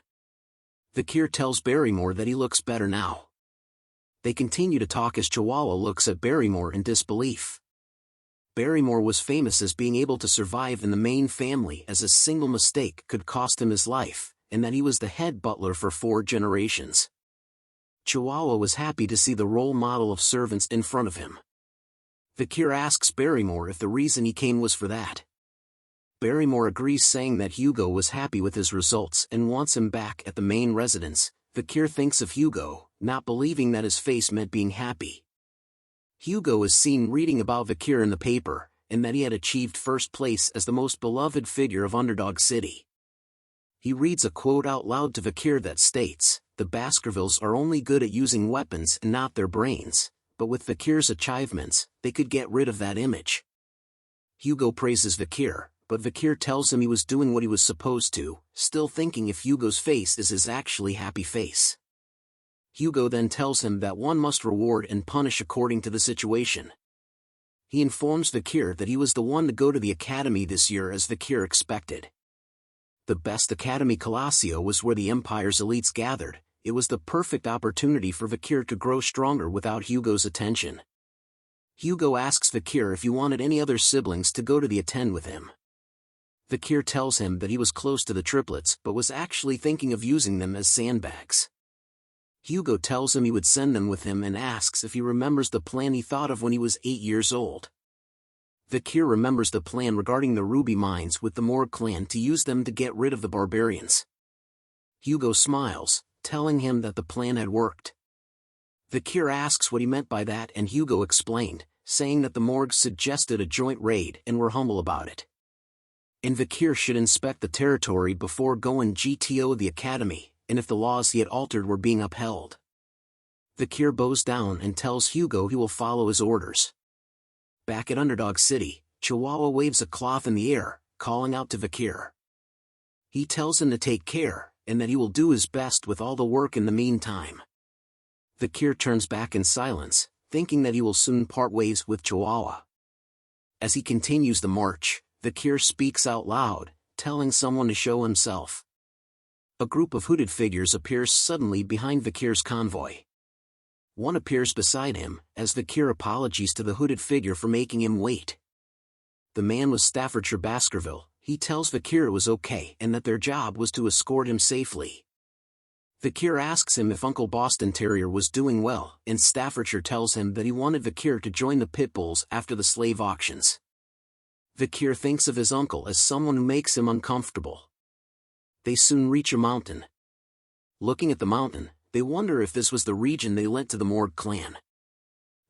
Vikir tells Barrymore that he looks better now. They continue to talk as Chihuahua looks at Barrymore in disbelief. Barrymore was famous as being able to survive in the main family as a single mistake could cost him his life, and that he was the head butler for 4 generations. Chihuahua was happy to see the role model of servants in front of him. Vikir asks Barrymore if the reason he came was for that. Barrymore agrees, saying that Hugo was happy with his results and wants him back at the main residence. Vikir thinks of Hugo, not believing that his face meant being happy. Hugo is seen reading about Vikir in the paper, and that he had achieved first place as the most beloved figure of Underdog City. He reads a quote out loud to Vikir that states, The Baskervilles are only good at using weapons and not their brains, but with Vikir's achievements, they could get rid of that image. Hugo praises Vikir, but Vikir tells him he was doing what he was supposed to, still thinking if Hugo's face is his actually happy face. Hugo then tells him that one must reward and punish according to the situation. He informs Vikir that he was the one to go to the academy this year as Vikir expected. The best academy Colosio was where the Empire's elites gathered. It was the perfect opportunity for Vikir to grow stronger without Hugo's attention. Hugo asks Vikir if he wanted any other siblings to go to the attend with him. Vikir tells him that he was close to the triplets but was actually thinking of using them as sandbags. Hugo tells him he would send them with him and asks if he remembers the plan he thought of when he was 8 years old. Vikir remembers the plan regarding the ruby mines with the Morg clan to use them to get rid of the barbarians. Hugo smiles, telling him that the plan had worked. Vikir asks what he meant by that and Hugo explained, saying that the Morgs suggested a joint raid and were humble about it. And Vikir should inspect the territory before going GTO the academy, and if the laws he had altered were being upheld. Vikir bows down and tells Hugo he will follow his orders. Back at Underdog City, Chihuahua waves a cloth in the air, calling out to Vikir. He tells him to take care, and that he will do his best with all the work in the meantime. Vikir turns back in silence, thinking that he will soon part ways with Chihuahua. As he continues the march, Vikir speaks out loud, telling someone to show himself. A group of hooded figures appears suddenly behind Vikir's convoy. One appears beside him, as Vikir apologies to the hooded figure for making him wait. The man was Staffordshire Baskerville. He tells Vikir it was okay and that their job was to escort him safely. Vikir asks him if Uncle Boston Terrier was doing well, and Staffordshire tells him that he wanted Vikir to join the pit bulls after the slave auctions. Vikir thinks of his uncle as someone who makes him uncomfortable. They soon reach a mountain. Looking at the mountain, they wonder if this was the region they lent to the Morg clan.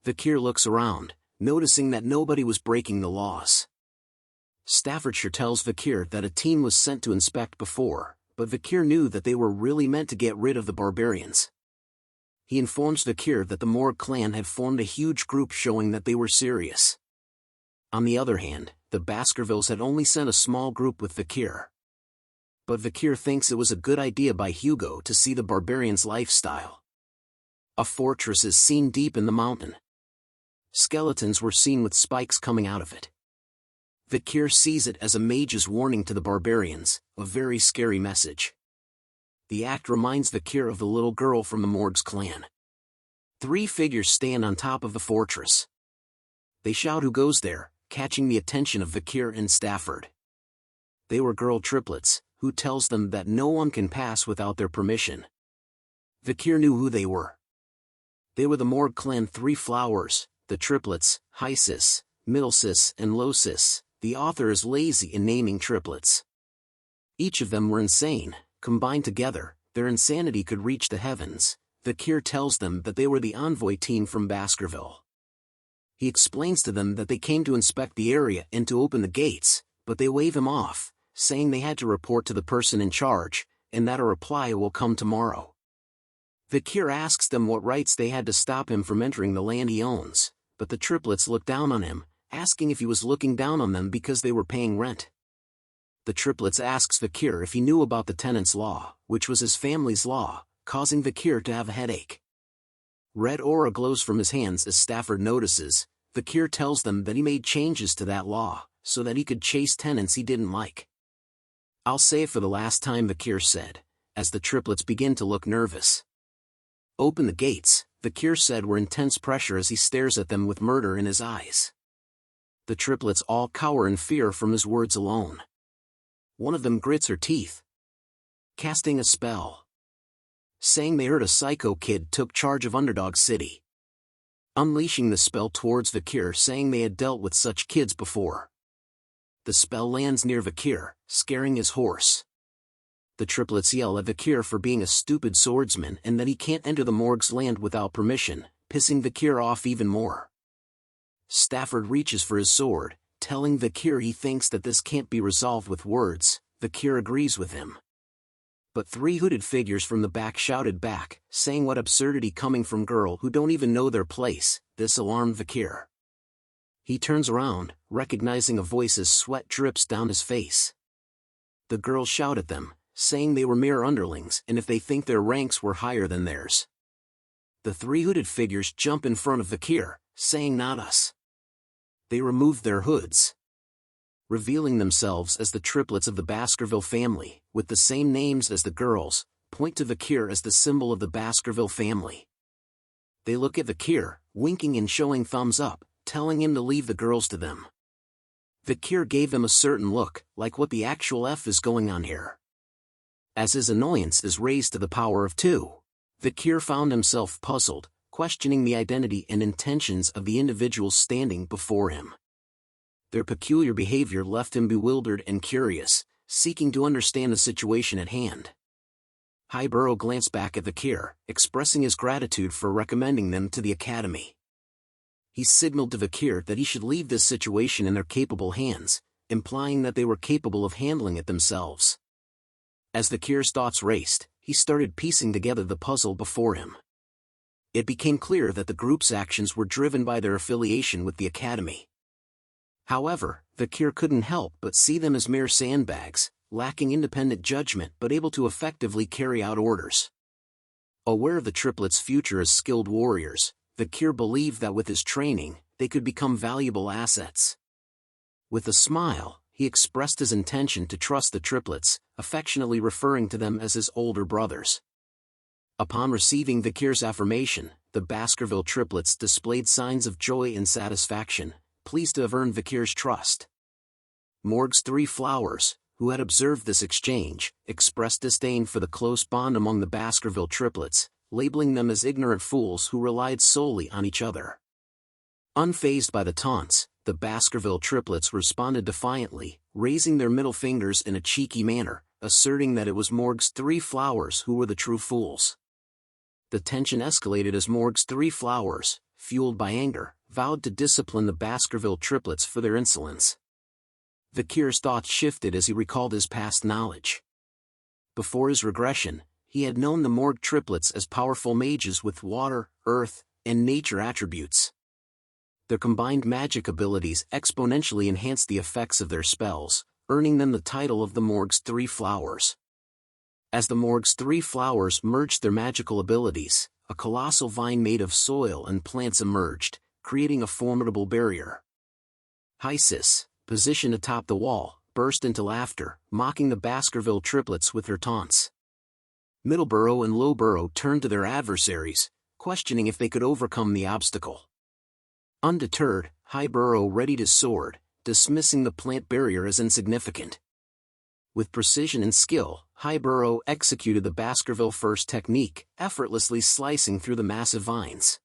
Vikir looks around, noticing that nobody was breaking the laws. Staffordshire tells Vikir that a team was sent to inspect before, but Vikir knew that they were really meant to get rid of the barbarians. He informs Vikir that the Morg clan had formed a huge group showing that they were serious. On the other hand, the Baskervilles had only sent a small group with Vikir. But Vikir thinks it was a good idea by Hugo to see the barbarians' lifestyle. A fortress is seen deep in the mountain. Skeletons were seen with spikes coming out of it. Vikir sees it as a mage's warning to the barbarians, a very scary message. The act reminds Vikir of the little girl from the Morg's clan. 3 figures stand on top of the fortress. They shout who goes there, catching the attention of Vikir and Stafford. They were girl triplets, who tells them that no one can pass without their permission. Vikir knew who they were. They were the Morg clan 3 flowers, the triplets, Hysis, Middlesis and Losis. The author is lazy in naming triplets. Each of them were insane. Combined together, their insanity could reach the heavens. Vikir tells them that they were the envoy team from Baskerville. He explains to them that they came to inspect the area and to open the gates, but they wave him off, saying they had to report to the person in charge, and that a reply will come tomorrow. Vikir asks them what rights they had to stop him from entering the land he owns, but the triplets look down on him, asking if he was looking down on them because they were paying rent. The triplets asks Vikir if he knew about the tenant's law, which was his family's law, causing Vikir to have a headache. Red aura glows from his hands as Stafford notices. Vikir tells them that he made changes to that law, so that he could chase tenants he didn't like. "I'll say it for the last time," Vikir said, as the triplets begin to look nervous. "Open the gates," Vikir said with intense pressure as he stares at them with murder in his eyes. The triplets all cower in fear from his words alone. One of them grits her teeth, casting a spell, saying they heard a psycho kid took charge of Underdog City, unleashing the spell towards Vikir, saying they had dealt with such kids before. The spell lands near Vikir, scaring his horse. The triplets yell at Vikir for being a stupid swordsman and that he can't enter the Morg's land without permission, pissing Vikir off even more. Stafford reaches for his sword, telling Vikir he thinks that this can't be resolved with words. Vikir agrees with him. but three hooded figures from the back shouted back, saying what absurdity coming from girl who don't even know their place. This alarmed Vikir. He turns around, recognizing a voice as sweat drips down his face. The girls shout at them, saying they were mere underlings and if they think their ranks were higher than theirs. The three hooded figures jump in front of Vikir, saying not us. They removed their hoods, revealing themselves as the triplets of the Baskerville family, with the same names as the girls, point to Vikir as the symbol of the Baskerville family. They look at Vikir, winking and showing thumbs up, telling him to leave the girls to them. Vikir gave them a certain look, like what the actual F is going on here. As his annoyance is raised to the power of 2, Vikir found himself puzzled, questioning the identity and intentions of the individuals standing before him. Their peculiar behavior left him bewildered and curious, seeking to understand the situation at hand. Hyburo glanced back at Vikir, expressing his gratitude for recommending them to the academy. He signaled to Vikir that he should leave this situation in their capable hands, implying that they were capable of handling it themselves. As Vikir's thoughts raced, he started piecing together the puzzle before him. It became clear that the group's actions were driven by their affiliation with the academy. However, Vikir couldn't help but see them as mere sandbags, lacking independent judgment but able to effectively carry out orders. Aware of the triplets' future as skilled warriors, Vikir believed that with his training, they could become valuable assets. With a smile, he expressed his intention to trust the triplets, affectionately referring to them as his older brothers. Upon receiving Vikir's affirmation, the Baskerville triplets displayed signs of joy and satisfaction, pleased to have earned Vikir's trust. Morg's 3 flowers, who had observed this exchange, expressed disdain for the close bond among the Baskerville triplets, labeling them as ignorant fools who relied solely on each other. Unfazed by the taunts, the Baskerville triplets responded defiantly, raising their middle fingers in a cheeky manner, asserting that it was Morg's 3 flowers who were the true fools. The tension escalated as Morg's 3 flowers, fueled by anger, vowed to discipline the Baskerville triplets for their insolence. Vikir's thoughts shifted as he recalled his past knowledge. Before his regression, he had known the Morg triplets as powerful mages with water, earth, and nature attributes. Their combined magic abilities exponentially enhanced the effects of their spells, earning them the title of the Morg's 3 flowers. As the Morg's 3 flowers merged their magical abilities, a colossal vine made of soil and plants emerged, creating a formidable barrier. Hysis, positioned atop the wall, burst into laughter, mocking the Baskerville triplets with her taunts. Middleborough and Lowborough turned to their adversaries, questioning if they could overcome the obstacle. Undeterred, Hyborough readied his sword, dismissing the plant barrier as insignificant. With precision and skill, Hyborough executed the Baskerville first technique, effortlessly slicing through the massive vines.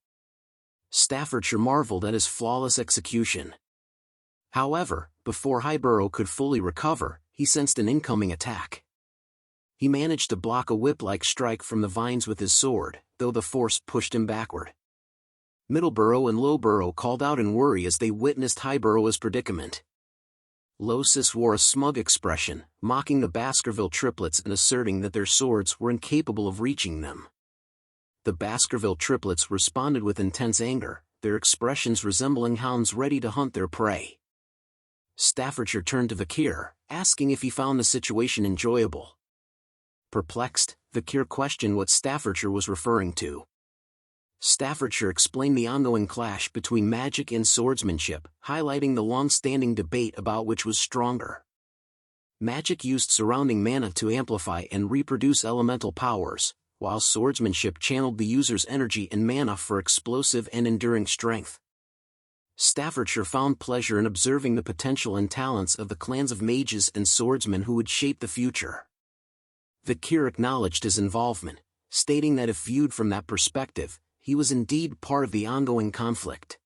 Staffordshire marveled at his flawless execution. However, before Hyborough could fully recover, he sensed an incoming attack. He managed to block a whip-like strike from the vines with his sword, though the force pushed him backward. Middleborough and Lowborough called out in worry as they witnessed Hyborough's predicament. Losis wore a smug expression, mocking the Baskerville triplets and asserting that their swords were incapable of reaching them. The Baskerville triplets responded with intense anger, their expressions resembling hounds ready to hunt their prey. Staffordshire turned to Vikir, asking if he found the situation enjoyable. Perplexed, Vikir questioned what Staffordshire was referring to. Staffordshire explained the ongoing clash between magic and swordsmanship, highlighting the long-standing debate about which was stronger. Magic used surrounding mana to amplify and reproduce elemental powers, while swordsmanship channeled the user's energy and mana for explosive and enduring strength. Staffordshire found pleasure in observing the potential and talents of the clans of mages and swordsmen who would shape the future. Vikir acknowledged his involvement, stating that if viewed from that perspective, he was indeed part of the ongoing conflict.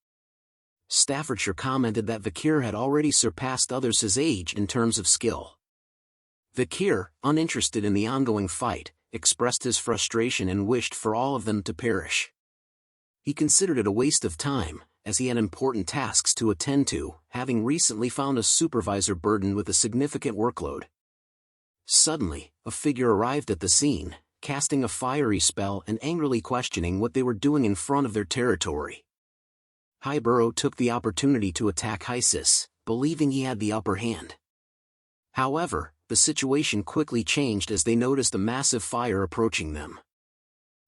Staffordshire commented that Vikir had already surpassed others his age in terms of skill. Vikir, uninterested in the ongoing fight, expressed his frustration and wished for all of them to perish. He considered it a waste of time, as he had important tasks to attend to, having recently found a supervisor burdened with a significant workload. Suddenly, a figure arrived at the scene, casting a fiery spell and angrily questioning what they were doing in front of their territory. Hyburo took the opportunity to attack Hysis, believing he had the upper hand. However, the situation quickly changed as they noticed a massive fire approaching them.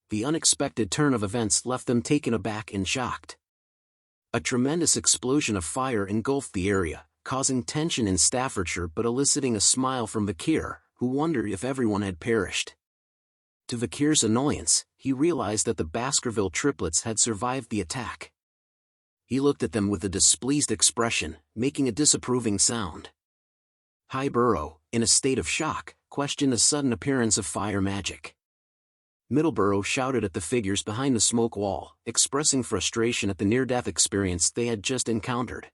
The unexpected turn of events left them taken aback and shocked. A tremendous explosion of fire engulfed the area, causing tension in Staffordshire but eliciting a smile from Vikir, who wondered if everyone had perished. To Vikir's annoyance, he realized that the Baskerville triplets had survived the attack. He looked at them with a displeased expression, making a disapproving sound. Hyburo, in a state of shock, questioned the sudden appearance of fire magic. Middleborough shouted at the figures behind the smoke wall, expressing frustration at the near-death experience they had just encountered.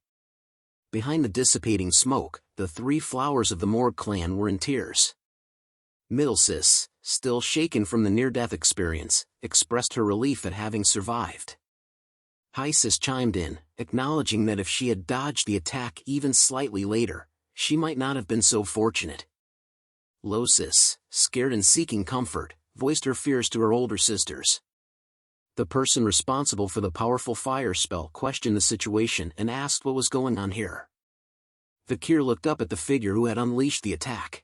Behind the dissipating smoke, the three flowers of the Morgue clan were in tears. Middlesis, still shaken from the near-death experience, expressed her relief at having survived. Hysis chimed in, acknowledging that if she had dodged the attack even slightly later, she might not have been so fortunate. Losis, scared and seeking comfort, voiced her fears to her older sisters. The person responsible for the powerful fire spell questioned the situation and asked what was going on here. Vikir looked up at the figure who had unleashed the attack.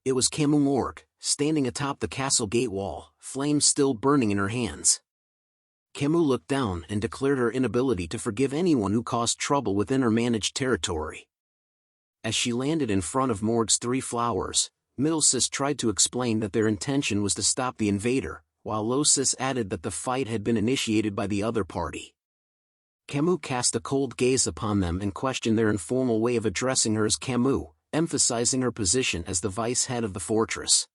It was Camus Morgue, standing atop the castle gate wall, flames still burning in her hands. Camus looked down and declared her inability to forgive anyone who caused trouble within her managed territory. As she landed in front of Morgue's three flowers, Middlesis tried to explain that their intention was to stop the invader, while Losis added that the fight had been initiated by the other party. Camus cast a cold gaze upon them and questioned their informal way of addressing her as Camus, emphasizing her position as the vice head of the fortress.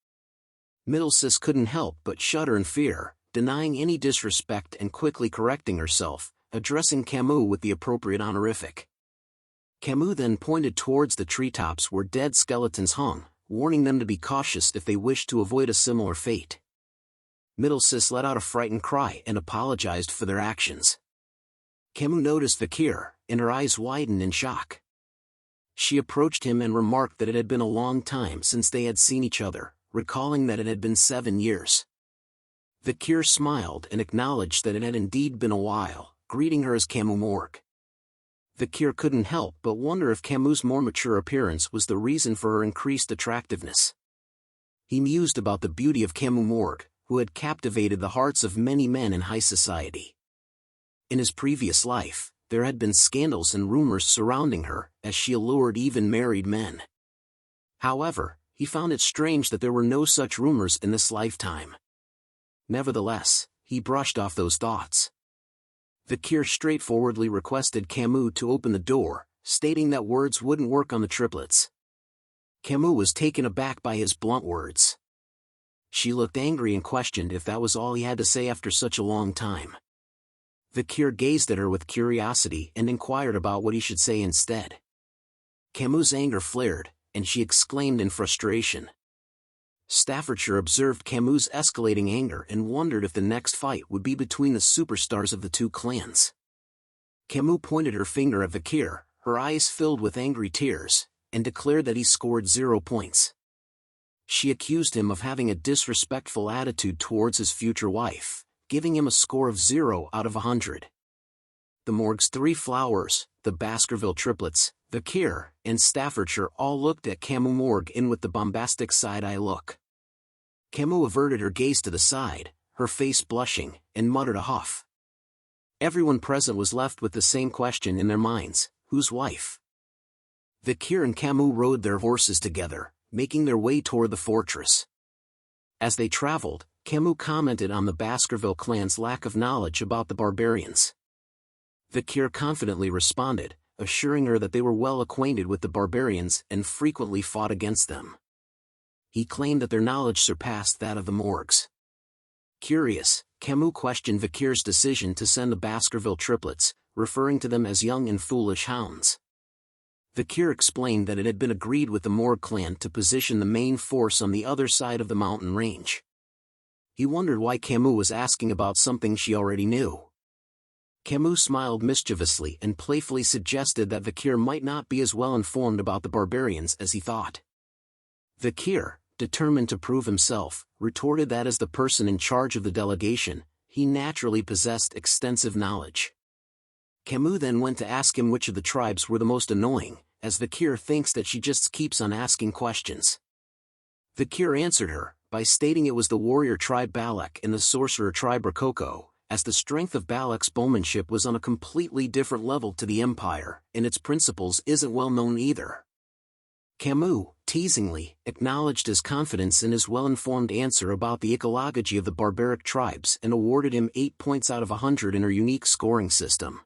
Middlesis couldn't help but shudder in fear, denying any disrespect and quickly correcting herself, addressing Camus with the appropriate honorific. Camus then pointed towards the treetops where dead skeletons hung, warning them to be cautious if they wished to avoid a similar fate. Middlesis let out a frightened cry and apologized for their actions. Camus noticed Vikir, and her eyes widened in shock. She approached him and remarked that it had been a long time since they had seen each other, recalling that it had been 7 years. Vikir smiled and acknowledged that it had indeed been a while, greeting her as Camus Morgue. Vikir couldn't help but wonder if Camus' more mature appearance was the reason for her increased attractiveness. He mused about the beauty of Camus Morgue, who had captivated the hearts of many men in high society. In his previous life, there had been scandals and rumors surrounding her, as she allured even married men. However, he found it strange that there were no such rumors in this lifetime. Nevertheless, he brushed off those thoughts. Vikir straightforwardly requested Camus to open the door, stating that words wouldn't work on the triplets. Camus was taken aback by his blunt words. She looked angry and questioned if that was all he had to say after such a long time. Vikir gazed at her with curiosity and inquired about what he should say instead. Camus' anger flared, and she exclaimed in frustration. Staffordshire observed Camus' escalating anger and wondered if the next fight would be between the superstars of the two clans. Camus pointed her finger at Vikir, her eyes filled with angry tears, and declared that he scored 0 points. She accused him of having a disrespectful attitude towards his future wife, giving him a score of 0 out of 100. The Morgue's three flowers, the Baskerville triplets, Vikir, and Staffordshire all looked at Camus Morgue with the bombastic side-eye look. Camus averted her gaze to the side, her face blushing, and muttered a huff. Everyone present was left with the same question in their minds: whose wife? Vikir and Camus rode their horses together, making their way toward the fortress. As they traveled, Camus commented on the Baskerville clan's lack of knowledge about the barbarians. Vikir confidently responded, assuring her that they were well acquainted with the barbarians and frequently fought against them. He claimed that their knowledge surpassed that of the Morgues. Curious, Camus questioned Vikir's decision to send the Baskerville triplets, referring to them as young and foolish hounds. Vikir explained that it had been agreed with the Morgue clan to position the main force on the other side of the mountain range. He wondered why Camus was asking about something she already knew. Camus smiled mischievously and playfully suggested that Vikir might not be as well informed about the barbarians as he thought. Vikir, determined to prove himself, retorted that as the person in charge of the delegation, he naturally possessed extensive knowledge. Camus then went to ask him which of the tribes were the most annoying, as Vikir thinks that she just keeps on asking questions. Vikir answered her, by stating it was the warrior tribe Balak and the sorcerer tribe Rococo, as the strength of Balak's bowmanship was on a completely different level to the Empire, and its principles isn't well known either. Camus, teasingly, acknowledged his confidence in his well-informed answer about the ecology of the barbaric tribes and awarded him 8 points out of 100 in her unique scoring system.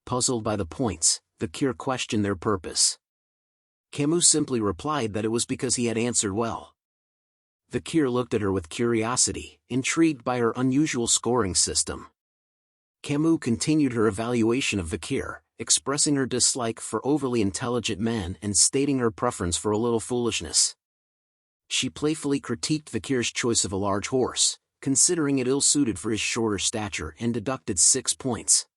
Puzzled by the points, Vikir questioned their purpose. Camus simply replied that it was because he had answered well. Vikir looked at her with curiosity, intrigued by her unusual scoring system. Camus continued her evaluation of Vikir, expressing her dislike for overly intelligent men and stating her preference for a little foolishness. She playfully critiqued Vikir's choice of a large horse, considering it ill-suited for his shorter stature, and deducted 6 points.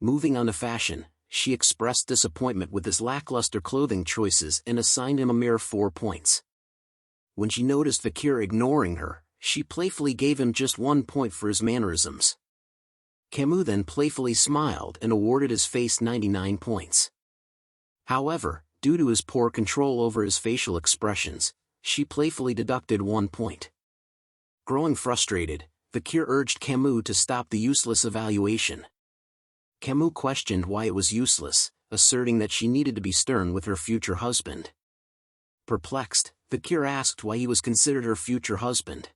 Moving on to fashion, she expressed disappointment with his lackluster clothing choices and assigned him a mere 4 points. When she noticed Vikir ignoring her, she playfully gave him just 1 point for his mannerisms. Camus then playfully smiled and awarded his face 99 points. However, due to his poor control over his facial expressions, she playfully deducted 1 point. Growing frustrated, Vikir urged Camus to stop the useless evaluation. Camus questioned why it was useless, asserting that she needed to be stern with her future husband. Perplexed, Vikir asked why he was considered her future husband.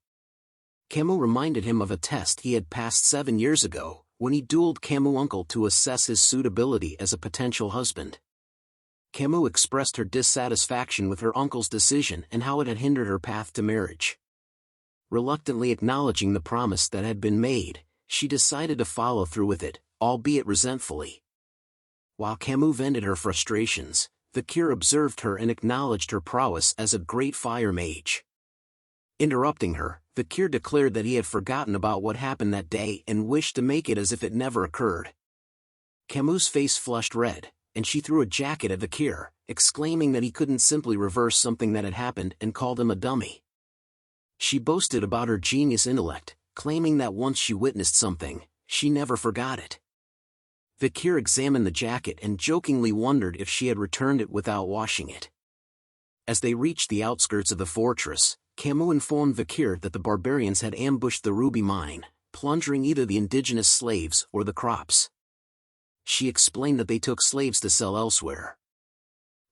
Camus reminded him of a test he had passed 7 years ago, when he dueled Camus' uncle to assess his suitability as a potential husband. Camus expressed her dissatisfaction with her uncle's decision and how it had hindered her path to marriage. Reluctantly acknowledging the promise that had been made, she decided to follow through with it, albeit resentfully. While Camus vented her frustrations, Vikir observed her and acknowledged her prowess as a great fire mage. Interrupting her, Vikir declared that he had forgotten about what happened that day and wished to make it as if it never occurred. Camus' face flushed red, and she threw a jacket at Vikir, exclaiming that he couldn't simply reverse something that had happened, and called him a dummy. She boasted about her genius intellect, claiming that once she witnessed something, she never forgot it. Vikir examined the jacket and jokingly wondered if she had returned it without washing it. As they reached the outskirts of the fortress, Camus informed Vikir that the barbarians had ambushed the ruby mine, plundering either the indigenous slaves or the crops. She explained that they took slaves to sell elsewhere.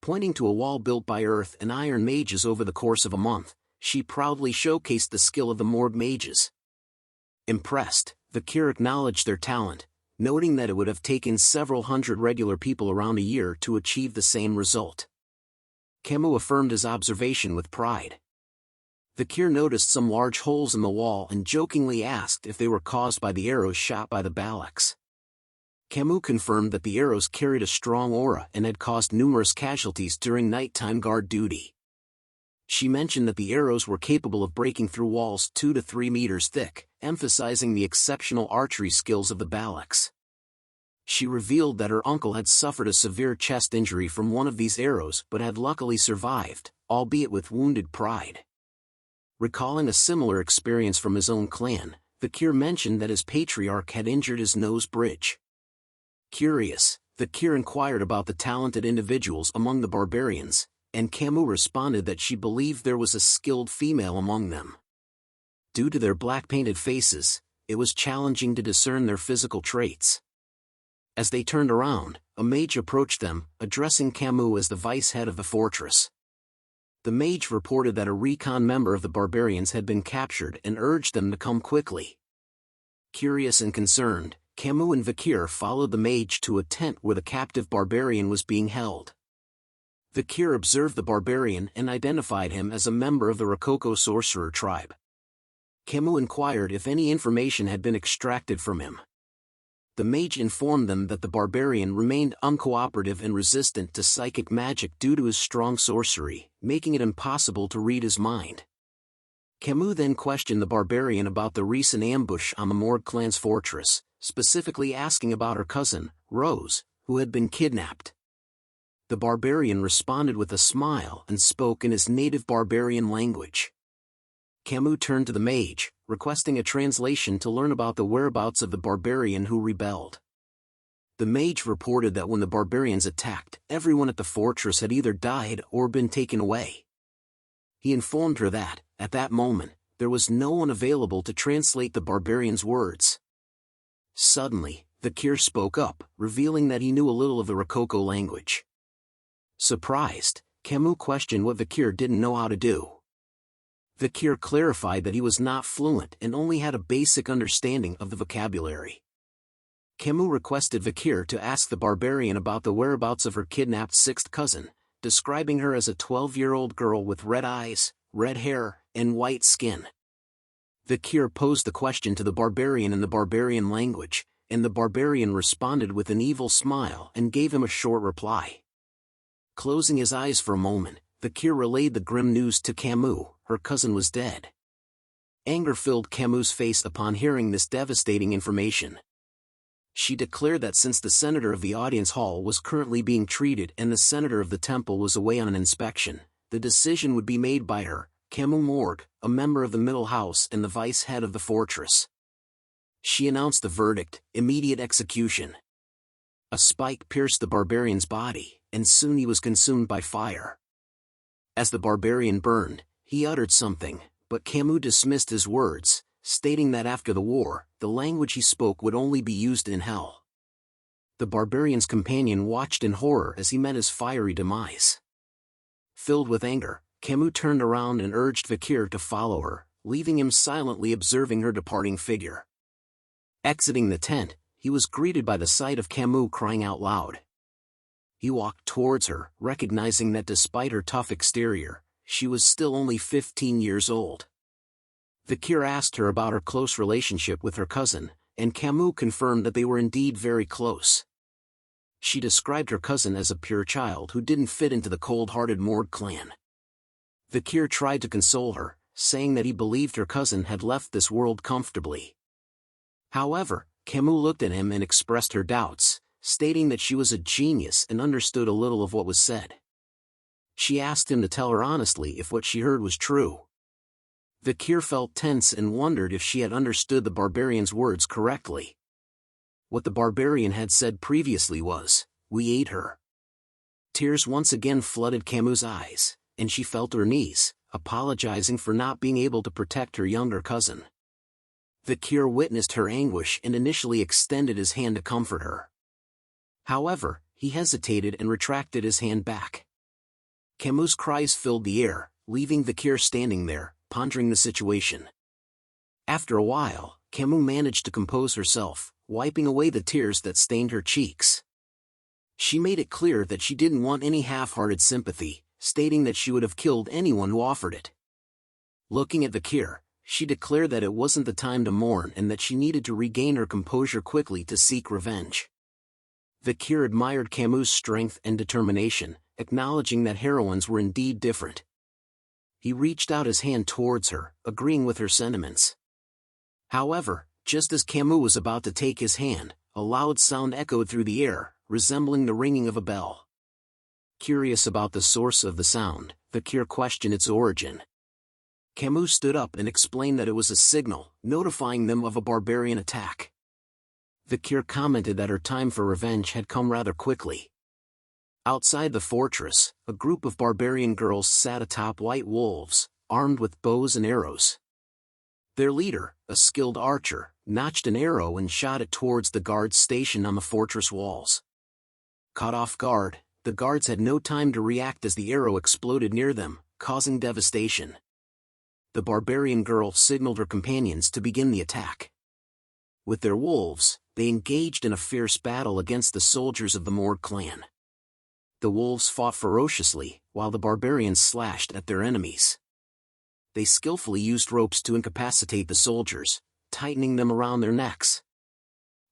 Pointing to a wall built by earth and iron mages over the course of a month, she proudly showcased the skill of the Morg mages. Impressed, Vikir acknowledged their talent, noting that it would have taken several hundred regular people around a year to achieve the same result. Camus affirmed his observation with pride. Vikir noticed some large holes in the wall and jokingly asked if they were caused by the arrows shot by the Balaks. Camus confirmed that the arrows carried a strong aura and had caused numerous casualties during nighttime guard duty. She mentioned that the arrows were capable of breaking through walls 2 to 3 meters thick, emphasizing the exceptional archery skills of the Balaks. She revealed that her uncle had suffered a severe chest injury from one of these arrows but had luckily survived, albeit with wounded pride. Recalling a similar experience from his own clan, Vikir mentioned that his patriarch had injured his nose bridge. Curious, Vikir inquired about the talented individuals among the barbarians, and Camus responded that she believed there was a skilled female among them. Due to their black-painted faces, it was challenging to discern their physical traits. As they turned around, a mage approached them, addressing Camus as the vice-head of the fortress. The mage reported that a recon member of the barbarians had been captured and urged them to come quickly. Curious and concerned, Camus and Vikir followed the mage to a tent where the captive barbarian was being held. Vikir observed the barbarian and identified him as a member of the Rococo sorcerer tribe. Camus inquired if any information had been extracted from him. The mage informed them that the barbarian remained uncooperative and resistant to psychic magic due to his strong sorcery, making it impossible to read his mind. Camus then questioned the barbarian about the recent ambush on the Morg clan's fortress, specifically asking about her cousin, Rose, who had been kidnapped. The barbarian responded with a smile and spoke in his native barbarian language. Camus turned to the mage, requesting a translation to learn about the whereabouts of the barbarian who rebelled. The mage reported that when the barbarians attacked, everyone at the fortress had either died or been taken away. He informed her that, at that moment, there was no one available to translate the barbarian's words. Suddenly, Vikir spoke up, revealing that he knew a little of the Rococo language. Surprised, Camus questioned what Vikir didn't know how to do. Vikir clarified that he was not fluent and only had a basic understanding of the vocabulary. Camus requested Vikir to ask the barbarian about the whereabouts of her kidnapped sixth cousin, describing her as a 12-year-old girl with red eyes, red hair, and white skin. Vikir posed the question to the barbarian in the barbarian language, and the barbarian responded with an evil smile and gave him a short reply. Closing his eyes for a moment, Vikir relayed the grim news to Camus: her cousin was dead. Anger filled Camus' face upon hearing this devastating information. She declared that since the senator of the audience hall was currently being treated and the senator of the temple was away on an inspection, the decision would be made by her, Camus Morgue, a member of the middle house and the vice head of the fortress. She announced the verdict: immediate execution. A spike pierced the barbarian's body, and soon he was consumed by fire. As the barbarian burned, he uttered something, but Camus dismissed his words, stating that after the war, the language he spoke would only be used in hell. The barbarian's companion watched in horror as he met his fiery demise. Filled with anger, Camus turned around and urged Vikir to follow her, leaving him silently observing her departing figure. Exiting the tent, he was greeted by the sight of Camus crying out loud. He walked towards her, recognizing that despite her tough exterior, she was still only 15 years old. Vikir asked her about her close relationship with her cousin, and Camus confirmed that they were indeed very close. She described her cousin as a pure child who didn't fit into the cold-hearted Morgue clan. Vikir tried to console her, saying that he believed her cousin had left this world comfortably. However, Camus looked at him and expressed her doubts, stating that she was a genius and understood a little of what was said. She asked him to tell her honestly if what she heard was true. Vikir felt tense and wondered if she had understood the barbarian's words correctly. What the barbarian had said previously was, "We ate her." Tears once again flooded Camus' eyes, and she fell to her knees, apologizing for not being able to protect her younger cousin. Vikir witnessed her anguish and initially extended his hand to comfort her. However, he hesitated and retracted his hand back. Camus' cries filled the air, leaving Vikir standing there, pondering the situation. After a while, Camus managed to compose herself, wiping away the tears that stained her cheeks. She made it clear that she didn't want any half-hearted sympathy, stating that she would have killed anyone who offered it. Looking at Vikir, she declared that it wasn't the time to mourn and that she needed to regain her composure quickly to seek revenge. Vikir admired Camus' strength and determination, acknowledging that heroines were indeed different. He reached out his hand towards her, agreeing with her sentiments. However, just as Camus was about to take his hand, a loud sound echoed through the air, resembling the ringing of a bell. Curious about the source of the sound, Vikir questioned its origin. Camus stood up and explained that it was a signal, notifying them of a barbarian attack. Vikir commented that her time for revenge had come rather quickly. Outside the fortress, a group of barbarian girls sat atop white wolves, armed with bows and arrows. Their leader, a skilled archer, notched an arrow and shot it towards the guards stationed on the fortress walls. Caught off guard, the guards had no time to react as the arrow exploded near them, causing devastation. The barbarian girl signaled her companions to begin the attack. With their wolves, they engaged in a fierce battle against the soldiers of the Morgue clan. The wolves fought ferociously, while the barbarians slashed at their enemies. They skillfully used ropes to incapacitate the soldiers, tightening them around their necks.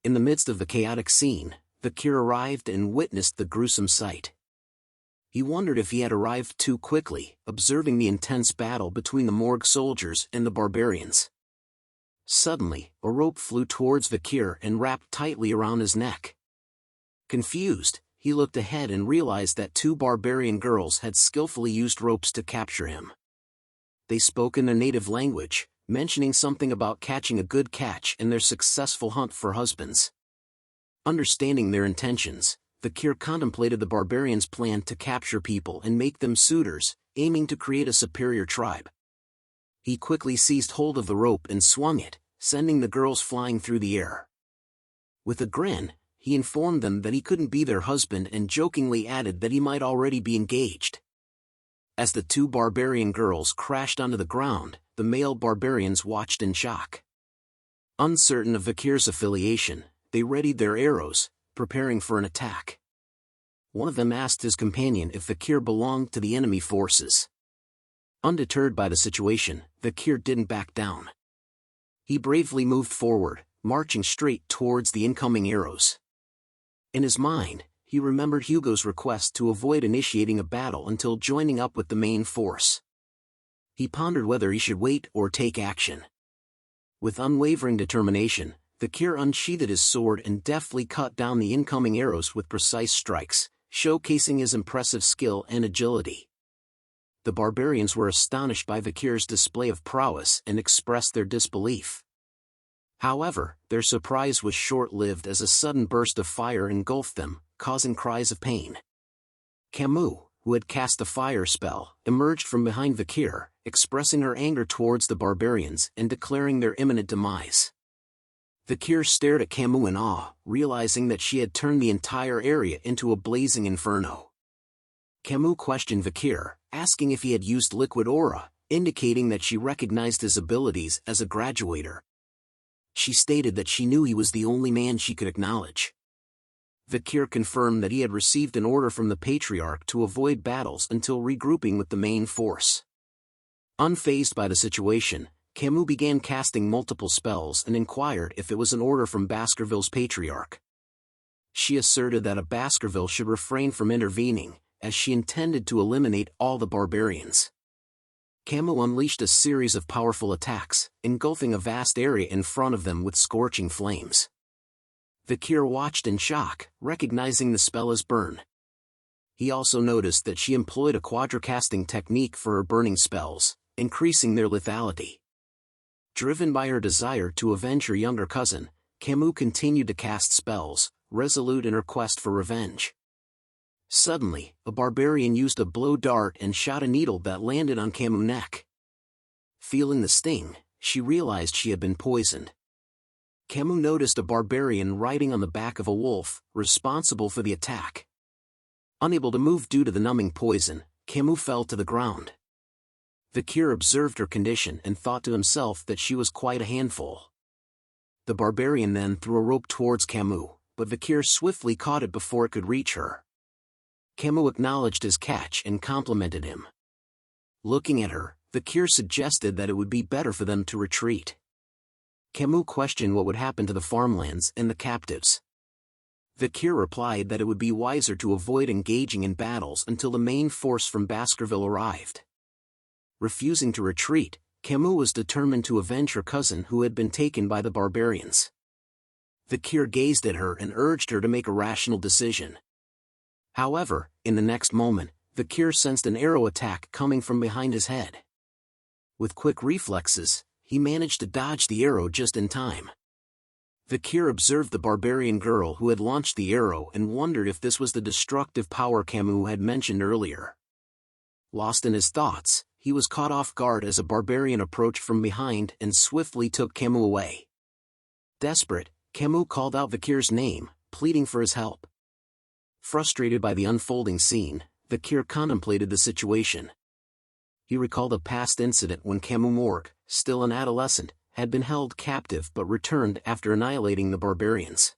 In the midst of the chaotic scene, Vikir arrived and witnessed the gruesome sight. He wondered if he had arrived too quickly, observing the intense battle between the Morgue soldiers and the barbarians. Suddenly, a rope flew towards Vikir and wrapped tightly around his neck. Confused, he looked ahead and realized that two barbarian girls had skillfully used ropes to capture him. They spoke in their native language, mentioning something about catching a good catch and their successful hunt for husbands. Understanding their intentions, Vikir contemplated the barbarians' plan to capture people and make them suitors, aiming to create a superior tribe. He quickly seized hold of the rope and swung it, sending the girls flying through the air. With a grin, he informed them that he couldn't be their husband and jokingly added that he might already be engaged. As the two barbarian girls crashed onto the ground, the male barbarians watched in shock. Uncertain of Vikir's affiliation, they readied their arrows, preparing for an attack. One of them asked his companion if Vikir belonged to the enemy forces. Undeterred by the situation, Vikir didn't back down. He bravely moved forward, marching straight towards the incoming arrows. In his mind, he remembered Hugo's request to avoid initiating a battle until joining up with the main force. He pondered whether he should wait or take action. With unwavering determination, Vikir unsheathed his sword and deftly cut down the incoming arrows with precise strikes, showcasing his impressive skill and agility. The barbarians were astonished by Vikir's display of prowess and expressed their disbelief. However, their surprise was short-lived as a sudden burst of fire engulfed them, causing cries of pain. Camus, who had cast the fire spell, emerged from behind Vikir, expressing her anger towards the barbarians and declaring their imminent demise. Vikir stared at Camus in awe, realizing that she had turned the entire area into a blazing inferno. Camus questioned Vikir, asking if he had used liquid aura, indicating that she recognized his abilities as a graduator. She stated that she knew he was the only man she could acknowledge. Vikir confirmed that he had received an order from the Patriarch to avoid battles until regrouping with the main force. Unfazed by the situation, Camus began casting multiple spells and inquired if it was an order from Baskerville's Patriarch. She asserted that a Baskerville should refrain from intervening, as she intended to eliminate all the barbarians. Camus unleashed a series of powerful attacks, engulfing a vast area in front of them with scorching flames. Vikir watched in shock, recognizing the spell as burn. He also noticed that she employed a quadricasting technique for her burning spells, increasing their lethality. Driven by her desire to avenge her younger cousin, Camus continued to cast spells, resolute in her quest for revenge. Suddenly, a barbarian used a blow dart and shot a needle that landed on Camus' neck. Feeling the sting, she realized she had been poisoned. Camus noticed a barbarian riding on the back of a wolf, responsible for the attack. Unable to move due to the numbing poison, Camus fell to the ground. Vikir observed her condition and thought to himself that she was quite a handful. The barbarian then threw a rope towards Camus, but Vikir swiftly caught it before it could reach her. Camus acknowledged his catch and complimented him. Looking at her, Vikir suggested that it would be better for them to retreat. Camus questioned what would happen to the farmlands and the captives. Vikir replied that it would be wiser to avoid engaging in battles until the main force from Baskerville arrived. Refusing to retreat, Camus was determined to avenge her cousin who had been taken by the barbarians. Vikir gazed at her and urged her to make a rational decision. However, in the next moment, Vikir sensed an arrow attack coming from behind his head. With quick reflexes, he managed to dodge the arrow just in time. Vikir observed the barbarian girl who had launched the arrow and wondered if this was the destructive power Camus had mentioned earlier. Lost in his thoughts, he was caught off guard as a barbarian approached from behind and swiftly took Camus away. Desperate, Camus called out Vikir's name, pleading for his help. Frustrated by the unfolding scene, Vikir contemplated the situation. He recalled a past incident when Camus Morgue, still an adolescent, had been held captive but returned after annihilating the barbarians.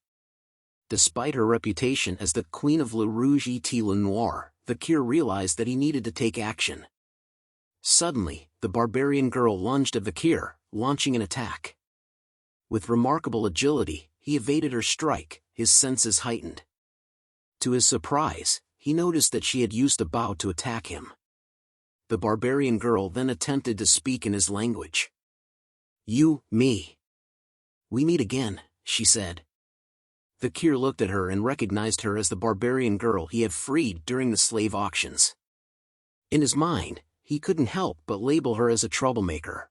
Despite her reputation as the Queen of Le Rouge et Le Noir, Vikir realized that he needed to take action. Suddenly, the barbarian girl lunged at Vikir, launching an attack. With remarkable agility, he evaded her strike, his senses heightened. To his surprise, he noticed that she had used a bow to attack him. The barbarian girl then attempted to speak in his language. "You, me. We meet again," she said. Vikir looked at her and recognized her as the barbarian girl he had freed during the slave auctions. In his mind, he couldn't help but label her as a troublemaker.